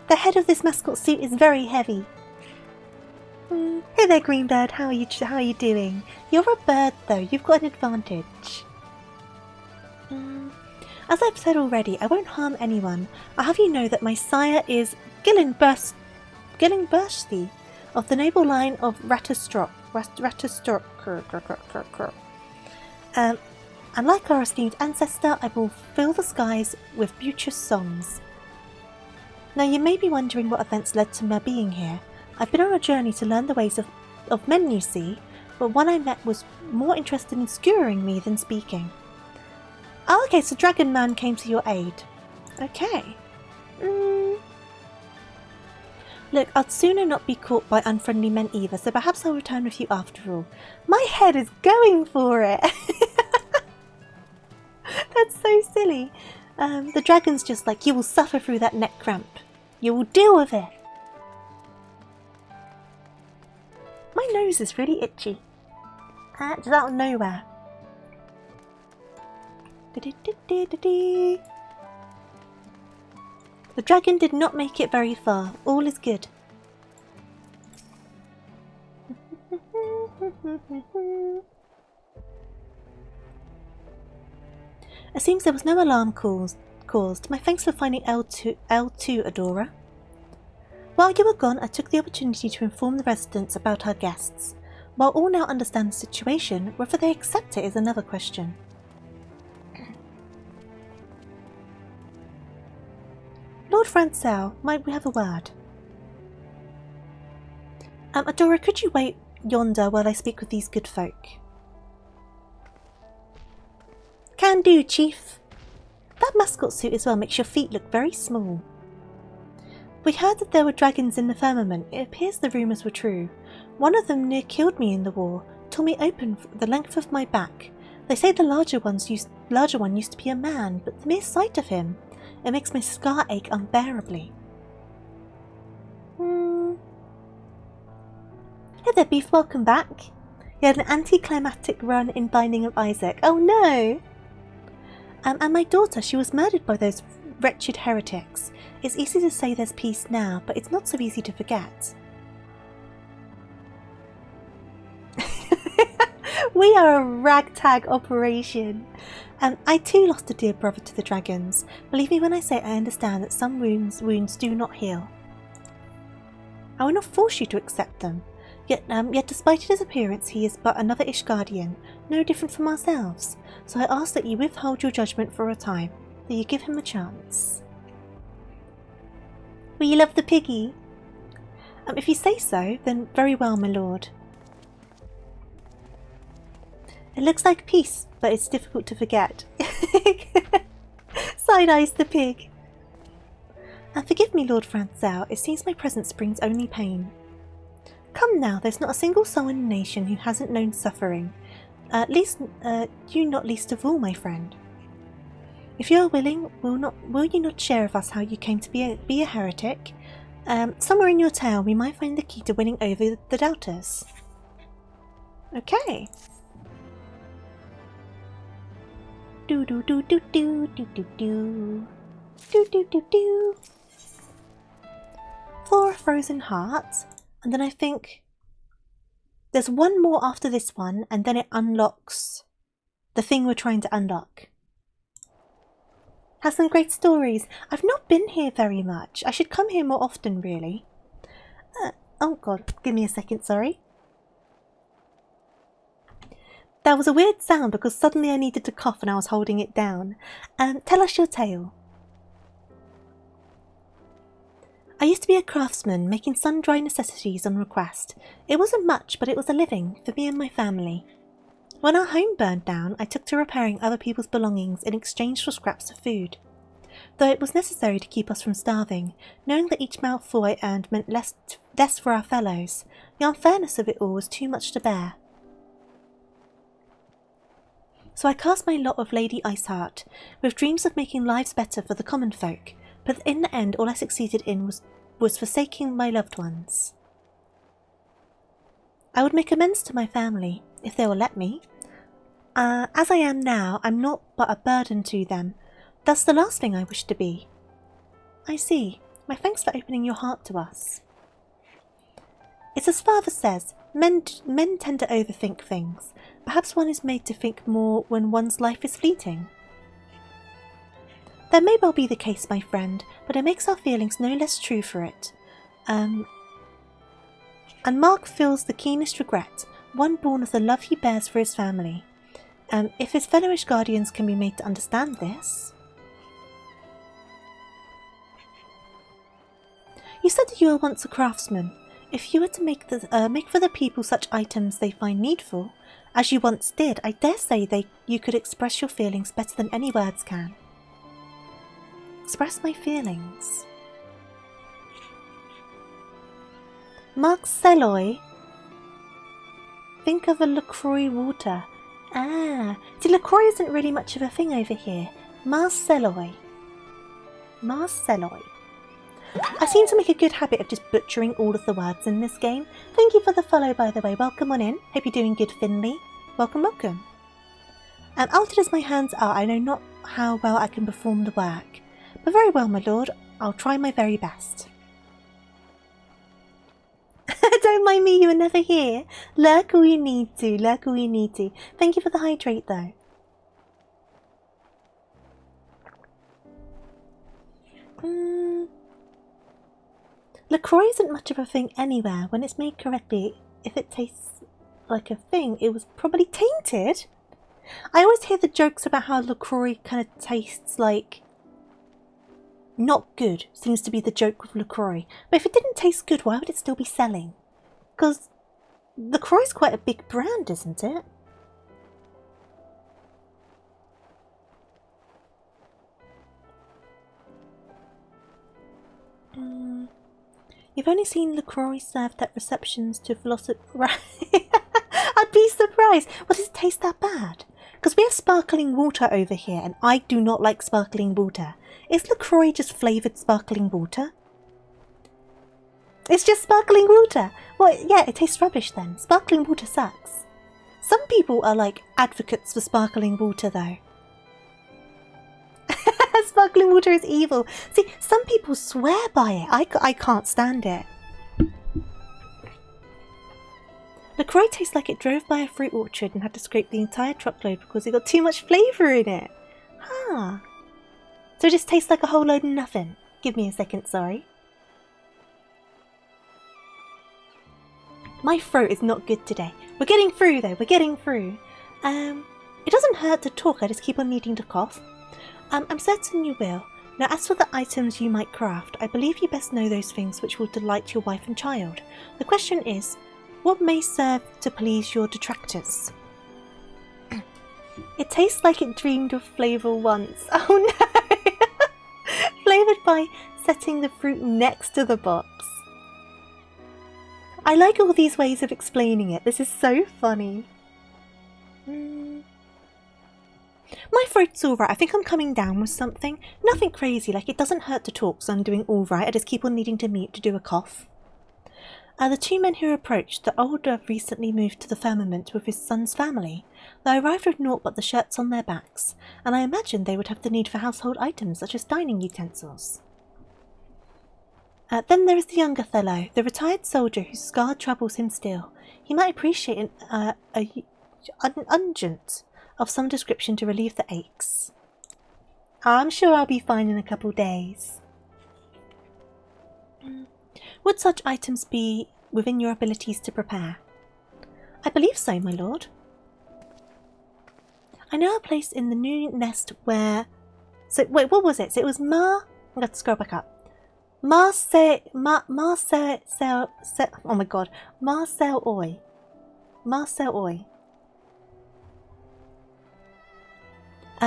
The head of this mascot suit is very heavy. Hey there, Greenbird. How are you doing? You're a bird, though. You've got an advantage. As I've said already, I won't harm anyone. I'll have you know that my sire is Gillenbursti of the noble line of Ratterstock. And like our esteemed ancestor, I will fill the skies with beauteous songs. Now you may be wondering what events led to my being here. I've been on a journey to learn the ways of men, you see, but one I met was more interested in skewering me than speaking. Oh, okay, so Dragon Man came to your aid. Okay. Look, I'd sooner not be caught by unfriendly men either, so perhaps I'll return with you after all. My head is going for it! That's so silly. The dragon's just like, you will suffer through that neck cramp. You will deal with it. My nose is really itchy. Just out of nowhere. The dragon did not make it very far. All is good. It seems there was no alarm caused. My thanks for finding L2, Adora. While you were gone, I took the opportunity to inform the residents about our guests. While all now understand the situation, whether they accept it is another question. Lord Francel, might we have a word? Adora, could you wait yonder while I speak with these good folk? Can do, Chief. That mascot suit as well makes your feet look very small. We heard that there were dragons in the firmament. It appears the rumours were true. One of them near killed me in the war, tore me open the length of my back. They say the larger one used to be a man, but the mere sight of him, it makes my scar ache unbearably. Hey there, Beef, welcome back. You had an anticlimactic run in Binding of Isaac. Oh no! And my daughter, she was murdered by those wretched heretics. It's easy to say there's peace now, but it's not so easy to forget. We are a ragtag operation. I too lost a dear brother to the dragons. Believe me when I say I understand that some wounds do not heal. I will not force you to accept them. Yet despite his appearance, he is but another Ishgardian, no different from ourselves. So I ask that you withhold your judgment for a time, that you give him a chance. Will you love the piggy? If you say so, then very well, my lord. It looks like peace, but it's difficult to forget. Side-eyes the pig. And forgive me, Lord Francois, it seems my presence brings only pain. Come now, there's not a single soul in the nation who hasn't known suffering. You not least of all, my friend. If you are willing, will you not share with us how you came to be a heretic? Somewhere in your tale, we might find the key to winning over the doubters. Okay. Do do do do do do do do do do do do. 4 frozen hearts, and then I think there's one more after this one, and then it unlocks the thing we're trying to unlock. Has some great stories. I've not been here very much. I should come here more often, really. Oh god, give me a second, sorry. That was a weird sound because suddenly I needed to cough and I was holding it down. Tell us your tale. I used to be a craftsman, making sun-dry necessities on request. It wasn't much, but it was a living for me and my family. When our home burned down, I took to repairing other people's belongings in exchange for scraps of food. Though it was necessary to keep us from starving, knowing that each mouthful I earned meant less for our fellows, the unfairness of it all was too much to bear. So I cast my lot of Lady Iceheart, with dreams of making lives better for the common folk, but in the end all I succeeded in was forsaking my loved ones. I would make amends to my family, if they will let me. As I am now, I'm not but a burden to them. That's the last thing I wish to be. I see. My thanks for opening your heart to us. It's as father says, men tend to overthink things. Perhaps one is made to think more when one's life is fleeting. That may well be the case, my friend, but it makes our feelings no less true for it. And Mark feels the keenest regret, one born of the love he bears for his family. If his fellowish guardians can be made to understand this. You said that you were once a craftsman. If you were to make for the people such items they find needful, as you once did, I dare say you could express your feelings better than any words can. Express my feelings. Marcelloy. Think of a LaCroix water. See, LaCroix isn't really much of a thing over here. Marcelloy. Marcelloy. I seem to make a good habit of just butchering all of the words in this game. Thank you for the follow, by the way. Welcome on in. Hope you're doing good, Finley. Welcome, welcome. Altered as my hands are, I know not how well I can perform the work. But very well, my lord. I'll try my very best. Don't mind me, you were never here. Lurk all you need to, lurk all you need to. Thank you for the hydrate, though. LaCroix isn't much of a thing anywhere. When it's made correctly, if it tastes like a thing, it was probably tainted. I always hear the jokes about how LaCroix kind of tastes like not good. Seems to be the joke with LaCroix. But if it didn't taste good, why would it still be selling? Because LaCroix is quite a big brand, isn't it? You've only seen LaCroix served at receptions to philosophers. Right. I'd be surprised. Well, does it taste that bad? Because we have sparkling water over here, and I do not like sparkling water. Is LaCroix just flavoured sparkling water? It's just sparkling water. Well, yeah, it tastes rubbish then. Sparkling water sucks. Some people are like advocates for sparkling water, though. Sparkling water is evil. See, some people swear by it. I can't stand it. LaCroix tastes like it drove by a fruit orchard and had to scrape the entire truckload because it got too much flavour in it. Huh. So it just tastes like a whole load of nothing. Give me a second, sorry. My throat is not good today. We're getting through though, we're getting through. It doesn't hurt to talk, I just keep on needing to cough. I'm certain you will. Now as for the items you might craft, I believe you best know those things which will delight your wife and child. The question is, what may serve to please your detractors? It tastes like it dreamed of flavour once. Oh no! Flavoured by setting the fruit next to the box. I like all these ways of explaining it. This is so funny. My throat's alright. I think I'm coming down with something. Nothing crazy, like it doesn't hurt to talk, so I'm doing alright. I just keep on needing to mute to do a cough. The two men who approached, the older recently moved to the firmament with his son's family. They arrived with naught but the shirts on their backs, and I imagined they would have the need for household items such as dining utensils. Then there is the younger fellow, the retired soldier whose scar troubles him still. He might appreciate an unguent of some description to relieve the aches. I'm sure I'll be fine in a couple days. Would such items be within your abilities to prepare? I believe so, my lord. I know a place in the new nest where... So, wait, what was it? So it was I'm going to scroll back up. Marcel Oy.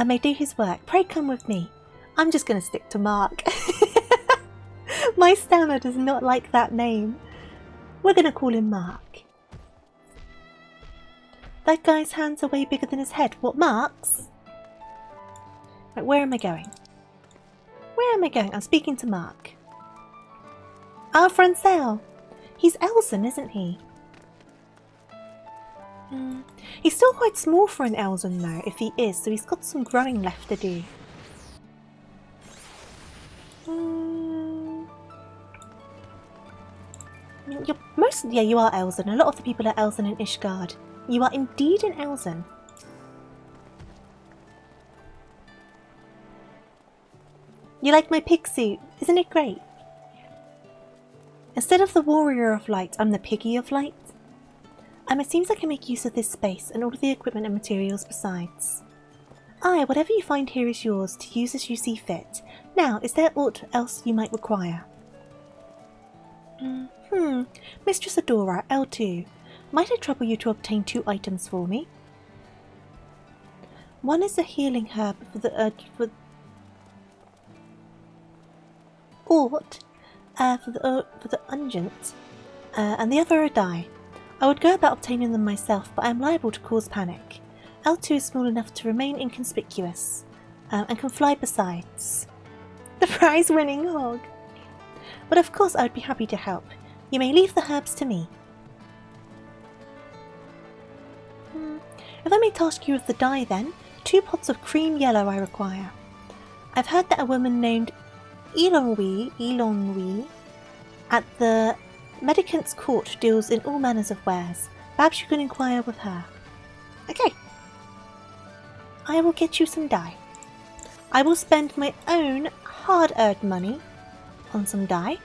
May do his work. Pray come with me. I'm just going to stick to Mark. My stammer does not like that name. We're going to call him Mark. That guy's hands are way bigger than his head. What, Mark's? Right, where am I going? Where am I going? I'm speaking to Mark. Ah, Francel. He's Elzen, isn't he? He's still quite small for an Elzen though, if he is, so he's got some growing left to do. Yeah, you are Elzen. A lot of the people are Elzen in Ishgard. You are indeed an Elzen. You like my pig suit? Isn't it great? Instead of the warrior of light, I'm the piggy of light. It seems I can make use of this space and all of the equipment and materials besides. Aye, whatever you find here is yours to use as you see fit. Now, is there aught else you might require? Mistress Adora, L2. Might I trouble you to obtain 2 items for me? One is a healing herb for the unguent, and the other a dye. I would go about obtaining them myself, but I am liable to cause panic. L2 is small enough to remain inconspicuous, and can fly besides. The prize-winning hog! But of course I would be happy to help. You may leave the herbs to me. If I may task you with the dye then, 2 pots of cream yellow I require. I've heard that a woman named Elongwi at the Medicant's court deals in all manners of wares. Perhaps you can inquire with her. Okay. I will get you some dye. I will spend my own hard-earned money on some dye.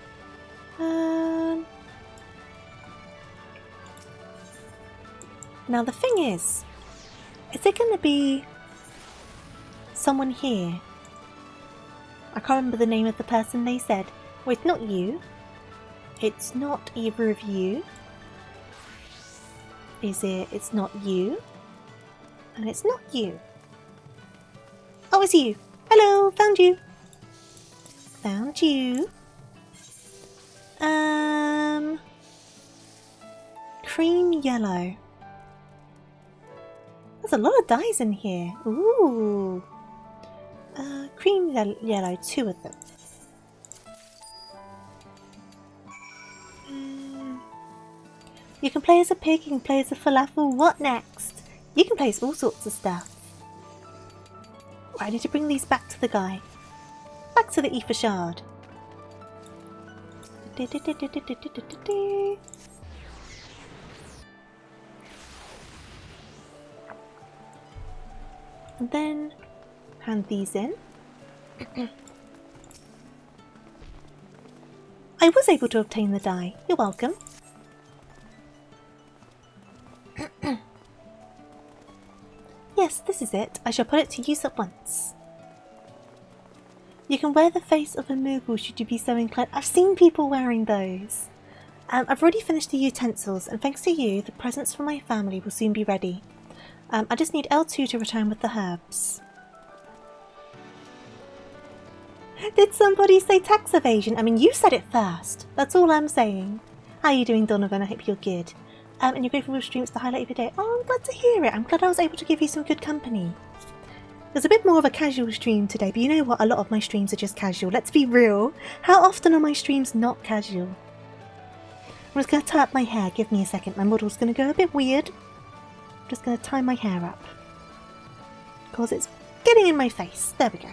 Now the thing is there going to be someone here? I can't remember the name of the person they said. Wait, not you. It's not either of you. Is it? It's not you. And it's not you. Oh, it's you. Hello, found you. Found you. Cream yellow. There's a lot of dyes in here. Ooh. Cream yellow, 2 of them. You can play as a pig, you can play as a falafel. What next? You can play as all sorts of stuff. Right, I need to bring these back to the guy. Back to the Aoife Shard. And then hand these in. I was able to obtain the dye. You're welcome. Yes, this is it. I shall put it to use at once. You can wear the face of a Moogle should you be so inclined. I've seen people wearing those. I've already finished the utensils, and thanks to you, the presents for my family will soon be ready. I just need L2 to return with the herbs. Did somebody say tax evasion? I mean, you said it first. That's all I'm saying. How are you doing, Donovan? I hope you're good. And you're grateful for streams to highlight your day. Oh, I'm glad to hear it. I'm glad I was able to give you some good company. It was a bit more of a casual stream today, but you know what? A lot of my streams are just casual. Let's be real. How often are my streams not casual? I'm just going to tie up my hair. Give me a second. My model's going to go a bit weird. I'm just going to tie my hair up. Because it's getting in my face. There we go.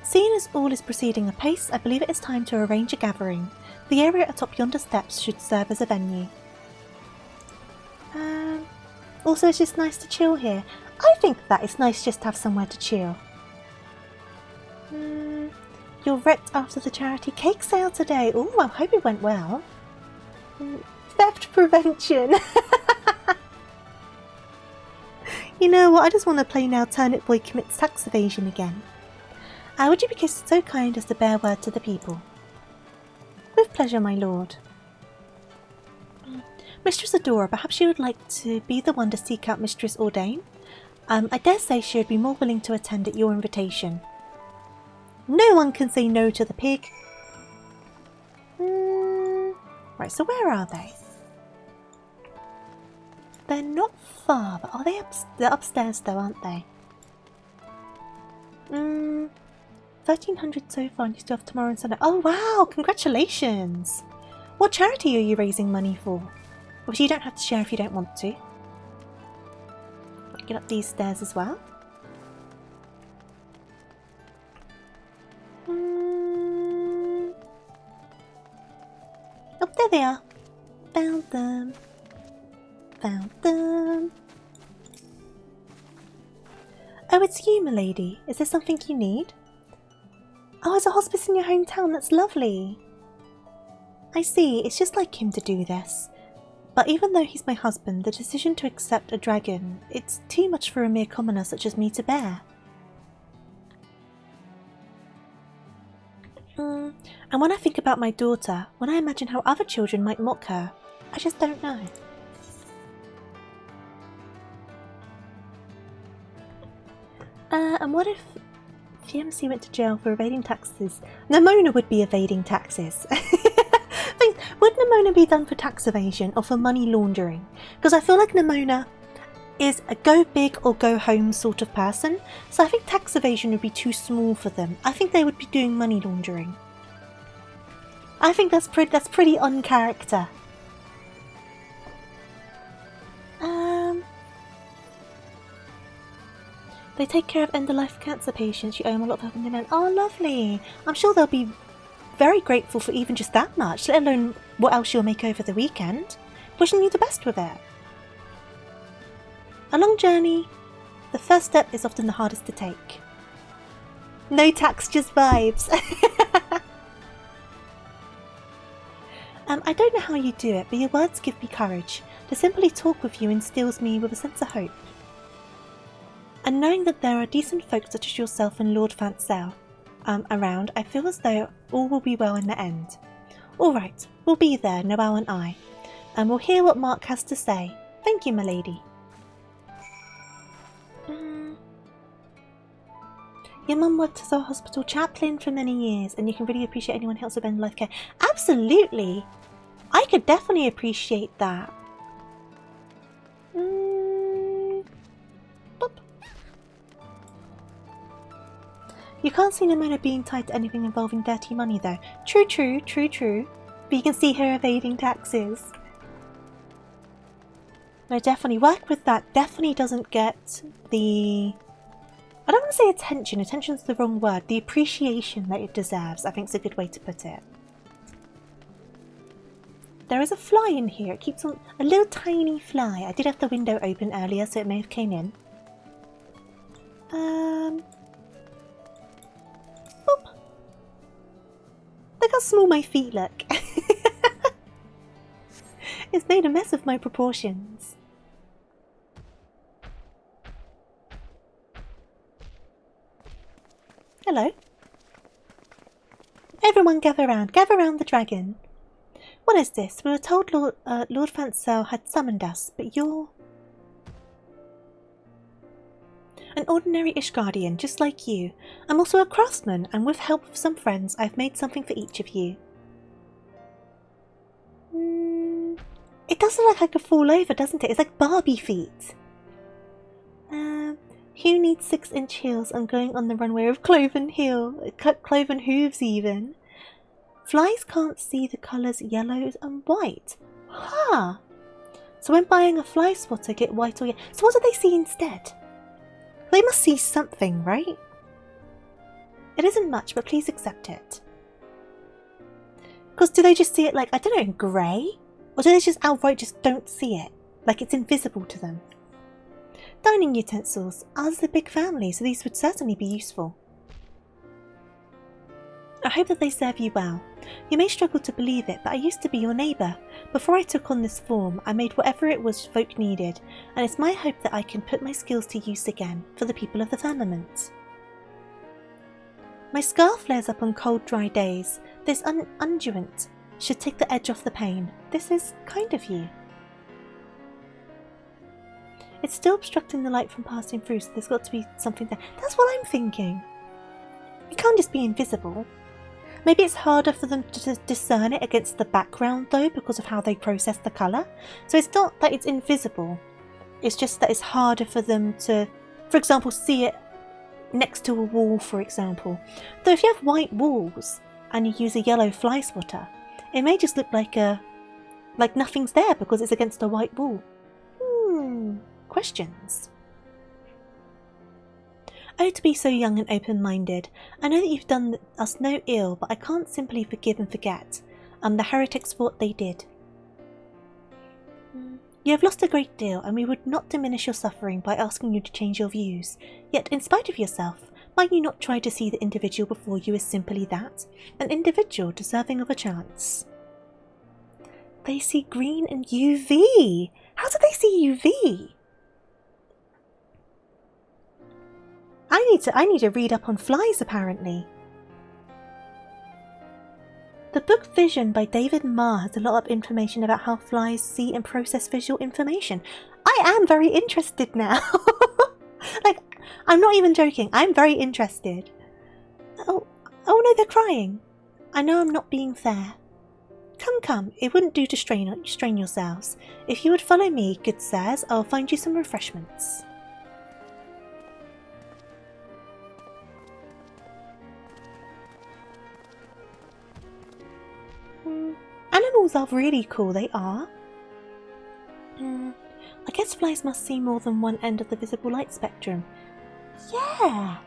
Seeing as all is proceeding apace, I believe it is time to arrange a gathering. The area atop yonder steps should serve as a venue. Also, it's just nice to chill here. I think that it's nice just to have somewhere to chill. You're wrecked after the charity cake sale today. Oh, I hope it went well. Theft prevention. You know what? I just want to play now Turnip Boy Commits Tax Evasion again. Would you be so kind as to bear word to the people? With pleasure, my lord. Mistress Adora, perhaps you would like to be the one to seek out Mistress Ordain? I dare say she would be more willing to attend at your invitation. No one can say no to the pig. Right, so where are they? They're not far, but are they they're upstairs though, aren't they? 1,300 so far and you still have tomorrow and Sunday. Oh wow, congratulations! What charity are you raising money for? Obviously you don't have to share if you don't want to. Get up these stairs as well. Oh, there they are. Found them. Found them. Oh, it's you, milady. Is there something you need? Oh, there's a hospice in your hometown. That's lovely. I see. It's just like him to do this. But even though he's my husband, the decision to accept a dragon, it's too much for a mere commoner such as me to bear. And when I think about my daughter, when I imagine how other children might mock her, I just don't know. And what if TMC went to jail for evading taxes? Nimona would be evading taxes. Would Nimona be done for tax evasion or for money laundering? Because I feel like Nimona is a go big or go home sort of person, so I think tax evasion would be too small for them. I think they would be doing money laundering. I think that's pretty on character. They take care of end-of-life cancer patients. You owe them a lot of help in the end. Oh, lovely. I'm sure they'll be very grateful for even just that much, let alone what else you'll make over the weekend. Wishing you the best with it. A long journey. The first step is often the hardest to take. No tax, just vibes. I don't know how you do it, but your words give me courage. To simply talk with you instills me with a sense of hope. And knowing that there are decent folk such as yourself and Lord Fansel around, I feel as though all will be well in the end. Alright, we'll be there, Noel and I. And we'll hear what Mark has to say. Thank you, my lady. Your mum worked as a hospital chaplain for many years, and you can really appreciate anyone else with end-of-life care. Absolutely! I could definitely appreciate that. Boop. You can't see Nimona being tied to anything involving dirty money, though. True, true, true, true. But you can see her evading taxes. No, definitely. Work with that. Definitely doesn't get the... I don't want to say attention. Attention's the wrong word. The appreciation that it deserves, I think is a good way to put it. There is a fly in here. It keeps on... A little tiny fly. I did have the window open earlier, so it may have came in. Boop. Look how small my feet look. It's made a mess of my proportions. Hello. Everyone gather round the dragon. What is this? We were told Lord Fansel had summoned us, but you're... An ordinary Ishgardian, just like you. I'm also a craftsman, and with help of some friends, I've made something for each of you. It does look like I could fall over, doesn't it? It's like Barbie feet. Who needs 6-inch heels and going on the runway with cloven hooves even? Flies can't see the colours yellow and white. Huh. So when buying a fly swatter, get white or yellow. So what do they see instead? They must see something, right? It isn't much, but please accept it. Because do they just see it like, I don't know, in grey? Or do they just outright just don't see it? Like it's invisible to them? Dining utensils. Ours is a big family, so these would certainly be useful. I hope that they serve you well. You may struggle to believe it, but I used to be your neighbour. Before I took on this form, I made whatever it was folk needed, and it's my hope that I can put my skills to use again for the people of the firmament. My scar flares up on cold, dry days. This unguent should take the edge off the pain. This is kind of you. It's still obstructing the light from passing through, so there's got to be something there. That's what I'm thinking. It can't just be invisible. Maybe it's harder for them to discern it against the background though, because of how they process the colour. So it's not that it's invisible. It's just that it's harder for them to, for example, see it next to a wall, for example. Though if you have white walls and you use a yellow fly swatter, it may just look like nothing's there because it's against a white wall. Questions? Oh, to be so young and open-minded. I know that you've done us no ill, but I can't simply forgive and forget. The heretics thought they did. You have lost a great deal, and we would not diminish your suffering by asking you to change your views. Yet, in spite of yourself, might you not try to see the individual before you as simply that? An individual deserving of a chance. They see green and UV! How do they see UV? I need to read up on flies, apparently. The book Vision by David Marr has a lot of information about how flies see and process visual information. I am very interested now. Like, I'm not even joking. I'm very interested. Oh no, they're crying. I know I'm not being fair. Come, it wouldn't do to strain yourselves. If you would follow me, good sirs, I'll find you some refreshments. Animals are really cool, they are. I guess flies must see more than one end of the visible light spectrum. Yeah.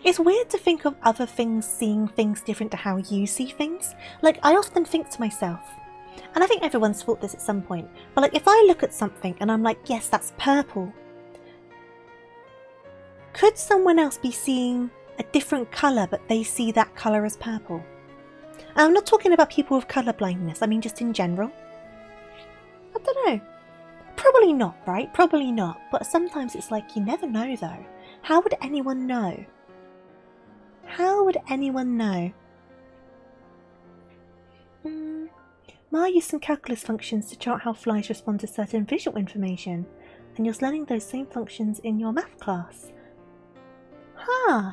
It's weird to think of other things seeing things different to how you see things. Like, I often think to myself, and I think everyone's thought this at some point, but like if I look at something and I'm like, yes, that's purple. Could someone else be seeing a different colour but they see that colour as purple? And I'm not talking about people with colour blindness, I mean just in general. I don't know. Probably not, right? Probably not. But sometimes it's like, you never know though. How would anyone know? How would anyone know? Ma used some calculus functions to chart how flies respond to certain visual information, and you're learning those same functions in your math class. Huh,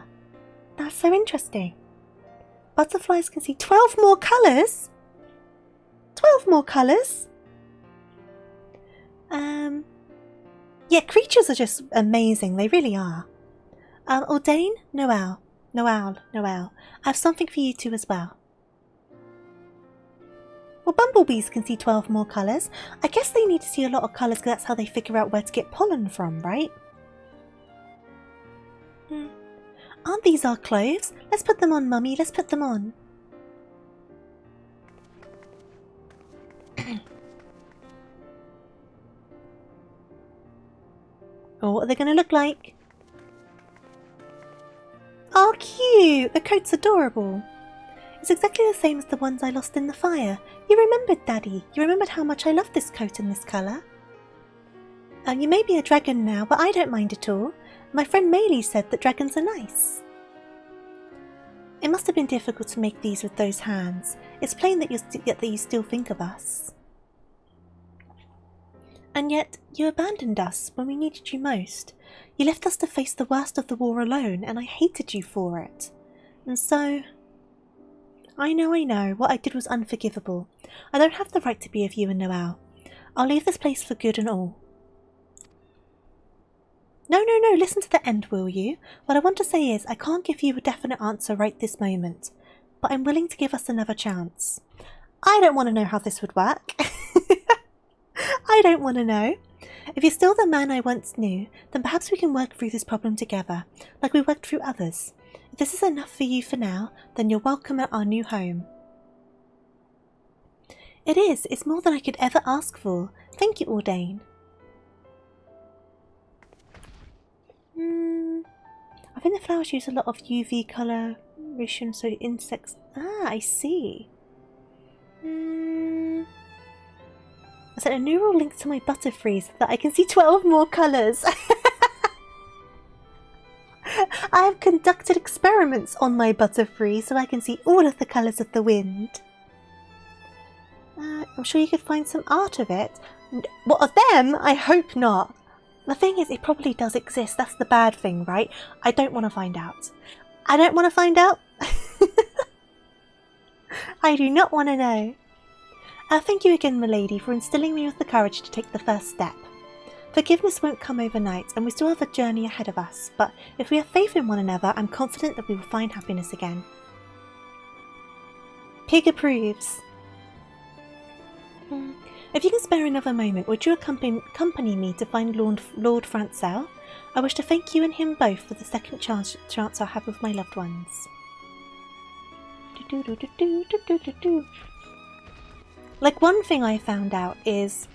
that's so interesting. Butterflies can see 12 more colours? 12 more colours? Yeah, creatures are just amazing, they really are. Ordain, Noel, I have something for you two as well. Well, bumblebees can see 12 more colours. I guess they need to see a lot of colours because that's how they figure out where to get pollen from, right? Aren't these our clothes? Let's put them on, Mummy, let's put them on. Oh, what are they going to look like? Oh, cute! The coat's adorable. It's exactly the same as the ones I lost in the fire. You remembered, Daddy. You remembered how much I loved this coat in this colour. You may be a dragon now, but I don't mind at all. My friend Maylie said that dragons are nice. It must have been difficult to make these with those hands. It's plain that you still think of us. And yet you abandoned us when we needed you most. You left us to face the worst of the war alone, and I hated you for it. And so... I know, what I did was unforgivable. I don't have the right to be with you and Noelle. I'll leave this place for good and all. No, listen to the end, will you? What I want to say is, I can't give you a definite answer right this moment, but I'm willing to give us another chance. I don't want to know how this would work. I don't want to know. If you're still the man I once knew, then perhaps we can work through this problem together, like we worked through others. If this is enough for you for now, then you're welcome at our new home. It is. It's more than I could ever ask for. Thank you, Ordain. I think the flowers use a lot of UV coloration, so insects... Ah, I see. I sent a neural link to my Butterfree so that I can see 12 more colours. I have conducted experiments on my Butterfree so I can see all of the colours of the wind. I'm sure you could find some art of it. What, of them? I hope not. The thing is, it probably does exist. That's the bad thing, right? I don't want to find out. I don't want to find out. I do not want to know. Thank you again, milady, for instilling me with the courage to take the first step. Forgiveness won't come overnight, and we still have a journey ahead of us, but if we have faith in one another, I'm confident that we will find happiness again. Pig approves. If you can spare another moment, would you accompany me to find Lord Francel? I wish to thank you and him both for the second chance I'll have with my loved ones. Like, one thing I found out is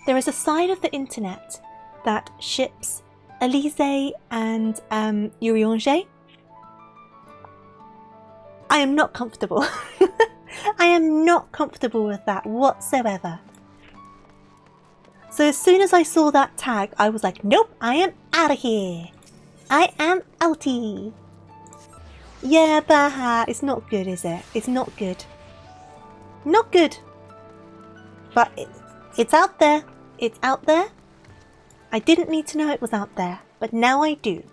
there is a side of the internet that ships Elise and Urianger. I am not comfortable. I am not comfortable with that whatsoever. So as soon as I saw that tag, I was like, nope, I am out of here. I am outie. Yeah, baha. It's not good, is it? It's not good. Not good. But it's out there. It's out there. I didn't need to know it was out there, but now I do.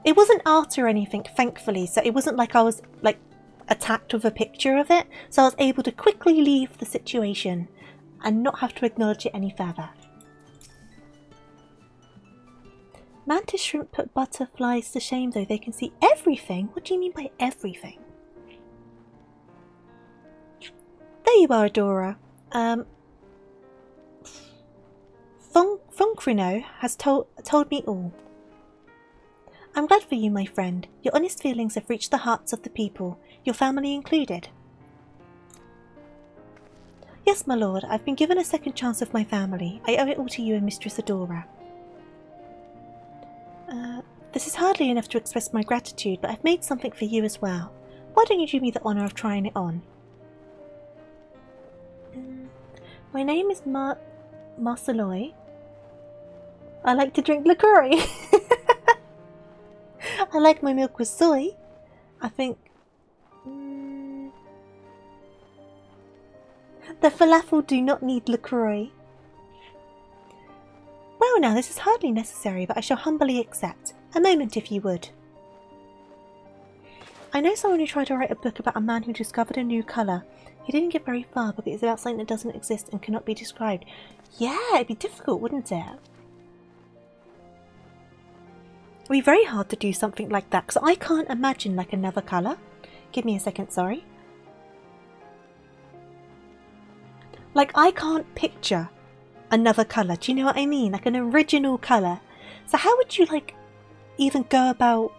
It wasn't art or anything, thankfully, so it wasn't like I was, like, attacked with a picture of it, so I was able to quickly leave the situation and not have to acknowledge it any further. Mantis shrimp put butterflies to shame, though. They can see everything. What do you mean by everything? There you are, Adora. Foncrino has told me all. I'm glad for you, my friend. Your honest feelings have reached the hearts of the people, your family included. Yes, my lord, I've been given a second chance with my family. I owe it all to you and Mistress Adora. This is hardly enough to express my gratitude, but I've made something for you as well. Why don't you do me the honour of trying it on? My name is Marceloy. I like to drink LaCroix. I like my milk with soy. I think... The falafel do not need LaCroix. Well now, this is hardly necessary, but I shall humbly accept. A moment, if you would. I know someone who tried to write a book about a man who discovered a new colour. He didn't get very far, but it's about something that doesn't exist and cannot be described. Yeah, it'd be difficult, wouldn't it? It'd be very hard to do something like that, because I can't imagine like another colour. Give me a second, sorry. Like, I can't picture another colour, do you know what I mean? Like an original colour. So how would you, like, even go about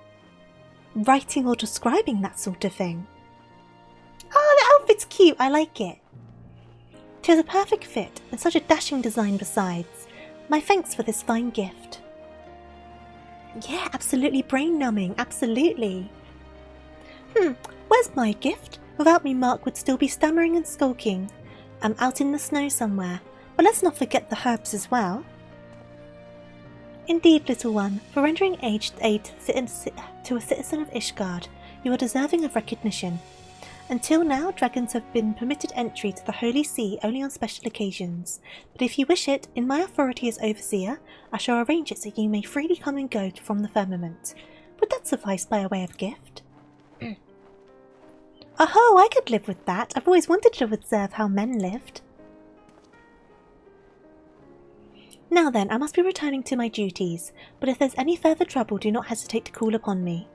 writing or describing that sort of thing? Oh, the outfit's cute, I like it. 'Tis a perfect fit, and such a dashing design besides. My thanks for this fine gift. Yeah, absolutely brain-numbing, absolutely. Where's my gift? Without me, Mark would still be stammering and skulking. I'm out in the snow somewhere, but let's not forget the herbs as well. Indeed, little one, for rendering aged aid to a citizen of Ishgard, you are deserving of recognition. Until now, dragons have been permitted entry to the Holy See only on special occasions, but if you wish it, in my authority as overseer, I shall arrange it so you may freely come and go from the firmament. Would that suffice by a way of gift? Oh, I could live with that. I've always wanted to observe how men lived. Now then, I must be returning to my duties, but if there's any further trouble, do not hesitate to call upon me.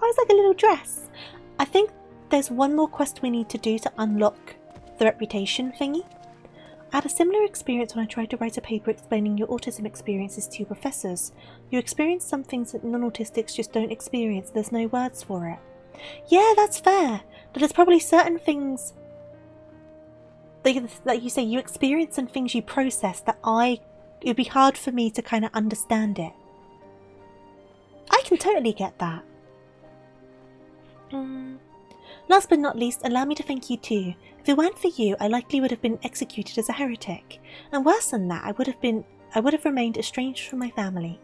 Oh, it's like a little dress. I think there's one more quest we need to do to unlock the reputation thingy. I had a similar experience when I tried to write a paper explaining your autism experiences to your professors. You experience some things that non-autistics just don't experience. There's no words for it. Yeah, that's fair. But there's probably certain things that you say you experience and things you process that it'd be hard for me to kind of understand it. I can totally get that. Last but not least, allow me to thank you too. If it weren't for you, I likely would have been executed as a heretic. And worse than that, I would have remained estranged from my family.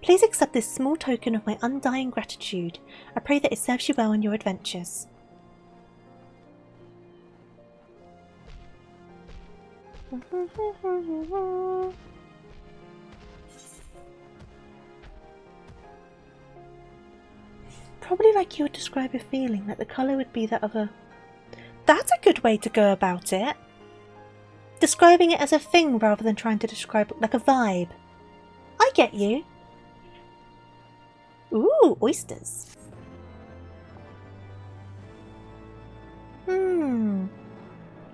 Please accept this small token of my undying gratitude. I pray that it serves you well in your adventures. Probably like you would describe a feeling, like the colour would be that of a... That's a good way to go about it. Describing it as a thing rather than trying to describe it like a vibe. I get you. Ooh, oysters.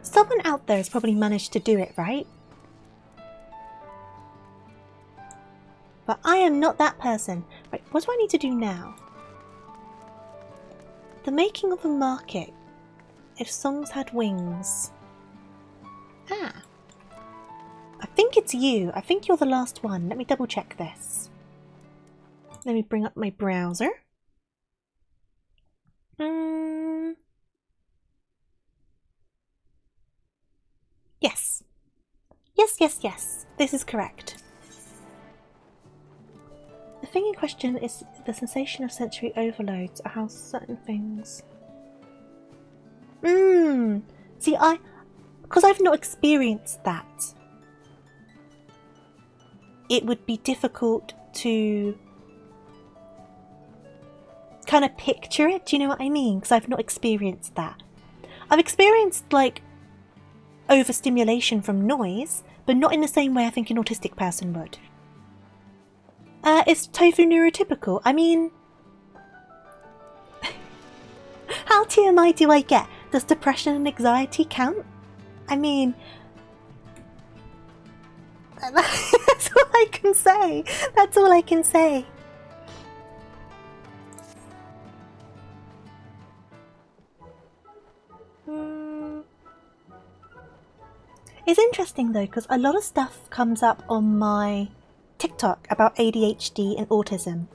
Someone out there has probably managed to do it, right? But I am not that person. Right, what do I need to do now? The making of a market. If songs had wings. Ah. I think it's you. I think you're the last one. Let me double check this. Let me bring up my browser. Yes. Yes. This is correct. The thing in question is the sensation of sensory overload, or how certain things... See, because I've not experienced that, it would be difficult to kind of picture it, do you know what I mean? Because I've not experienced that. I've experienced, like, overstimulation from noise, but not in the same way I think an autistic person would. Is tofu neurotypical? I mean... How TMI do I get? Does depression and anxiety count? I mean... That's all I can say. That's all I can say. It's interesting though, because a lot of stuff comes up on my TikTok about ADHD and autism.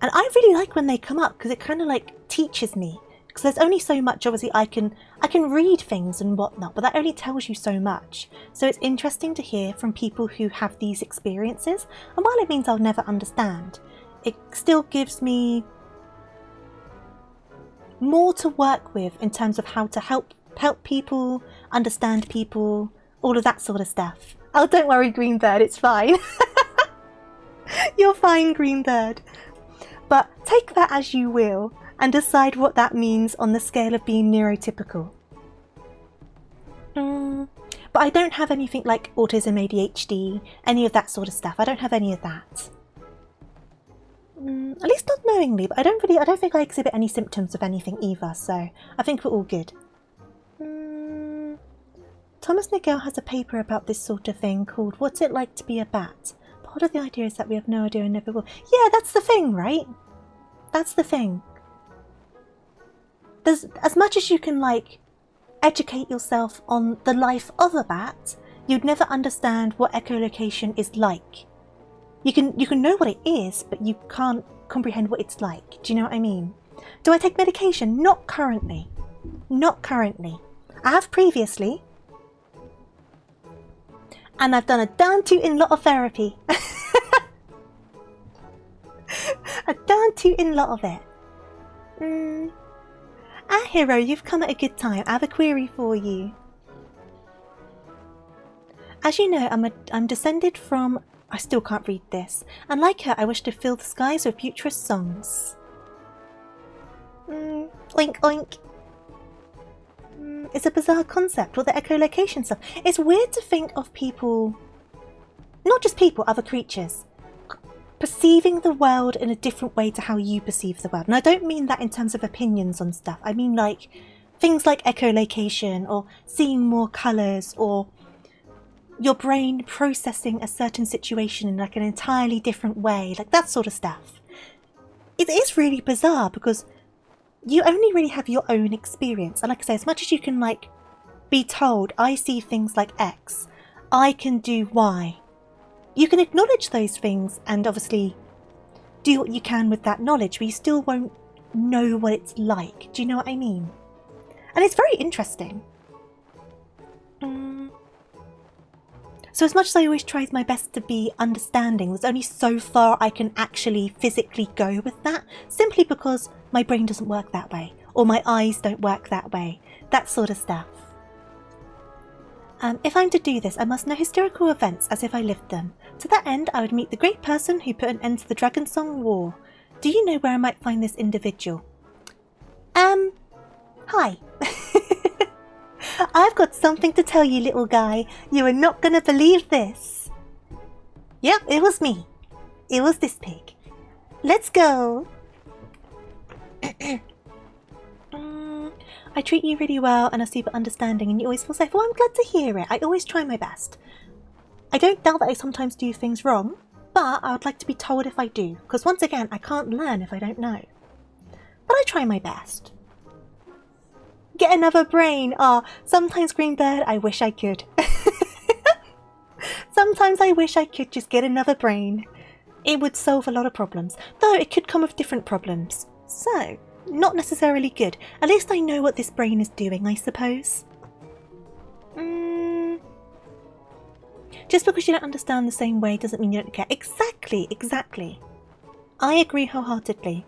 And I really like when they come up, because it kind of like teaches me. Because there's only so much, obviously, I can read things and whatnot, but that only tells you so much. So it's interesting to hear from people who have these experiences. And while it means I'll never understand, it still gives me more to work with in terms of how to help people, understand people, all of that sort of stuff. Oh, don't worry, Greenbird, it's fine. You're fine, Greenbird. But take that as you will and decide what that means on the scale of being neurotypical. But I don't have anything like autism, ADHD, any of that sort of stuff. I don't have any of that. At least not knowingly, but I don't think I exhibit any symptoms of anything either, so I think we're all good. Thomas Nagel has a paper about this sort of thing called What's It Like to Be a Bat? Part of the idea is that we have no idea and never will. Yeah, that's the thing, right? That's the thing. There's, as much as you can, like, educate yourself on the life of a bat, you'd never understand what echolocation is like. You can know what it is, but you can't comprehend what it's like. Do you know what I mean? Do I take medication? Not currently. Not currently. I have previously. And I've done a darn tootin' lot of therapy. A darn tootin' lot of it. Hero, you've come at a good time. I have a query for you. As you know, I'm descended from... I still can't read this. And like her, I wish to fill the skies with futurist songs. Oink oink. It's a bizarre concept with the echolocation stuff. It's weird to think of people... Not just people, other creatures. Perceiving the world in a different way to how you perceive the world. And I don't mean that in terms of opinions on stuff. I mean like things like echolocation or seeing more colours or your brain processing a certain situation in like an entirely different way. Like that sort of stuff. It is really bizarre because you only really have your own experience. And like I say, as much as you can like be told, I see things like X, I can do Y. You can acknowledge those things and obviously do what you can with that knowledge, but you still won't know what it's like. Do you know what I mean? And it's very interesting. So as much as I always try my best to be understanding, there's only so far I can actually physically go with that, simply because my brain doesn't work that way, or my eyes don't work that way, that sort of stuff. If I'm to do this, I must know historical events as if I lived them. To that end, I would meet the great person who put an end to the Dragon Song War. Do you know where I might find this individual? Hi. I've got something to tell you, little guy. You are not gonna believe this. Yep, it was me. It was this pig. Let's go. I treat you really well and are super understanding and you always feel safe. Well, I'm glad to hear it. I always try my best. I don't doubt that I sometimes do things wrong, but I would like to be told if I do, because once again, I can't learn if I don't know. But I try my best. Get another brain. Ah, sometimes, Greenbird, I wish I could. Sometimes I wish I could just get another brain. It would solve a lot of problems, though it could come with different problems. So, not necessarily good. At least I know what this brain is doing, I suppose. Just because you don't understand the same way doesn't mean you don't care. Exactly, exactly. I agree wholeheartedly.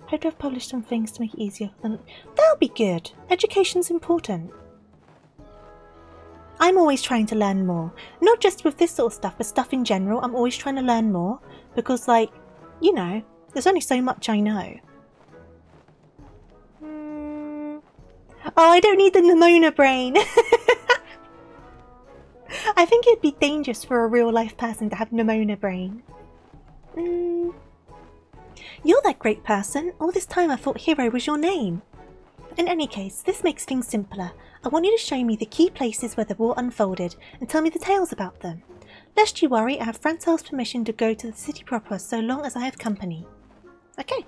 Hope to have published some things to make it easier. That'll be good. Education's important. I'm always trying to learn more. Not just with this sort of stuff, but stuff in general. I'm always trying to learn more. Because, like, you know, there's only so much I know. Oh, I don't need the Nimona brain. I think it'd be dangerous for a real life person to have Nimona brain. You're that great person. All this time I thought Hero was your name. In any case, this makes things simpler. I want you to show me the key places where the war unfolded and tell me the tales about them. Lest you worry, I have Francel's permission to go to the city proper so long as I have company. Okay.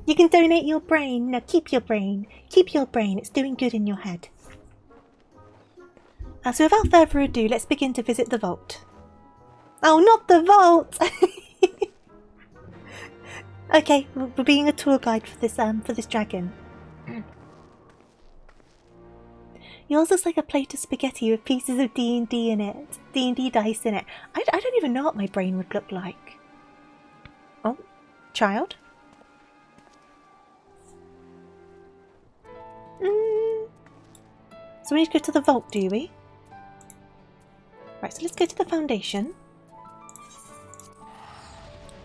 You can donate your brain. No, keep your brain. Keep your brain. It's doing good in your head. So without further ado, let's begin to visit the vault. Oh, not the vault! Okay, we're being a tour guide for this dragon. Yours looks like a plate of spaghetti with pieces of D&D in it. D&D dice in it. I don't even know what my brain would look like. Oh, child? So we need to go to the vault, do we? Right, so let's go to the foundation.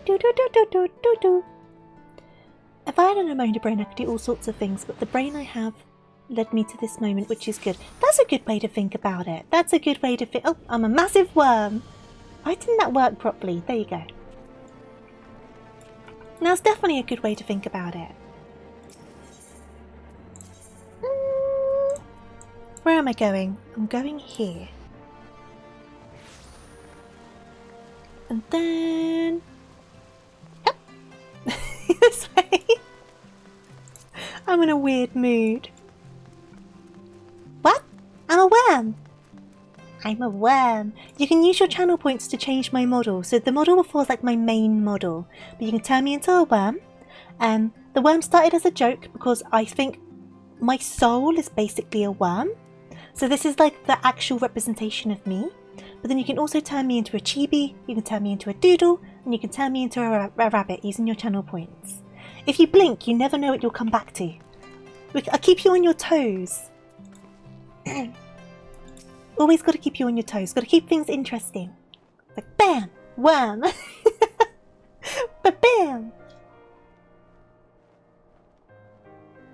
Do. If I had an Nimona brain, I could do all sorts of things, but the brain I have led me to this moment, which is good. That's a good way to think about it. That's a good way to think. Oh, I'm a massive worm. Why didn't that work properly? There you go. Now, it's definitely a good way to think about it. Where am I going? I'm going here. And then... Yep. This way. I'm in a weird mood. What? I'm a worm. I'm a worm. You can use your channel points to change my model. So the model before is like my main model. But you can turn me into a worm. The worm started as a joke because I think my soul is basically a worm. So this is like the actual representation of me. But then you can also turn me into a chibi, you can turn me into a doodle, and you can turn me into a rabbit using your channel points. If you blink, you never know what you'll come back to. I'll keep you on your toes. Always got to keep you on your toes. Got to keep things interesting. Like bam, worm. But bam.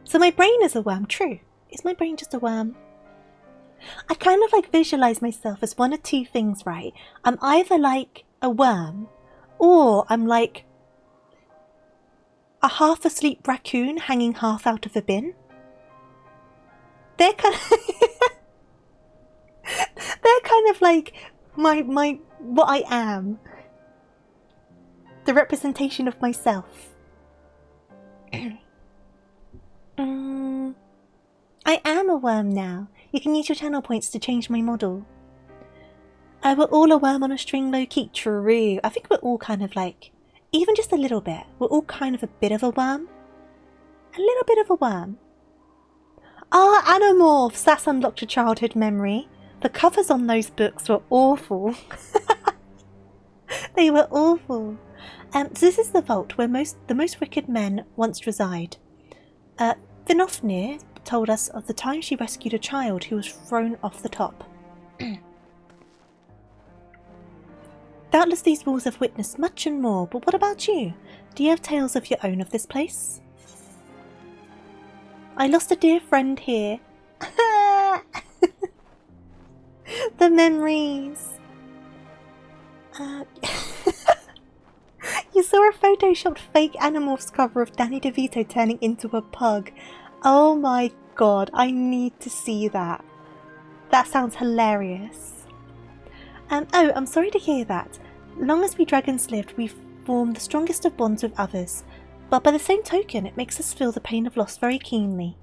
So my brain is a worm. True. Is my brain just a worm? I kind of like visualize myself as one of two things, right? I'm either like a worm, or I'm like a half asleep raccoon hanging half out of a bin. They're kind of they're kind of like my what I am. The representation of myself. I am a worm now. You can use your channel points to change my model. We're all a worm on a string, low-key. True. I think we're all kind of like, even just a little bit, we're all kind of a bit of a worm. A little bit of a worm. Ah, Animorphs! That's unlocked a childhood memory. The covers on those books were awful. They were awful. So this is the vault where the most wicked men once reside. Finofnir told us of the time she rescued a child who was thrown off the top. Doubtless these walls have witnessed much and more, but what about you? Do you have tales of your own of this place? I lost a dear friend here. The memories. You saw a photoshopped fake Animorphs cover of Danny DeVito turning into a pug. Oh my god, I need to see that. That sounds hilarious. Oh, I'm sorry to hear that. Long as we dragons lived, we formed the strongest of bonds with others. But by the same token, it makes us feel the pain of loss very keenly.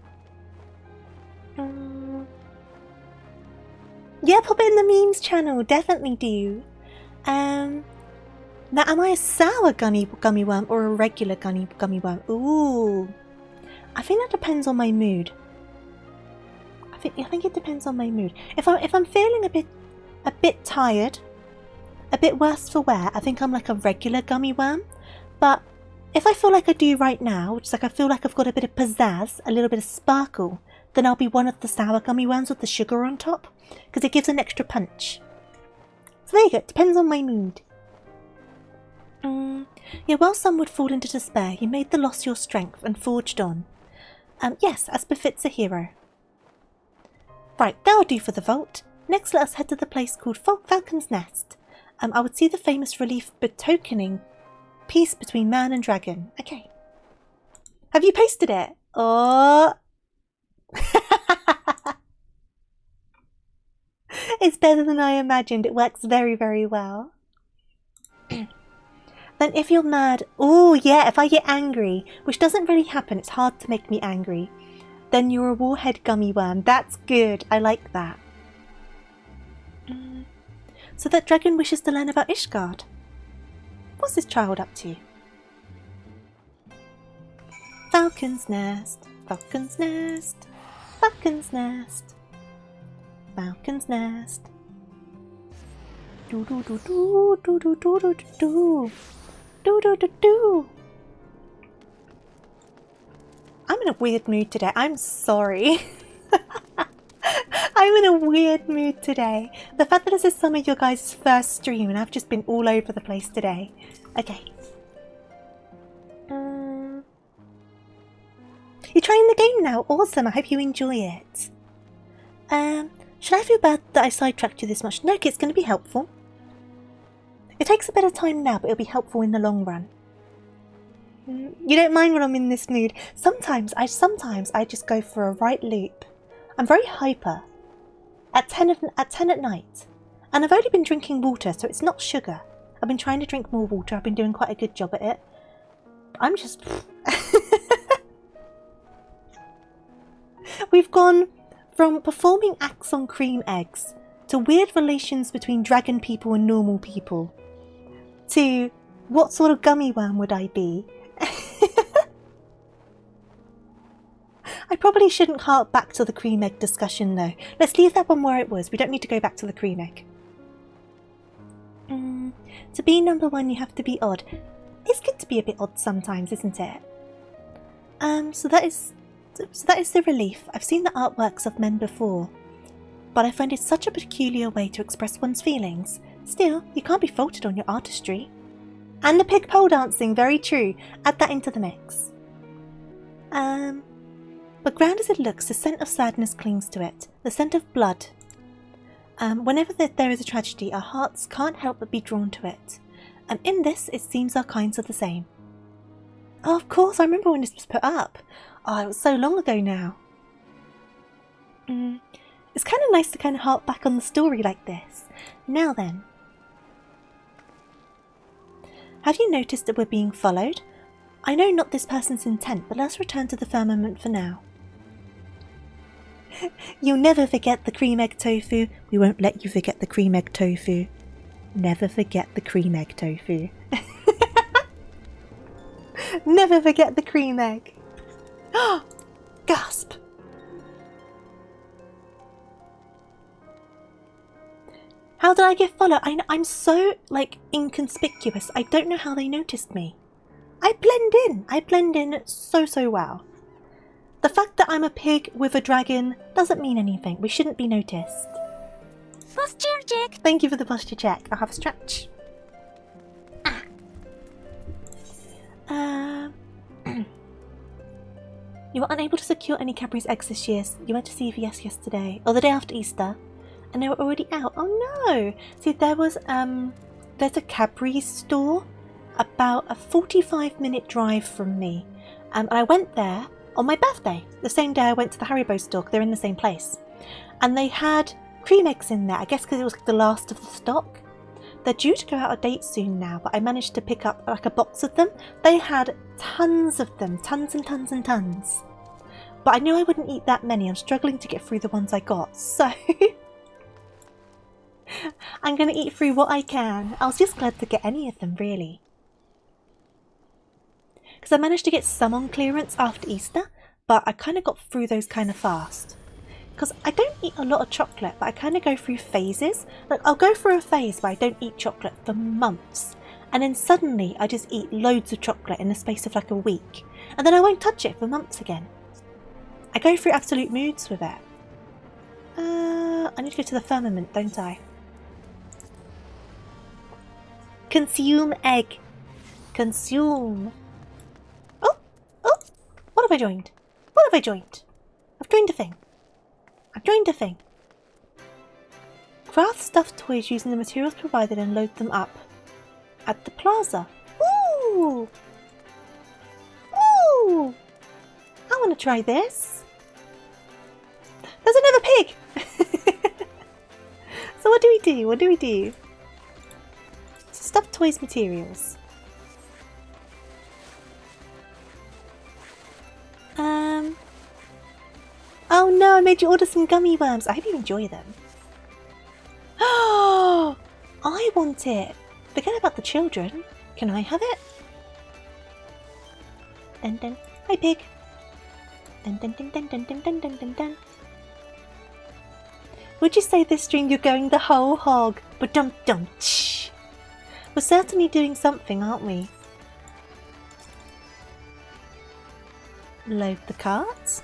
Yeah, pop it in the memes channel, definitely do. Now, am I a sour gummy worm or a regular gummy worm? Ooh. I think that depends on my mood. I think it depends on my mood. If I'm feeling a bit tired, a bit worse for wear, I think I'm like a regular gummy worm. But if I feel like I do right now, which is like I feel like I've got a bit of pizzazz, a little bit of sparkle, then I'll be one of the sour gummy worms with the sugar on top, because it gives an extra punch. So there you go, it depends on my mood. Yeah, while some would fall into despair, you made the loss your strength and forged on. Yes, as befits a hero. Right, that'll do for the vault. Next, let us head to the place called Falcon's Nest. I would see the famous relief betokening peace between man and dragon. Okay. Have you pasted it? Oh! It's better than I imagined. It works very, very well. Then if you're mad, oh yeah, if I get angry, which doesn't really happen, it's hard to make me angry, then you're a warhead gummy worm. That's good. I like that. So that dragon wishes to learn about Ishgard. What's this child up to? Falcon's Nest, Falcon's Nest, Falcon's Nest, Falcon's Nest. Do do do do do do do do do. Do do do do. I'm in a weird mood today. I'm sorry. I'm in a weird mood today. The fact that this is some of your guys' first stream and I've just been all over the place today. Okay. You're trying the game now? Awesome. I hope you enjoy it. Should I feel bad that I sidetracked you this much? No, it's going to be helpful. It takes a bit of time now, but it'll be helpful in the long run. You don't mind when I'm in this mood. Sometimes I just go for a right loop. I'm very hyper. At 10 at night. And I've only been drinking water, so it's not sugar. I've been trying to drink more water. I've been doing quite a good job at it. I'm just... We've gone from performing acts on cream eggs to weird relations between dragon people and normal people to what sort of gummy worm would I be? I probably shouldn't hark back to the cream egg discussion though. Let's leave that one where it was. We don't need to go back to the cream egg. To be number one, you have to be odd. It's good to be a bit odd sometimes, isn't it? So that is the relief. I've seen the artworks of men before, but I find it such a peculiar way to express one's feelings. Still, you can't be faulted on your artistry. And the pig pole dancing, very true. Add that into the mix. But grand as it looks, the scent of sadness clings to it. The scent of blood. Whenever there is a tragedy, our hearts can't help but be drawn to it. And in this, it seems our kinds are the same. Oh, of course, I remember when this was put up. Oh, it was so long ago now. It's kind of nice to kind of harp back on the story like this. Now then. Have you noticed that we're being followed? I know not this person's intent, but let's return to the firmament for now. You'll never forget the cream egg tofu. We won't let you forget the cream egg tofu. Never forget the cream egg tofu. Never forget the cream egg. Gasp! How did I get followed? I'm so, inconspicuous. I don't know how they noticed me. I blend in. I blend in so well. The fact that I'm a pig with a dragon doesn't mean anything. We shouldn't be noticed. Posture check. Thank you for the posture check. I'll have a stretch. You were unable to secure any Cadbury's eggs this year. You went to CVS yesterday, or the day after Easter, and they were already out. Oh no! See, there's a Cadbury's store about a 45-minute drive from me, and I went there on my birthday, the same day I went to the Haribo store. They're in the same place, and they had cream eggs in there. I guess because it was the last of the stock. They're due to go out of date soon now, but I managed to pick up a box of them. They had tons of them, tons and tons and tons. But I knew I wouldn't eat that many. I'm struggling to get through the ones I got, so I'm going to eat through what I can. I was just glad to get any of them, really. Because I managed to get some on clearance after Easter, but I kind of got through those kind of fast. Because I don't eat a lot of chocolate, but I kind of go through phases. I'll go through a phase where I don't eat chocolate for months, and then suddenly I just eat loads of chocolate in the space of a week, and then I won't touch it for months again. I go through absolute moods with it. I need to go to the firmament, don't I? Consume egg. Consume. Oh! What have I joined? I've joined a thing. Craft stuffed toys using the materials provided and load them up at the plaza. Ooh! I want to try this. There's another pig! So what do we do? So stuffed toys materials. Oh no, I made you order some gummy worms. I hope you enjoy them. Oh, I want it. Forget about the children. Can I have it? Dun dun. Hi pig. Dun dun dun dun dun dun dun dun dun dun. Would you say this stream you're going the whole hog? But dum dum. We're certainly doing something, aren't we? Load the cart.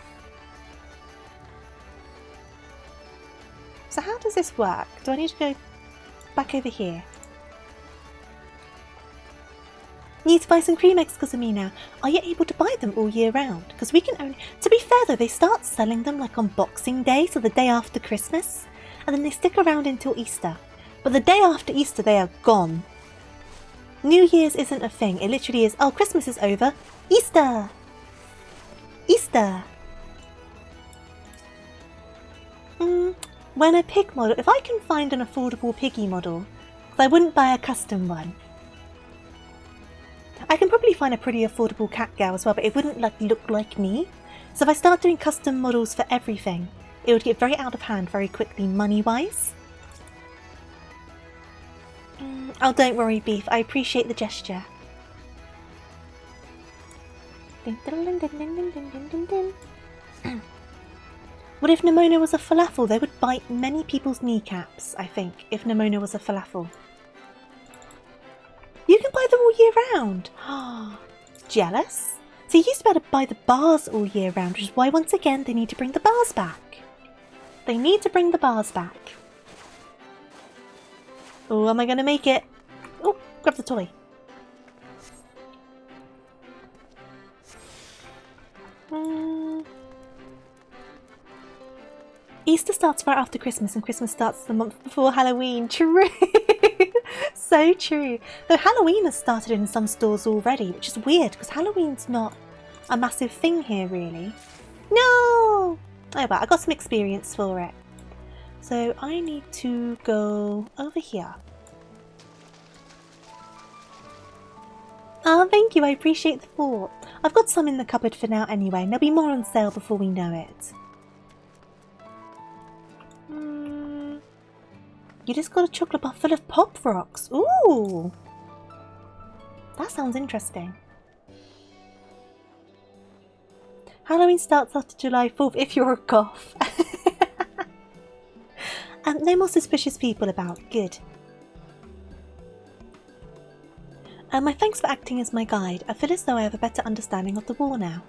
So how does this work? Do I need to go back over here? Need to buy some cream eggs because of me now. Are you able to buy them all year round? Because we can only... To be fair though, they start selling them on Boxing Day, so the day after Christmas. And then they stick around until Easter. But the day after Easter they are gone. New Year's isn't a thing. It literally is, oh, Christmas is over. Easter! When a pig model, if I can find an affordable piggy model, because I wouldn't buy a custom one. I can probably find a pretty affordable cat girl as well, but it wouldn't look like me. So if I start doing custom models for everything, it would get very out of hand very quickly money-wise. Oh, don't worry, Beef. I appreciate the gesture. What if Nimona was a falafel? They would bite many people's kneecaps, I think, if Nimona was a falafel. You can buy them all year round. Jealous? So you used to be able to buy the bars all year round, which is why once again they need to bring the bars back. They need to bring the bars back. Oh, am I going to make it? Oh, grab the toy. Easter starts right after Christmas and Christmas starts the month before Halloween. True! So true. Though Halloween has started in some stores already, which is weird because Halloween's not a massive thing here really. No! Oh well, I got some experience for it. So I need to go over here. Oh, thank you. I appreciate the thought. I've got some in the cupboard for now anyway, and there'll be more on sale before we know it. You just got a chocolate bar full of Pop Rocks. Ooh! That sounds interesting. Halloween starts after July 4th if you're a goth. No more suspicious people about. Good. My thanks for acting as my guide. I feel as though I have a better understanding of the war now.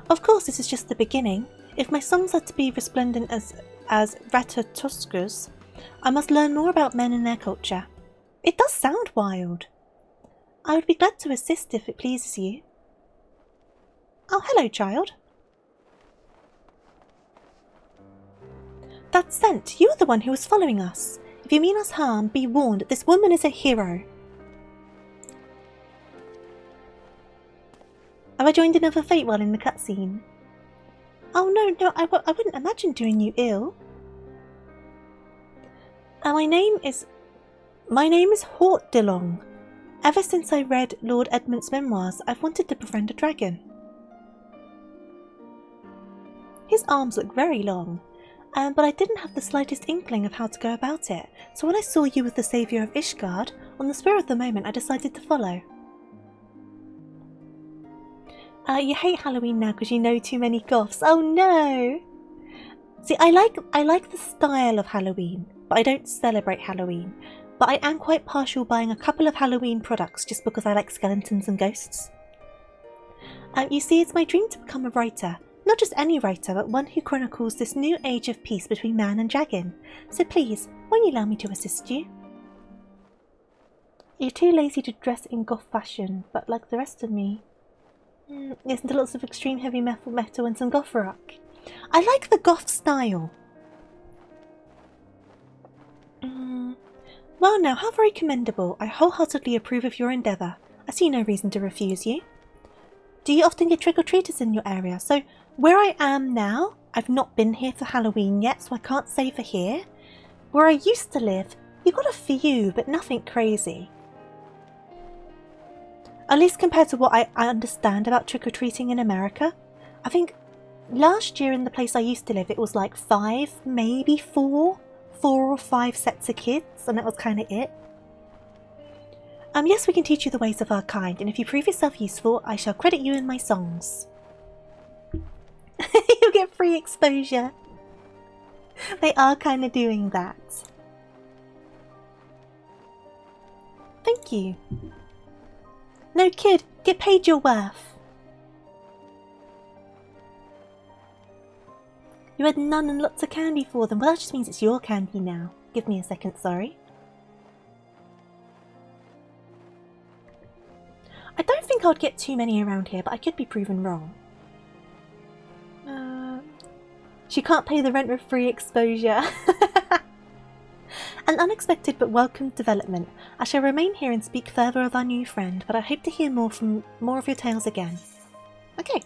Of course, this is just the beginning. If my songs are to be resplendent as Ratatoskers, I must learn more about men and their culture. It does sound wild. I would be glad to assist if it pleases you. Oh, hello, child. That's Scent. You are the one who was following us. If you mean us harm, be warned, this woman is a hero. Have I joined another fate while in the cutscene? Oh no, I wouldn't imagine doing you ill. My name is Hort DeLong. Ever since I read Lord Edmund's memoirs, I've wanted to befriend a dragon. His arms look very long, but I didn't have the slightest inkling of how to go about it, so when I saw you with the saviour of Ishgard, on the spur of the moment I decided to follow. You hate Halloween now because you know too many goths. Oh no! See, I like the style of Halloween, but I don't celebrate Halloween. But I am quite partial buying a couple of Halloween products just because I like skeletons and ghosts. You see, it's my dream to become a writer. Not just any writer, but one who chronicles this new age of peace between man and dragon. So please, won't you allow me to assist you? You're too lazy to dress in goth fashion, but like the rest of me... Listen to lots of extreme heavy metal and some goth rock. I like the goth style. Well now, how very commendable. I wholeheartedly approve of your endeavour. I see no reason to refuse you. Do you often get trick-or-treaters in your area? So, where I am now, I've not been here for Halloween yet, so I can't say for here. Where I used to live, you got a few, but nothing crazy. At least compared to what I understand about trick-or-treating in America. I think last year in the place I used to live, it was like 5, maybe 4 or 5 sets of kids, and that was kind of it. Yes, we can teach you the ways of our kind, and if you prove yourself useful, I shall credit you in my songs. You'll get free exposure. They are kind of doing that. Thank you. No, kid, get paid your worth. You had none and lots of candy for them. Well, that just means it's your candy now. Give me a second, sorry. I don't think I'd get too many around here, but I could be proven wrong. She can't pay the rent with free exposure. An unexpected but welcome development. I shall remain here and speak further of our new friend, but I hope to hear more of your tales again. Okay.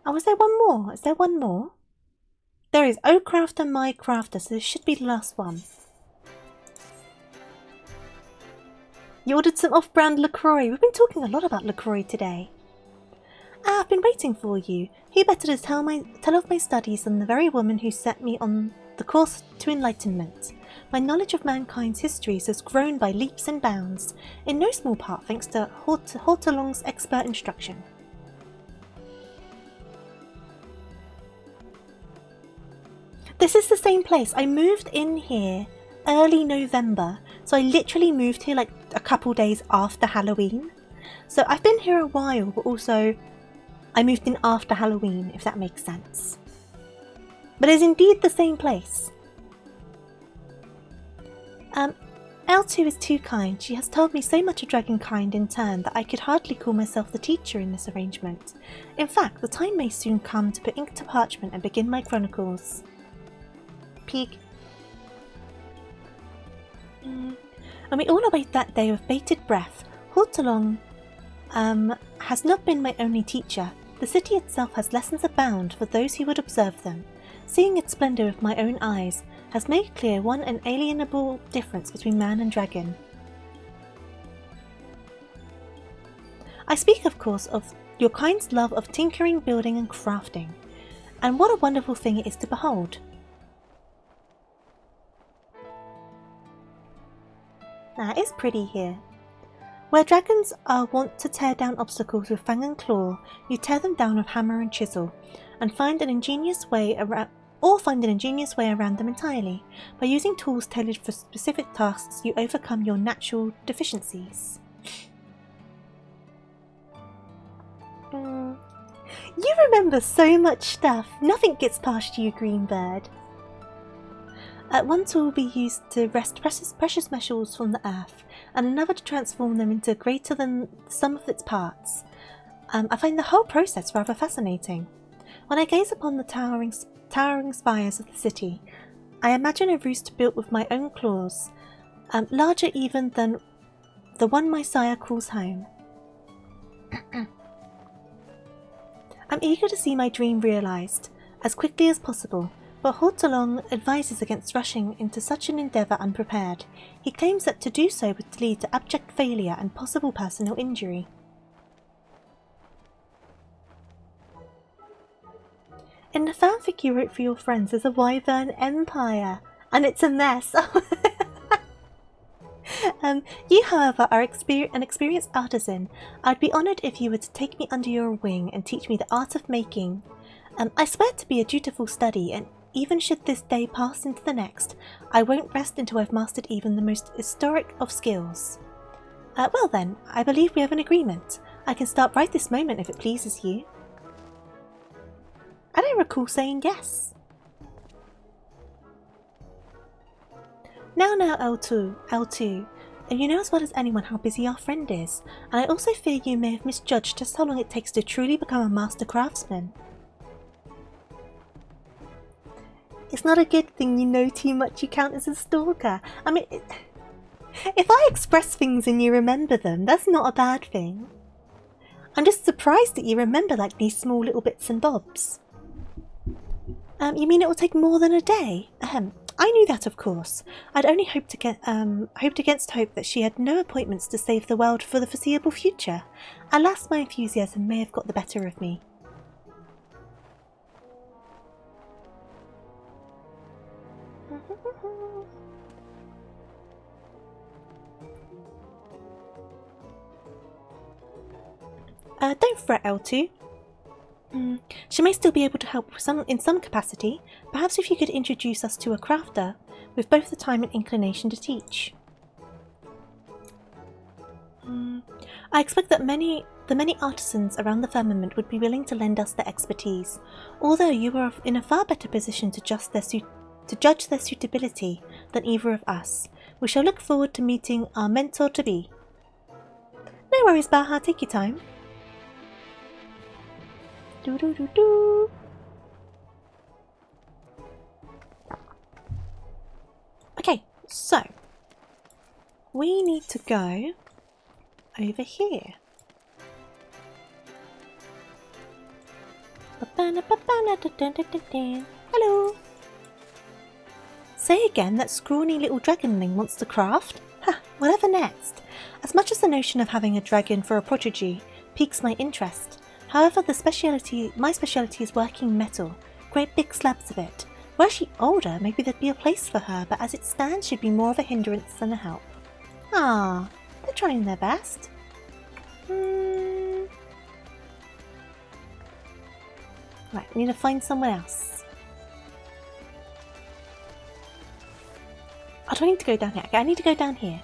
Oh, is there one more? Is there one more? There is O Crafter, My Crafter, so this should be the last one. You ordered some off-brand LaCroix. We've been talking a lot about LaCroix today. I've been waiting for you. Who better to tell of my studies than the very woman who set me on the course to enlightenment? my knowledge of mankind's histories has grown by leaps and bounds, in no small part thanks to Hortalong's expert instruction. This is the same place. I moved in here early November, so I literally moved here like a couple days after Halloween. So I've been here a while, but also I moved in after Halloween, if that makes sense. But it's indeed the same place. L2 is too kind. She has told me so much of dragonkind in turn that I could hardly call myself the teacher in this arrangement. In fact, the time may soon come to put ink to parchment and begin my chronicles. Peek. And we all await that day with bated breath. Hortalong has not been my only teacher. The city itself has lessons abound for those who would observe them. Seeing its splendour with my own eyes has made clear one inalienable difference between man and dragon. I speak, of course, of your kind's love of tinkering, building and crafting. And what a wonderful thing it is to behold. It is pretty here. Where dragons are wont to tear down obstacles with fang and claw, you tear them down with hammer and chisel, and find an ingenious way around them entirely. By using tools tailored for specific tasks, you overcome your natural deficiencies. You remember so much stuff. Nothing gets past you, Greenbird. One tool will be used to wrest precious metals from the earth, and another to transform them into greater than the sum of its parts. I find the whole process rather fascinating. When I gaze upon the towering spires of the city, I imagine a roost built with my own claws, larger even than the one my sire calls home. I'm eager to see my dream realised, as quickly as possible, but Hortalong advises against rushing into such an endeavour unprepared. He claims that to do so would lead to abject failure and possible personal injury. In the fanfic you wrote for your friends, there's a wyvern empire, and it's a mess. You, however, are an experienced artisan. I'd be honoured if you were to take me under your wing and teach me the art of making. I swear to be a dutiful study, and even should this day pass into the next, I won't rest until I've mastered even the most historic of skills. Well then, I believe we have an agreement. I can start right this moment if it pleases you. I don't recall saying yes. Now, L2, and you know as well as anyone how busy our friend is, and I also fear you may have misjudged just how long it takes to truly become a master craftsman. It's not a good thing you know too much you count as a stalker. I mean, if I express things and you remember them, that's not a bad thing. I'm just surprised that you remember like these small little bits and bobs. You mean it will take more than a day? I knew that, of course. I'd only hoped against hope that she had no appointments to save the world for the foreseeable future. Alas, my enthusiasm may have got the better of me. Don't fret, L2. She may still be able to help in some capacity. Perhaps if you could introduce us to a crafter with both the time and inclination to teach. I expect that the many artisans around the firmament would be willing to lend us their expertise, although you are in a far better position to judge their suitability than either of us. We shall look forward to meeting our mentor-to-be. No worries, Baha, take your time. Do. Okay, so we need to go over here. Hello. Say again, that scrawny little dragonling wants to craft? Ha, whatever next. As much as the notion of having a dragon for a protege piques my interest. However, my speciality is working metal, great big slabs of it. Were she older, maybe there'd be a place for her, but as it stands, she'd be more of a hindrance than a help. Ah, they're trying their best. Right, we need to find someone else. I don't need to go down here. Okay, I need to go down here.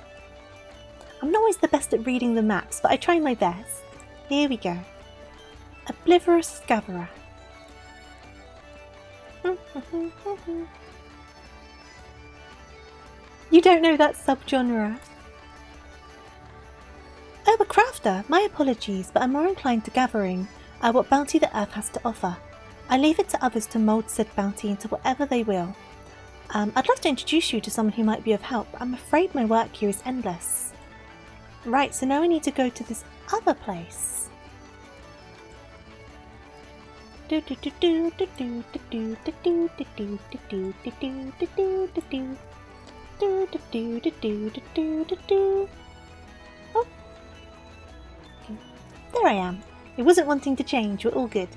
I'm not always the best at reading the maps, but I try my best. Here we go. Oblivious Gatherer. You don't know that subgenre? Oh, a crafter. My apologies, but I'm more inclined to gathering what bounty the earth has to offer. I leave it to others to mould said bounty into whatever they will. I'd love to introduce you to someone who might be of help. I'm afraid my work here is endless. Right, so now I need to go to this other place. Oh. There I am. It wasn't wanting to change, we're all good.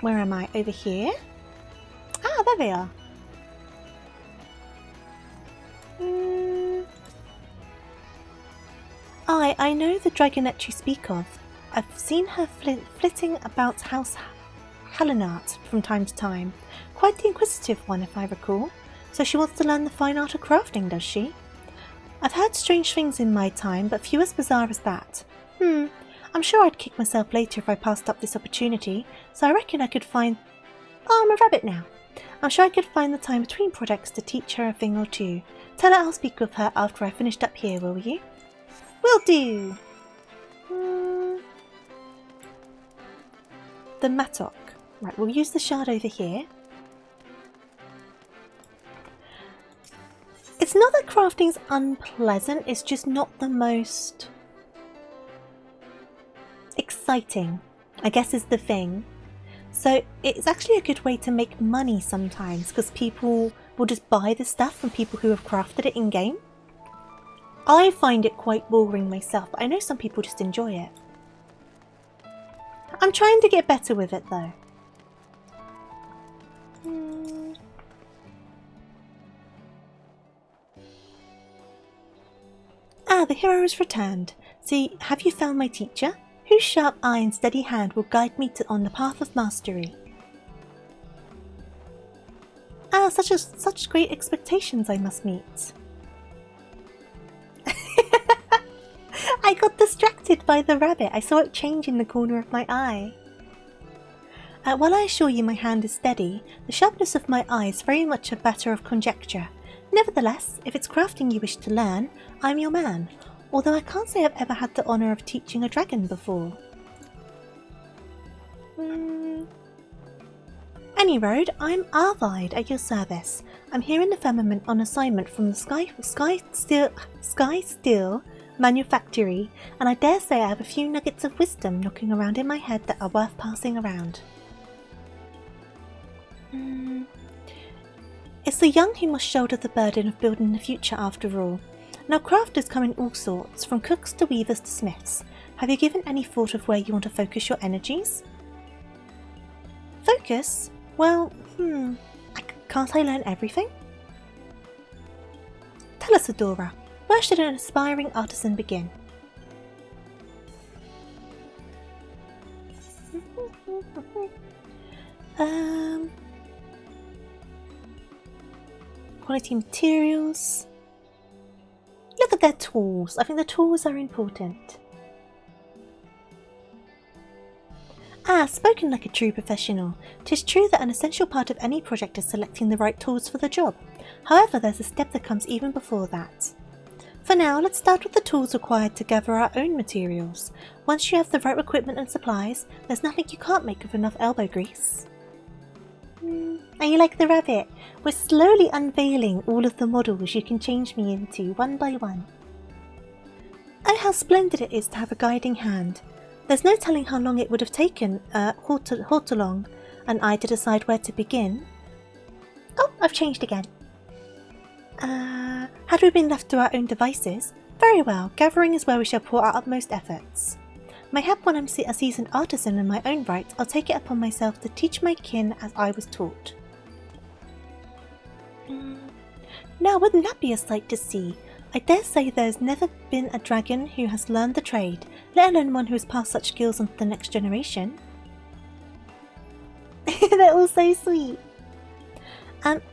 Where am I? Over here? Ah, there they are. I know the dragonette you speak of. I've seen her flitting about House Halinart from time to time. Quite the inquisitive one, if I recall. So she wants to learn the fine art of crafting, does she? I've heard strange things in my time, but few as bizarre as that. I'm sure I'd kick myself later if I passed up this opportunity, so I reckon I could find... Oh, I'm a rabbit now. I'm sure I could find the time between projects to teach her a thing or two. Tell her I'll speak with her after I finished up here, will you? Will do! The mattock. Right, we'll use the shard over here. It's not that crafting's unpleasant, it's just not the most exciting, I guess is the thing. So it's actually a good way to make money sometimes, because people will just buy the stuff from people who have crafted it in-game. I find it quite boring myself, but I know some people just enjoy it. I'm trying to get better with it though. Ah, the hero has returned. See, have you found my teacher? Whose sharp eye and steady hand will guide me on the path of mastery? Ah, such great expectations I must meet. I got distracted by the rabbit. I saw it change in the corner of my eye. While I assure you my hand is steady, the sharpness of my eye is very much a matter of conjecture. Nevertheless, if it's crafting you wish to learn, I'm your man, although I can't say I've ever had the honour of teaching a dragon before. Any road, I'm Arvide at your service. I'm here in the firmament on assignment from the Sky Steel Manufactory, and I dare say I have a few nuggets of wisdom knocking around in my head that are worth passing around. It's the young who must shoulder the burden of building the future after all. Now crafters come in all sorts, from cooks to weavers to smiths. Have you given any thought of where you want to focus your energies? Focus? Well, can't I learn everything? Tell us, Adora, where should an aspiring artisan begin? Quality materials. Look at their tools. I think the tools are important. Ah, spoken like a true professional. 'Tis true that an essential part of any project is selecting the right tools for the job. However, there's a step that comes even before that. For now, let's start with the tools required to gather our own materials. Once you have the right equipment and supplies, there's nothing you can't make with enough elbow grease. Are you like the rabbit? We're slowly unveiling all of the models you can change me into one by one. Oh, how splendid it is to have a guiding hand. There's no telling how long it would have taken Hortolong and I to decide where to begin. Oh, I've changed again. Had we been left to our own devices? Very well, gathering is where we shall pour our utmost efforts. Mayhap when I'm a seasoned artisan in my own right, I'll take it upon myself to teach my kin as I was taught. Now, wouldn't that be a sight to see? I dare say there's never been a dragon who has learned the trade, let alone one who has passed such skills on to the next generation. They're all so sweet.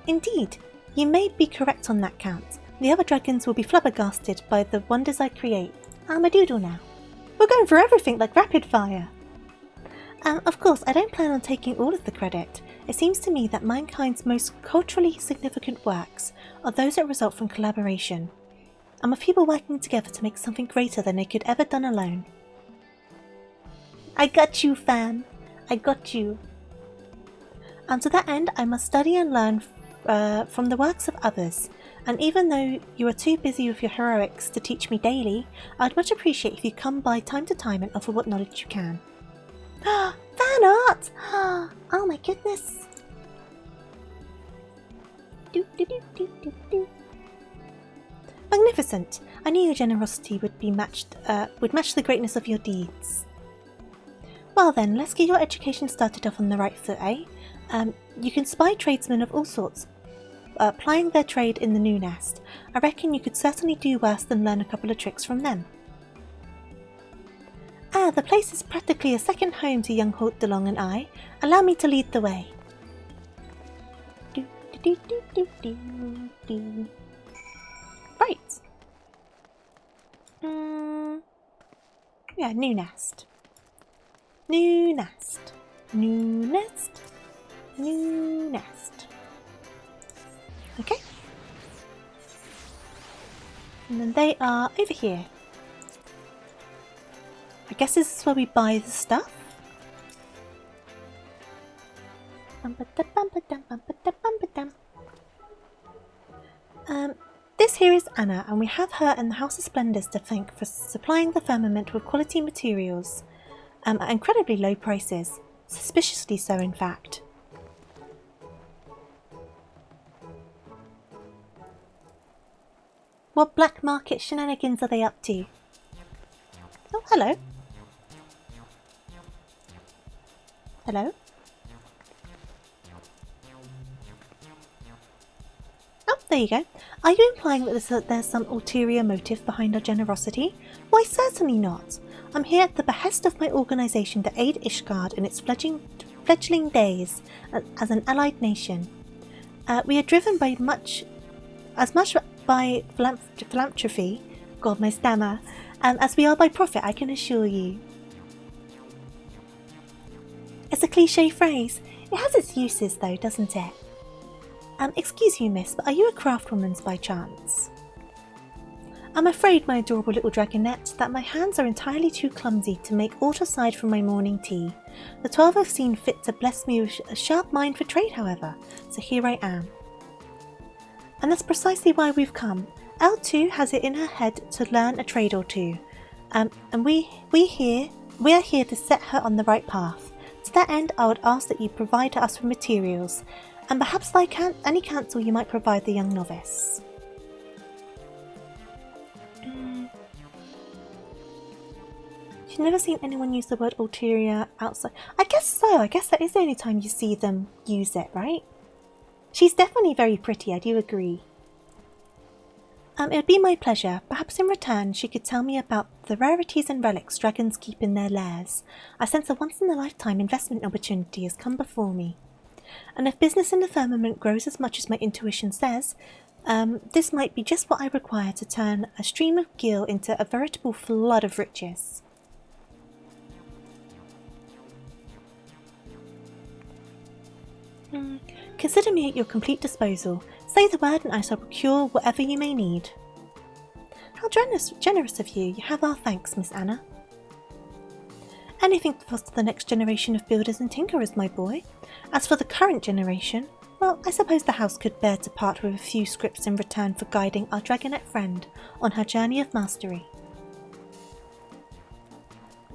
Indeed, you may be correct on that count. The other dragons will be flabbergasted by the wonders I create. I'm a doodle now. We're going for everything like rapid fire. Of course, I don't plan on taking all of the credit. It seems to me that mankind's most culturally significant works are those that result from collaboration. I'm of people working together to make something greater than they could ever done alone. I got you, fam. I got you. And to that end, I must study and learn from the works of others. And even though you are too busy with your heroics to teach me daily, I'd much appreciate if you come by time to time and offer what knowledge you can. Fan art! Oh my goodness! Magnificent! I knew your generosity would match the greatness of your deeds. Well then, let's get your education started off on the right foot, eh? You can spy tradesmen of all sorts, plying their trade in the new nest. I reckon you could certainly do worse than learn a couple of tricks from them. The place is practically a second home to young Halt DeLong and I. Allow me to lead the way. Right. Yeah, new nest. New nest. New nest. New nest. Okay. And then they are over here. I guess this is where we buy the stuff. This here is Anna, and we have her and the House of Splendors to thank for supplying the firmament with quality materials at incredibly low prices. Suspiciously so, in fact. What black market shenanigans are they up to? Oh, hello. Hello? Oh, there you go. Are you implying that there's some ulterior motive behind our generosity? Why, certainly not. I'm here at the behest of my organisation to aid Ishgard in its fledgling days as an allied nation. We are driven by much by philanthropy, God, my stammer, as we are by profit, I can assure you. It's a cliché phrase. It has its uses though, doesn't it? Excuse me, miss, but are you a craftwoman by chance? I'm afraid, my adorable little dragonette, that my hands are entirely too clumsy to make aught aside from my morning tea. The 12 have seen fit to bless me with a sharp mind for trade, however, so here I am. And that's precisely why we've come. L2 has it in her head to learn a trade or two, and we are here to set her on the right path. To that end, I would ask that you provide us with materials, and perhaps any counsel you might provide the young novice. You've never seen anyone use the word ulterior outside. I guess so. I guess that is the only time you see them use it, right? She's definitely very pretty, I do agree. It would be my pleasure. Perhaps in return she could tell me about the rarities and relics dragons keep in their lairs. I sense a once-in-a-lifetime investment opportunity has come before me. And if business in the firmament grows as much as my intuition says, this might be just what I require to turn a stream of gil into a veritable flood of riches. Consider me at your complete disposal. Say the word and I shall procure whatever you may need. How generous of you. You have our thanks, Miss Anna. Anything to foster the next generation of builders and tinkerers, my boy. As for the current generation, well, I suppose the house could bear to part with a few scripts in return for guiding our dragonette friend on her journey of mastery.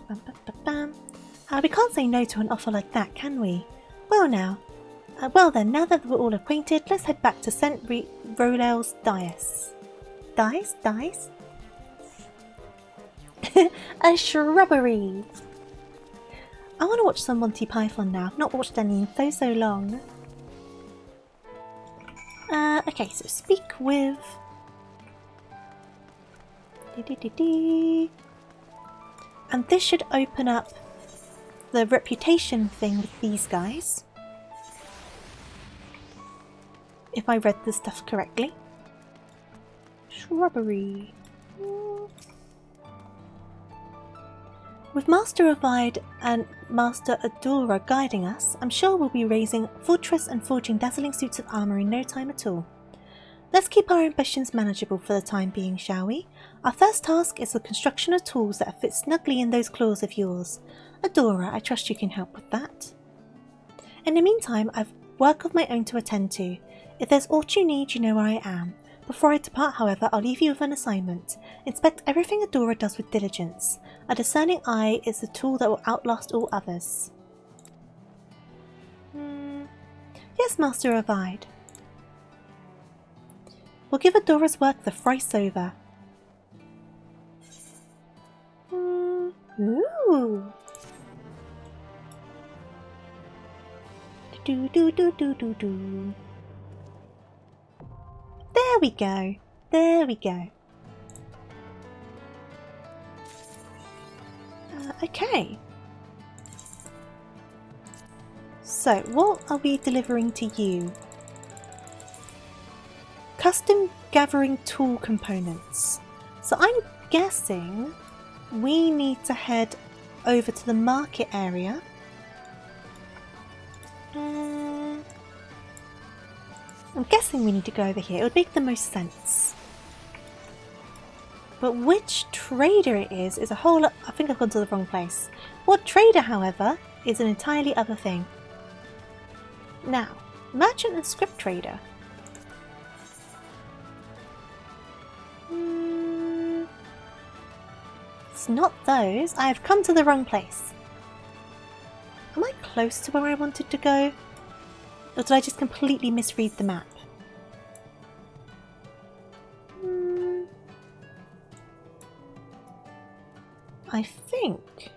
We can't say no to an offer like that, can we? Well then, now that we're all acquainted, let's head back to St. Rolel's dais. Dais? A shrubbery. I want to watch some Monty Python now. I've not watched any in so long. Okay, so speak with... And this should open up the reputation thing with these guys. If I read the stuff correctly. Shrubbery. With Master Avide and Master Adora guiding us, I'm sure we'll be raising fortress and forging dazzling suits of armour in no time at all. Let's keep our ambitions manageable for the time being, shall we? Our first task is the construction of tools that fit snugly in those claws of yours. Adora, I trust you can help with that. In the meantime, I've work of my own to attend to. If there's aught you need, you know where I am. Before I depart, however, I'll leave you with an assignment. Inspect everything Adora does with diligence. A discerning eye is the tool that will outlast all others. Yes, Master Avide. We'll give Adora's work the thrice over. Ooh. Do do do do do do. There we go. There we go. Okay. So, what are we delivering to you? Custom gathering tool components. So I'm guessing we need to head over to the market area. I'm guessing we need to go over here. It would make the most sense. But which trader it is a whole lot... I think I've gone to the wrong place. What trader, however, is an entirely other thing. Now, merchant and script trader. It's not those. I have come to the wrong place. Am I close to where I wanted to go? Or did I just completely misread the map? I think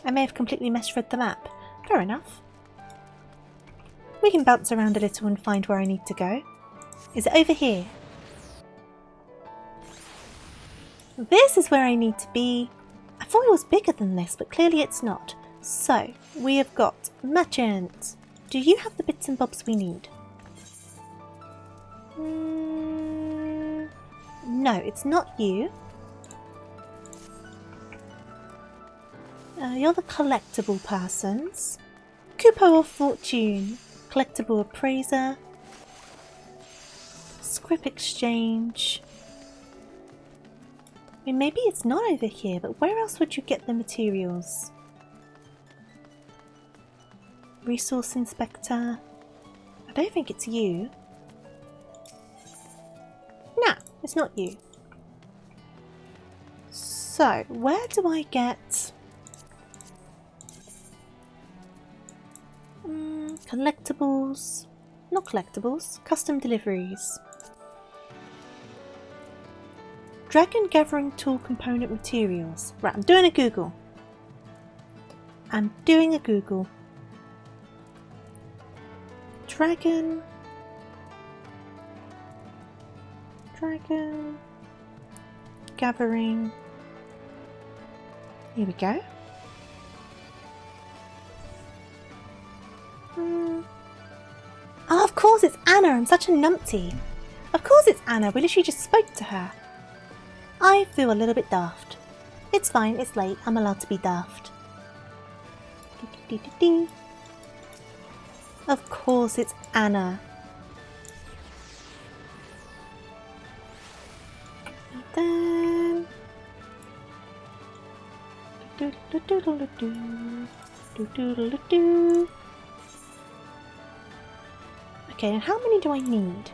I may have completely misread the map. Fair enough. We can bounce around a little and find where I need to go. Is it over here? This is where I need to be. I thought it was bigger than this, but clearly it's not. So, we have got merchant. Do you have the bits and bobs we need? No, it's not you. You're the collectible persons. Coupo of Fortune. Collectible Appraiser. Script Exchange. I mean, maybe it's not over here, but where else would you get the materials? Resource Inspector. I don't think it's you. No, it's not you. So, where do I get... collectibles? Not collectibles, custom deliveries. Dragon Gathering Tool Component Materials. Right, I'm doing a Google. I'm doing a Google. Dragon Gathering. Here we go. Oh, of course it's Anna. I'm such a numpty. Of course it's Anna. We literally just spoke to her. I feel a little bit daft. It's fine. It's late. I'm allowed to be daft. Of course it's Anna. And then... Okay, and how many do I need?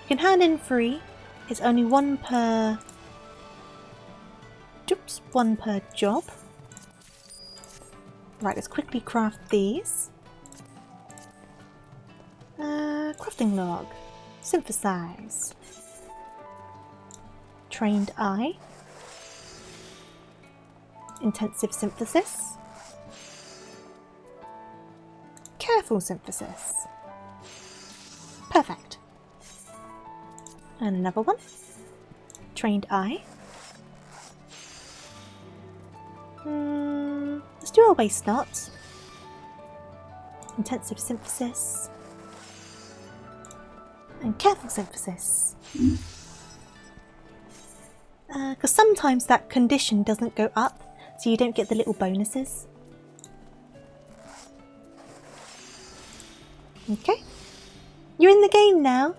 You can hand in 3. It's only 1 per... Oops, 1 per job. Right, let's quickly craft these. Crafting log. Synthesize. Trained eye. Intensive synthesis. Careful synthesis. Perfect. And another one. Trained eye. Let's do a waste knot. Intensive synthesis. And careful synthesis. Because sometimes that condition doesn't go up, so you don't get the little bonuses. Okay. You're in the game now.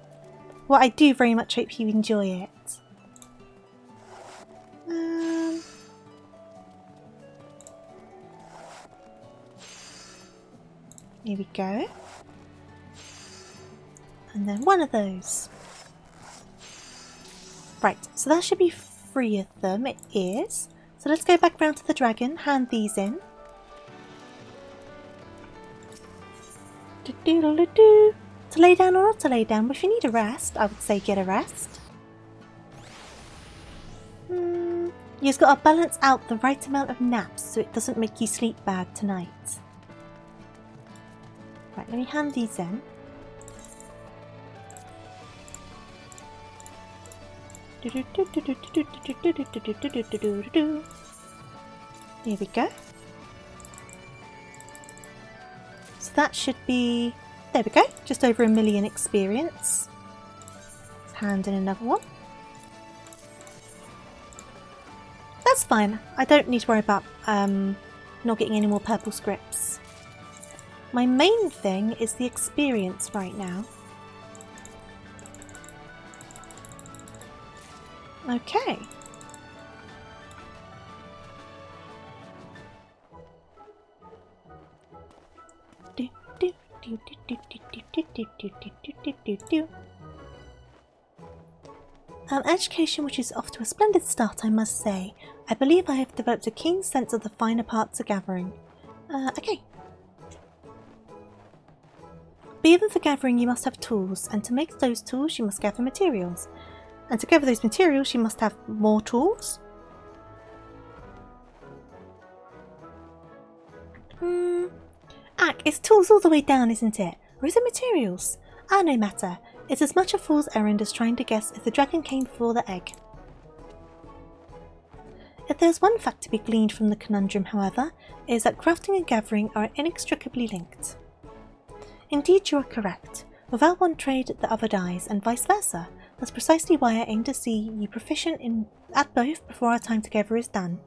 Well, I do very much hope you enjoy it. Here we go. And then one of those. Right, so that should be 3 of them. It is. So let's go back round to the dragon, hand these in. To lay down or not to lay down, but if you need a rest, I would say get a rest. You've got to balance out the right amount of naps so it doesn't make you sleep bad tonight. Right, let me hand these in. Here we go. So that should be, there we go, just over 1 million experience. Let's hand in another one. That's fine, I don't need to worry about not getting any more purple scripts. My main thing is the experience right now. Okay. Education, which is off to a splendid start, I must say. I believe I have developed a keen sense of the finer parts of gathering. Okay. But even for gathering you must have tools, and to make those tools you must gather materials. And to gather those materials you must have more tools? It's tools all the way down, isn't it? Or is it materials? No matter. It's as much a fool's errand as trying to guess if the dragon came before the egg. If there's one fact to be gleaned from the conundrum, however, it is that crafting and gathering are inextricably linked. Indeed, you are correct. Without one trade, the other dies, and vice versa. That's precisely why I aim to see you proficient at both before our time together is done.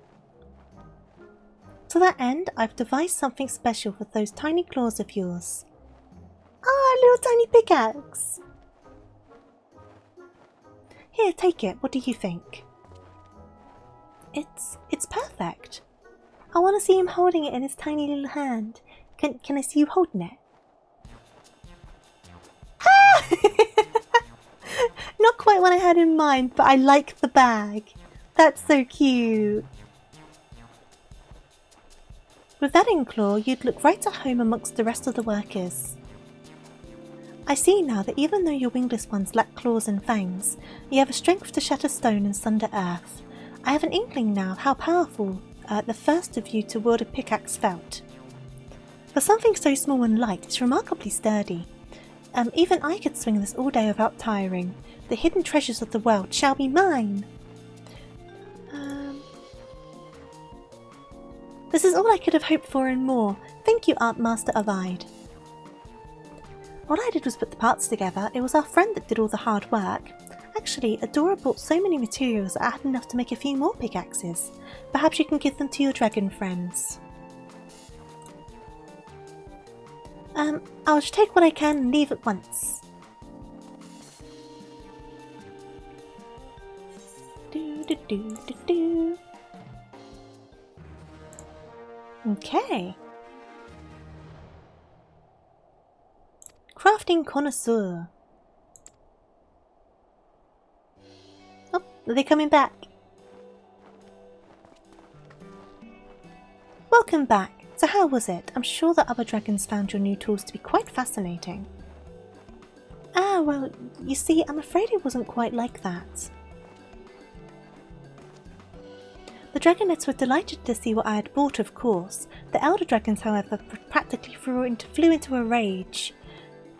To that end, I've devised something special with those tiny claws of yours. Ah, a little tiny pickaxe! Here, take it. What do you think? It's perfect. I want to see him holding it in his tiny little hand. Can I see you holding it? Ah! Not quite what I had in mind, but I like the bag. That's so cute. With that in claw, you'd look right at home amongst the rest of the workers. I see now that even though your wingless ones lack claws and fangs, you have a strength to shatter stone and sunder earth. I have an inkling now how powerful the first of you to wield a pickaxe felt. For something so small and light, it's remarkably sturdy. Even I could swing this all day without tiring. The hidden treasures of the world shall be mine! This is all I could have hoped for and more. Thank you, Art Master Avide. All I did was put the parts together. It was our friend that did all the hard work. Actually, Adora bought so many materials that I had enough to make a few more pickaxes. Perhaps you can give them to your dragon friends. I'll just take what I can and leave at once. Okay. Crafting connoisseur. Oh, are they coming back? Welcome back. So how was it? I'm sure that other dragons found your new tools to be quite fascinating. Well, you see, I'm afraid it wasn't quite like that. The dragonets were delighted to see what I had bought, of course. The elder dragons, however, practically flew into a rage.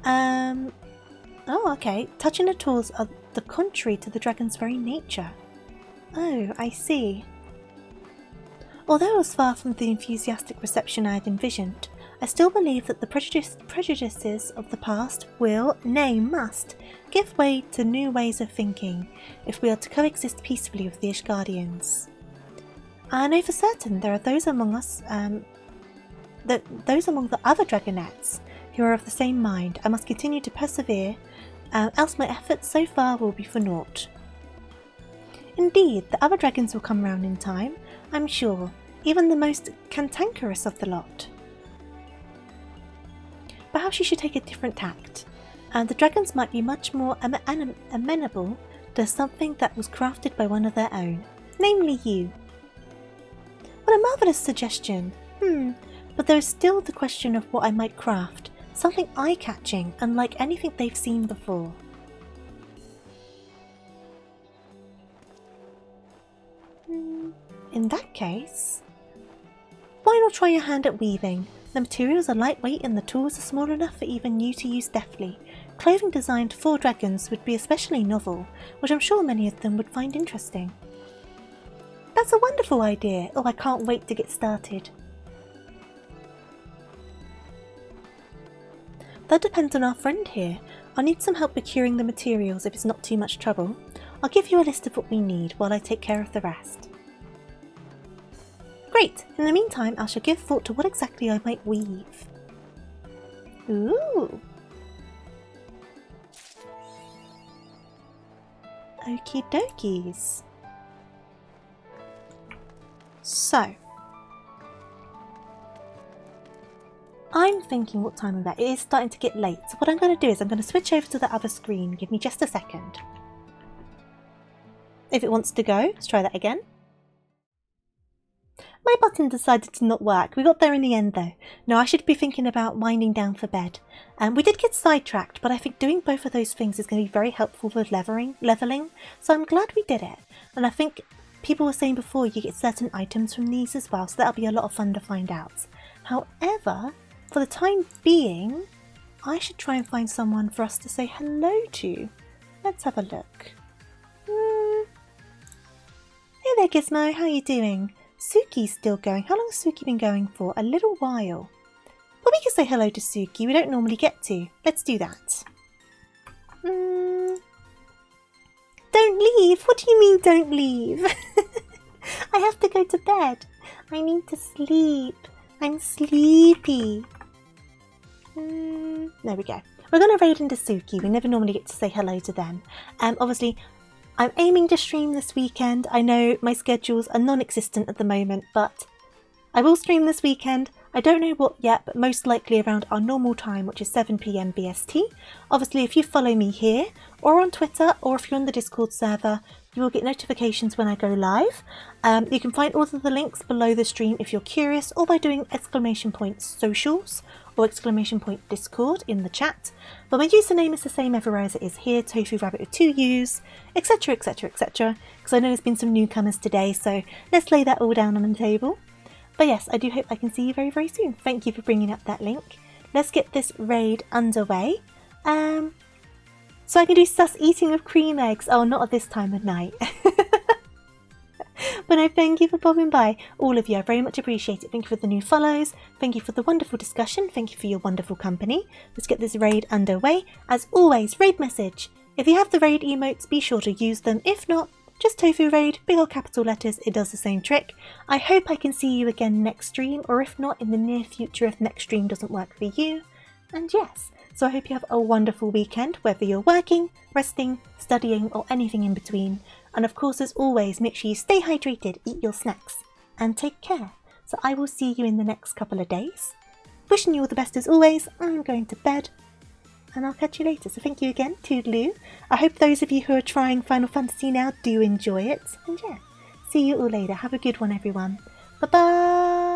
Oh, okay. Touching the tools are the contrary to the dragon's very nature. Oh, I see. Although it was far from the enthusiastic reception I had envisioned, I still believe that the prejudices of the past will, nay must, give way to new ways of thinking if we are to coexist peacefully with the Ishgardians. I know for certain there are those among us, those among the other dragonets who are of the same mind. I must continue to persevere, else my efforts so far will be for naught. Indeed, the other dragons will come round in time, I'm sure, even the most cantankerous of the lot. Perhaps you should take a different tact. The dragons might be much more amenable to something that was crafted by one of their own, namely you. What a marvellous suggestion! But there is still the question of what I might craft, something eye-catching, unlike anything they've seen before. In that case, why not try your hand at weaving? The materials are lightweight and the tools are small enough for even you to use deftly. Clothing designed for dragons would be especially novel, which I'm sure many of them would find interesting. That's a wonderful idea! Oh, I can't wait to get started. That depends on our friend here. I'll need some help procuring the materials if it's not too much trouble. I'll give you a list of what we need while I take care of the rest. Great! In the meantime, I shall give thought to what exactly I might weave. Ooh! Okie dokies. So, I'm thinking what time I'm at. It is starting to get late, so what I'm going to do is I'm going to switch over to the other screen. Give me just a second. If it wants to go, let's try that again. My button decided to not work. We got there in the end though. No, I should be thinking about winding down for bed. We did get sidetracked, but I think doing both of those things is going to be very helpful with leveling, so I'm glad we did it. And I think people were saying before you get certain items from these as well, so that'll be a lot of fun to find out. However, for the time being, I should try and find someone for us to say hello to. Let's have a look. Hey there Gizmo, how are you doing? Suki's still going. How long has Suki been going for? A little while. But we can say hello to Suki. We don't normally get to. Let's do that. Don't leave. What do you mean don't leave? I have to go to bed. I need to sleep. I'm sleepy. There we go. We're going to raid into Suki. We never normally get to say hello to them. Obviously, I'm aiming to stream this weekend. I know my schedules are non-existent at the moment, but I will stream this weekend. I don't know what yet, but most likely around our normal time, which is 7 PM BST. Obviously, if you follow me here, or on Twitter, or if you're on the Discord server, you will get notifications when I go live. You can find all of the links below the stream if you're curious, or by doing !socials or !Discord in the chat. But my username is the same everywhere as it is here, TofuuRabbit with 2 U's, etc, etc, etc, because I know there's been some newcomers today, so let's lay that all down on the table. But yes, I do hope I can see you very, very soon. Thank you for bringing up that link. Let's get this raid underway. So I can do sus eating of cream eggs. Oh, not at this time of night. But no, thank you for popping by. All of you, I very much appreciate it. Thank you for the new follows. Thank you for the wonderful discussion. Thank you for your wonderful company. Let's get this raid underway. As always, raid message. If you have the raid emotes, be sure to use them. If not, just Tofu Raid, big old capital letters, it does the same trick. I hope I can see you again next stream, or if not, in the near future if next stream doesn't work for you. And yes, so I hope you have a wonderful weekend, whether you're working, resting, studying, or anything in between. And of course, as always, make sure you stay hydrated, eat your snacks, and take care. So I will see you in the next couple of days. Wishing you all the best as always. I'm going to bed. And I'll catch you later. So thank you again, toodaloo. I hope those of you who are trying Final Fantasy now do enjoy it. And yeah, see you all later. Have a good one, everyone. Bye-bye!